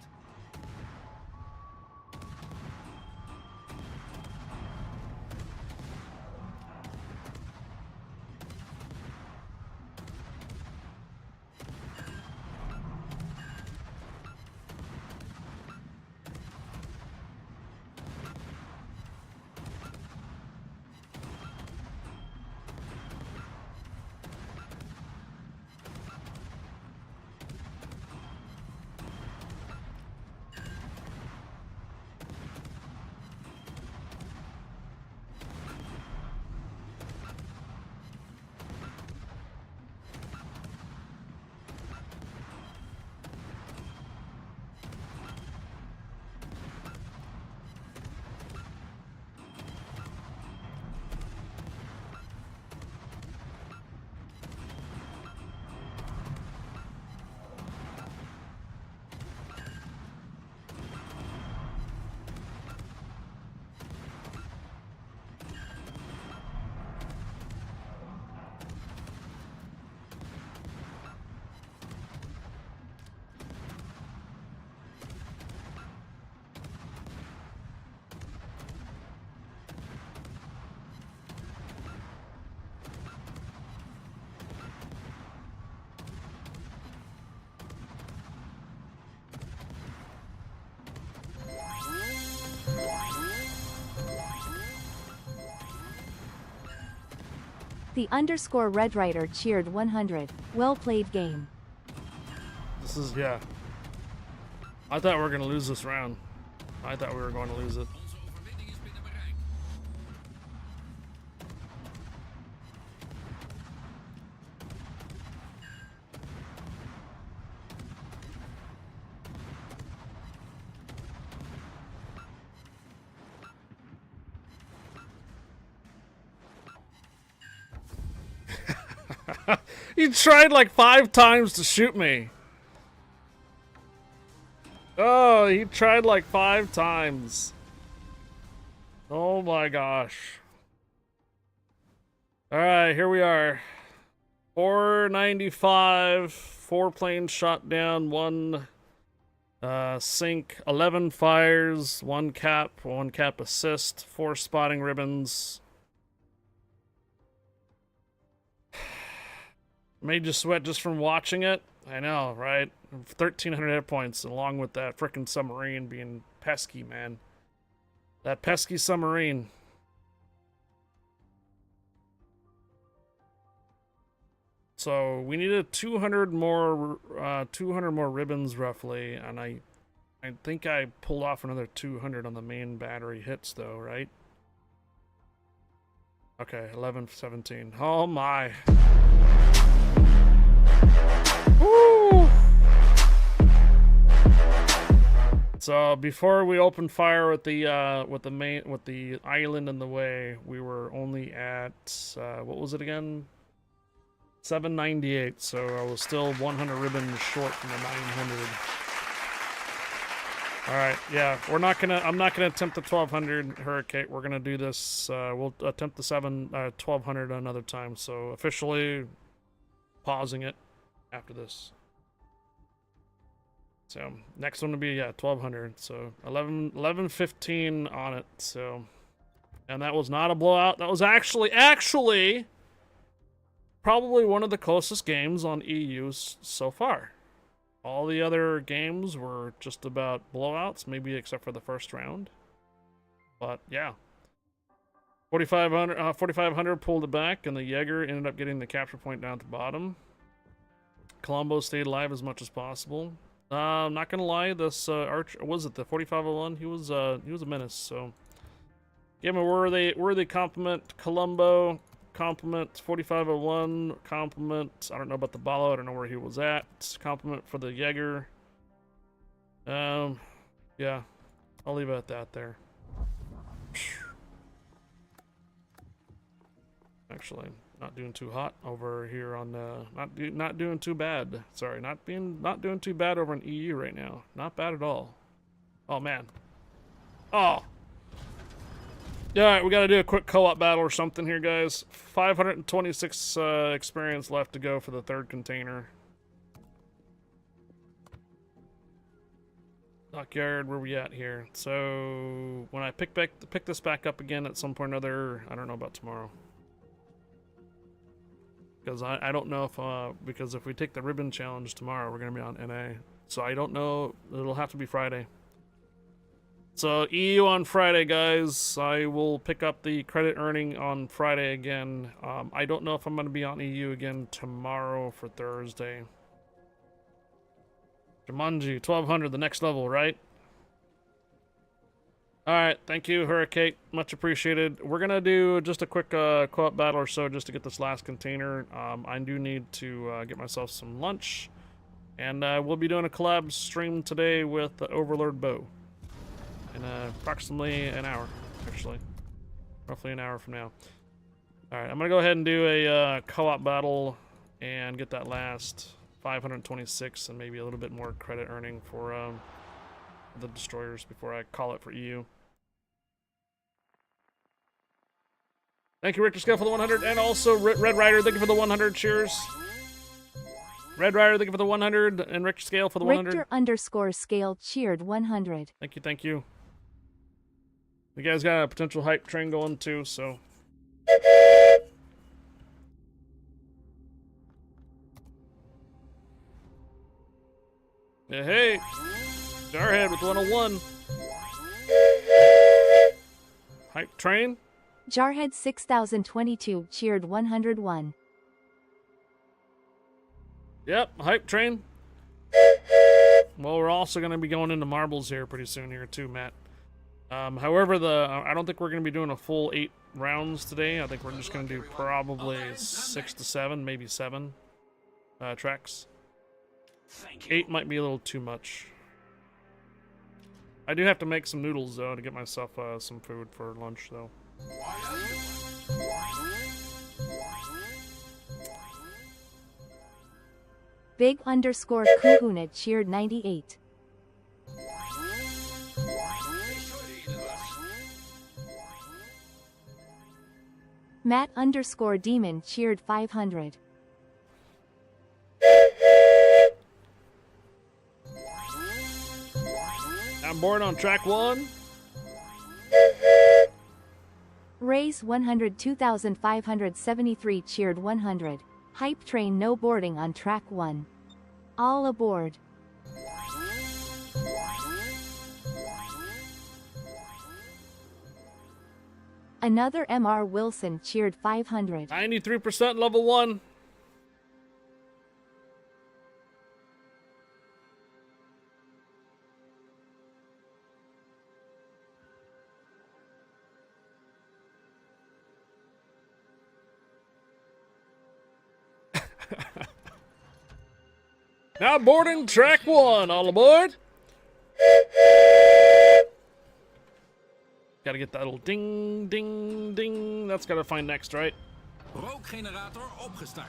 The underscore Red Rider cheered 100. Well played game. This is, yeah. I thought we were going to lose this round. I thought we were going to lose it. Onze overwinning is binnen bereik. He tried like 5 times to shoot me. Oh, he tried like 5 times. Oh my gosh. Alright, here we are. 495, 4 planes shot down, 1 sink, 11 fires, 1 cap assist, 4 spotting ribbons. Made you sweat just from watching it. I know, right? 1,300 hit points, along with that frickin' submarine being pesky, man. That pesky submarine. So we needed 200 more ribbons roughly, and I think I pulled off another 200 on the main battery hits though, right? Okay, 11, 17. Oh my. Woo! So before we opened fire with the island in the way, we were only at what was it again? 798. So I was still 100 ribbons short from the 900. All right, yeah, I'm not gonna attempt the 1200 Hurricane. We're gonna do this. We'll attempt the 1200 another time. So officially pausing it after this. So next one will be 1200. So 11:15 on it. So And that was not a blowout. That was actually probably one of the closest games on EU so far. All the other games were just about blowouts, maybe except for the first round. But yeah. 4,500 pulled it back, and the Jaeger ended up getting the capture point down at the bottom. Colombo stayed alive as much as possible. I'm not gonna lie, this Archer, was it the 4501? He was a menace. So give him a worthy compliment. Colombo, compliment. 4501, compliment. I don't know about the Balo. I don't know where he was at. Compliment for the Jaeger. Yeah, I'll leave it at that there. Actually, not doing too hot over here on not doing too bad. Sorry, not doing too bad over in EU right now. Not bad at all. Oh man. Oh. Yeah, all right, we got to do a quick co-op battle or something here, guys. 526 experience left to go for the third container. Dockyard, where we at here? So when I pick this back up again at some point or other, I don't know about tomorrow. Because I don't know if, because if we take the ribbon challenge tomorrow, we're going to be on NA. So I don't know, it'll have to be Friday. So EU on Friday, guys. I will pick up the credit earning on Friday again. I don't know if I'm going to be on EU again tomorrow for Thursday. Jumanji, 1200, the next level, right? Alright, thank you, Hurricane. Much appreciated. We're gonna do just a quick co-op battle or so just to get this last container. I do need to get myself some lunch. And we'll be doing a collab stream today with the Overlord Bow. In approximately an hour, actually. Roughly an hour from now. Alright, I'm gonna go ahead and do a co-op battle and get that last 526 and maybe a little bit more credit earning for the destroyers before I call it for EU. Thank you, Richter Scale, for the 100, and also Red Rider, thank you for the 100. Cheers. Red Rider, thank you for the 100, and Richter Scale for the 100. Richter_Scale cheered 100. Thank you, thank you. You guys got a potential hype train going too, so. Yeah, hey, Jarhead with 101. Hype train. Jarhead 6022 cheered 101. Yep, hype train. Well, we're also going to be going into marbles here pretty soon here too, Matt. However, I don't think we're going to be doing a full 8 rounds today. I think we're just going to do probably 6 to 7, maybe 7 tracks. 8 might be a little too much. I do have to make some noodles though to get myself some food for lunch though. Big_Kuhuna cheered 98. Matt_Demon cheered 500. I'm bored on track 1. Raise 102,573 cheered 100. Hype train no boarding on track 1. All aboard. Another MR Wilson cheered 500. 93% level 1. Now boarding track 1, all aboard. Gotta get that little ding, ding, ding. That's gotta find next, right? Rookgenerator opgestart.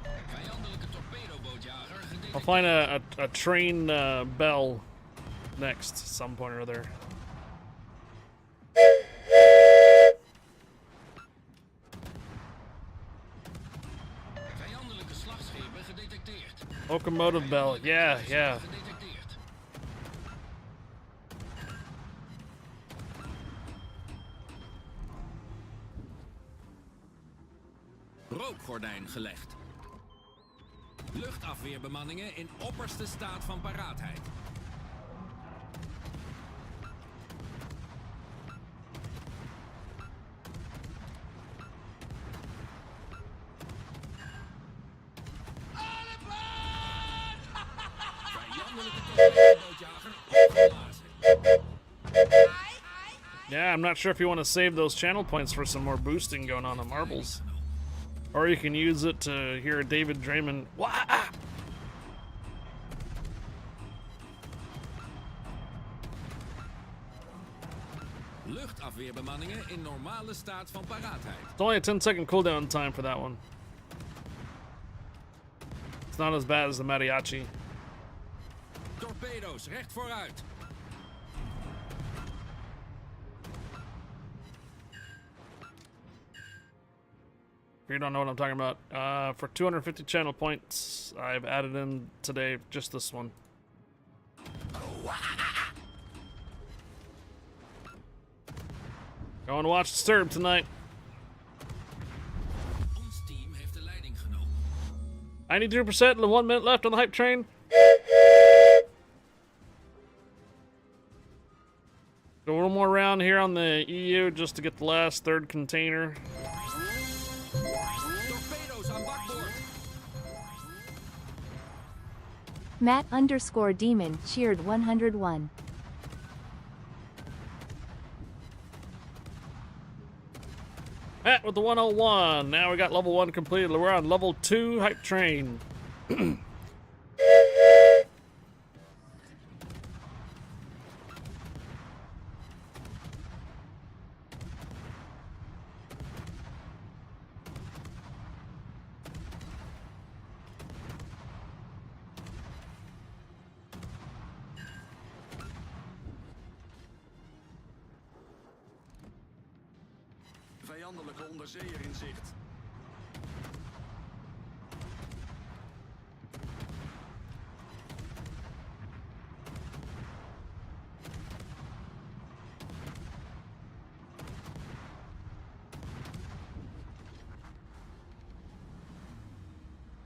Vijandelijke torpedobootjager I'll find a train bell next, some point or other. Vijandelijke slagschepen gedetecteerd. Locomotive bell, yeah, yeah. uitgelegd. Luchtafweerbemanningen in opperste staat van paraatheid. Yeah, I'm not sure if you want to save those channel points for some more boosting going on marbles. Or you can use it to hear David Draymond. Wah! Luchtafweerbemanningen in normale staat van paraatheid. It's only a 10-second cooldown time for that one. It's not as bad as the mariachi. Torpedo's recht vooruit. If you don't know what I'm talking about, for 250 channel points, I've added in today just this one. Go and watch Disturb tonight. Ons team heeft de leiding genomen. 93% and 1 minute left on the hype train. Go a little more around here on the EU just to get the last third container. Torpedo's aan bakboord. Matt_Demon cheered 101. Matt with the 101. Now we got level 1 completed. We're on level 2 hype train. Vijandelijke onderzeeër in zicht.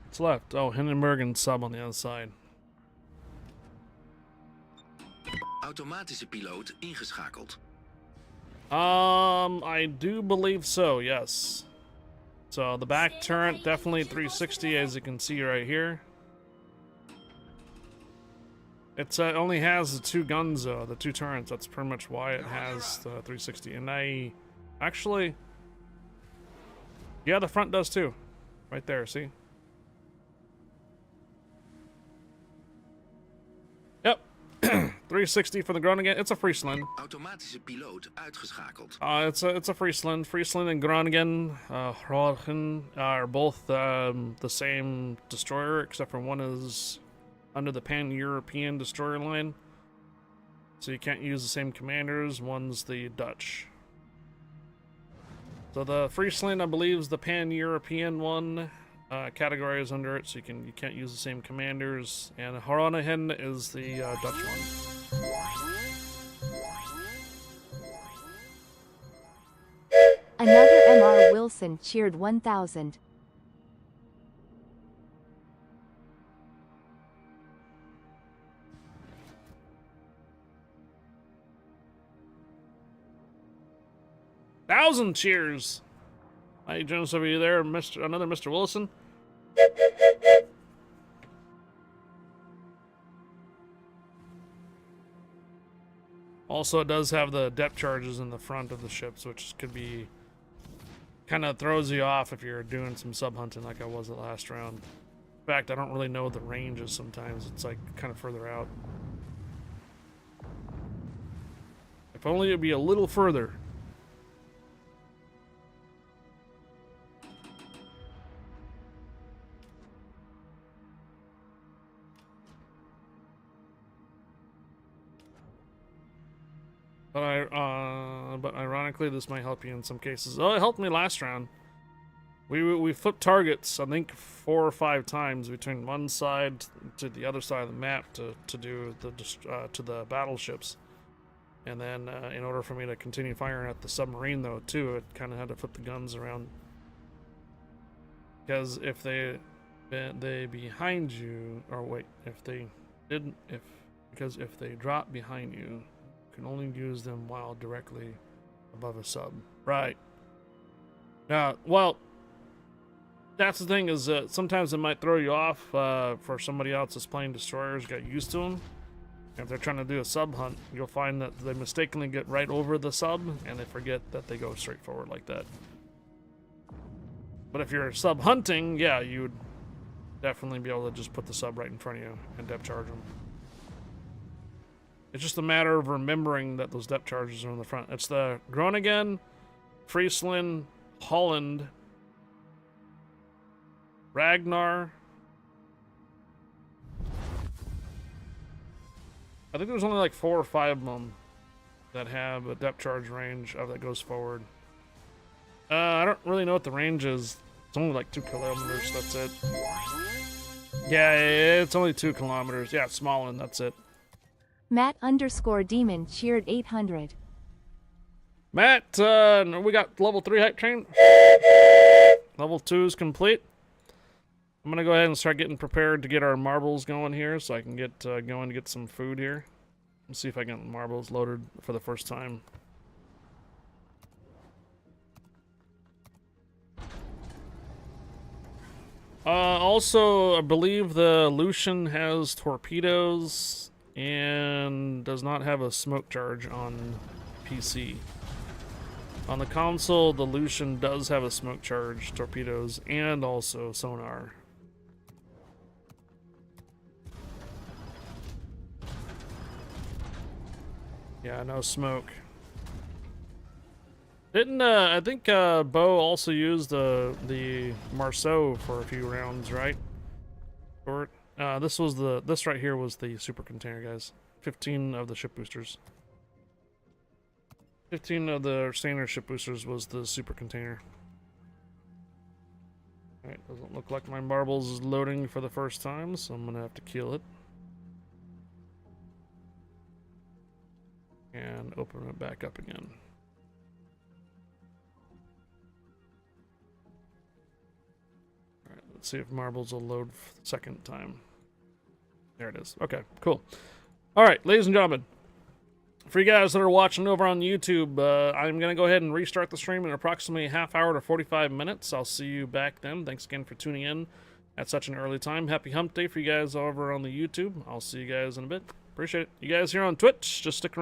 What's left? Oh, Hindenburg and sub on the other side. Automatische piloot ingeschakeld. I do believe so, yes. So the back turret, definitely 360, as you can see right here. It only has the 2 guns, though, the 2 turrets. That's pretty much why it has the 360. And I actually, yeah, the front does too. Right there, see? Yep. 360 for the Groningen. It's a Friesland. Automatische piloot uitgeschakeld. It's a Friesland. Friesland and Groningen, Groningen are both the same destroyer, except for one is under the Pan-European destroyer line. So you can't use the same commanders. One's the Dutch. So the Friesland, I believe, is the Pan-European one. Category is under it, so you can't use the same commanders. And Groningen is the Dutch one. Another MR Wilson cheered 1000. Thousand cheers! Hi, Jonas, over you there, another Mr. Wilson. Also, it does have the depth charges in the front of the ships, which could be kind of throws you off if you're doing some sub hunting like I was the last round. In fact, I don't really know the ranges sometimes. It's like kind of further out. If only it'd be a little further. But ironically, this might help you in some cases. Oh, it helped me last round. We flipped targets, I think, 4 or 5 times between one side to the other side of the map to do the battleships, and then in order for me to continue firing at the submarine, though, too, it kind of had to flip the guns around. Because if they behind you, or wait, if they didn't, because if they drop behind you, you can only use them while directly above a sub. Right. Well, that's the thing, is that sometimes it might throw you off for somebody else that's playing destroyers, got used to them. If they're trying to do a sub hunt, you'll find that they mistakenly get right over the sub and they forget that they go straight forward like that. But if you're sub hunting, yeah, you would definitely be able to just put the sub right in front of you and depth charge them. It's just a matter of remembering that those depth charges are in the front. It's the Groningen, Friesland, Holland, Ragnar. I think there's only like 4 or 5 of them that have a depth charge range that goes forward. I don't really know what the range is. It's only like 2 kilometers, that's it. Yeah, it's only 2 kilometers. Yeah, it's small, and that's it. Matt_Demon cheered 800. Matt, we got level 3 hype train. Level 2 is complete. I'm gonna go ahead and start getting prepared to get our marbles going here, so I can get going to get some food here. Let's see if I can get marbles loaded for the first time. Also, I believe the Lucian has torpedoes and does not have a smoke charge on PC. On the console, the Lucian does have a smoke charge, torpedoes, and also sonar. Yeah, no smoke. Didn't I think Bo also used the Marceau for a few rounds, right? Or this right here was the super container, guys. 15 of the ship boosters. 15 of the standard ship boosters was the super container. Alright, doesn't look like my marbles is loading for the first time, so I'm gonna have to kill it. And open it back up again. Alright, let's see if marbles will load for the second time. There it is. Okay, cool. Alright, ladies and gentlemen. For you guys that are watching over on YouTube, I'm going to go ahead and restart the stream in approximately a half hour to 45 minutes. I'll see you back then. Thanks again for tuning in at such an early time. Happy hump day for you guys over on the YouTube. I'll see you guys in a bit. Appreciate it. You guys here on Twitch, just stick around.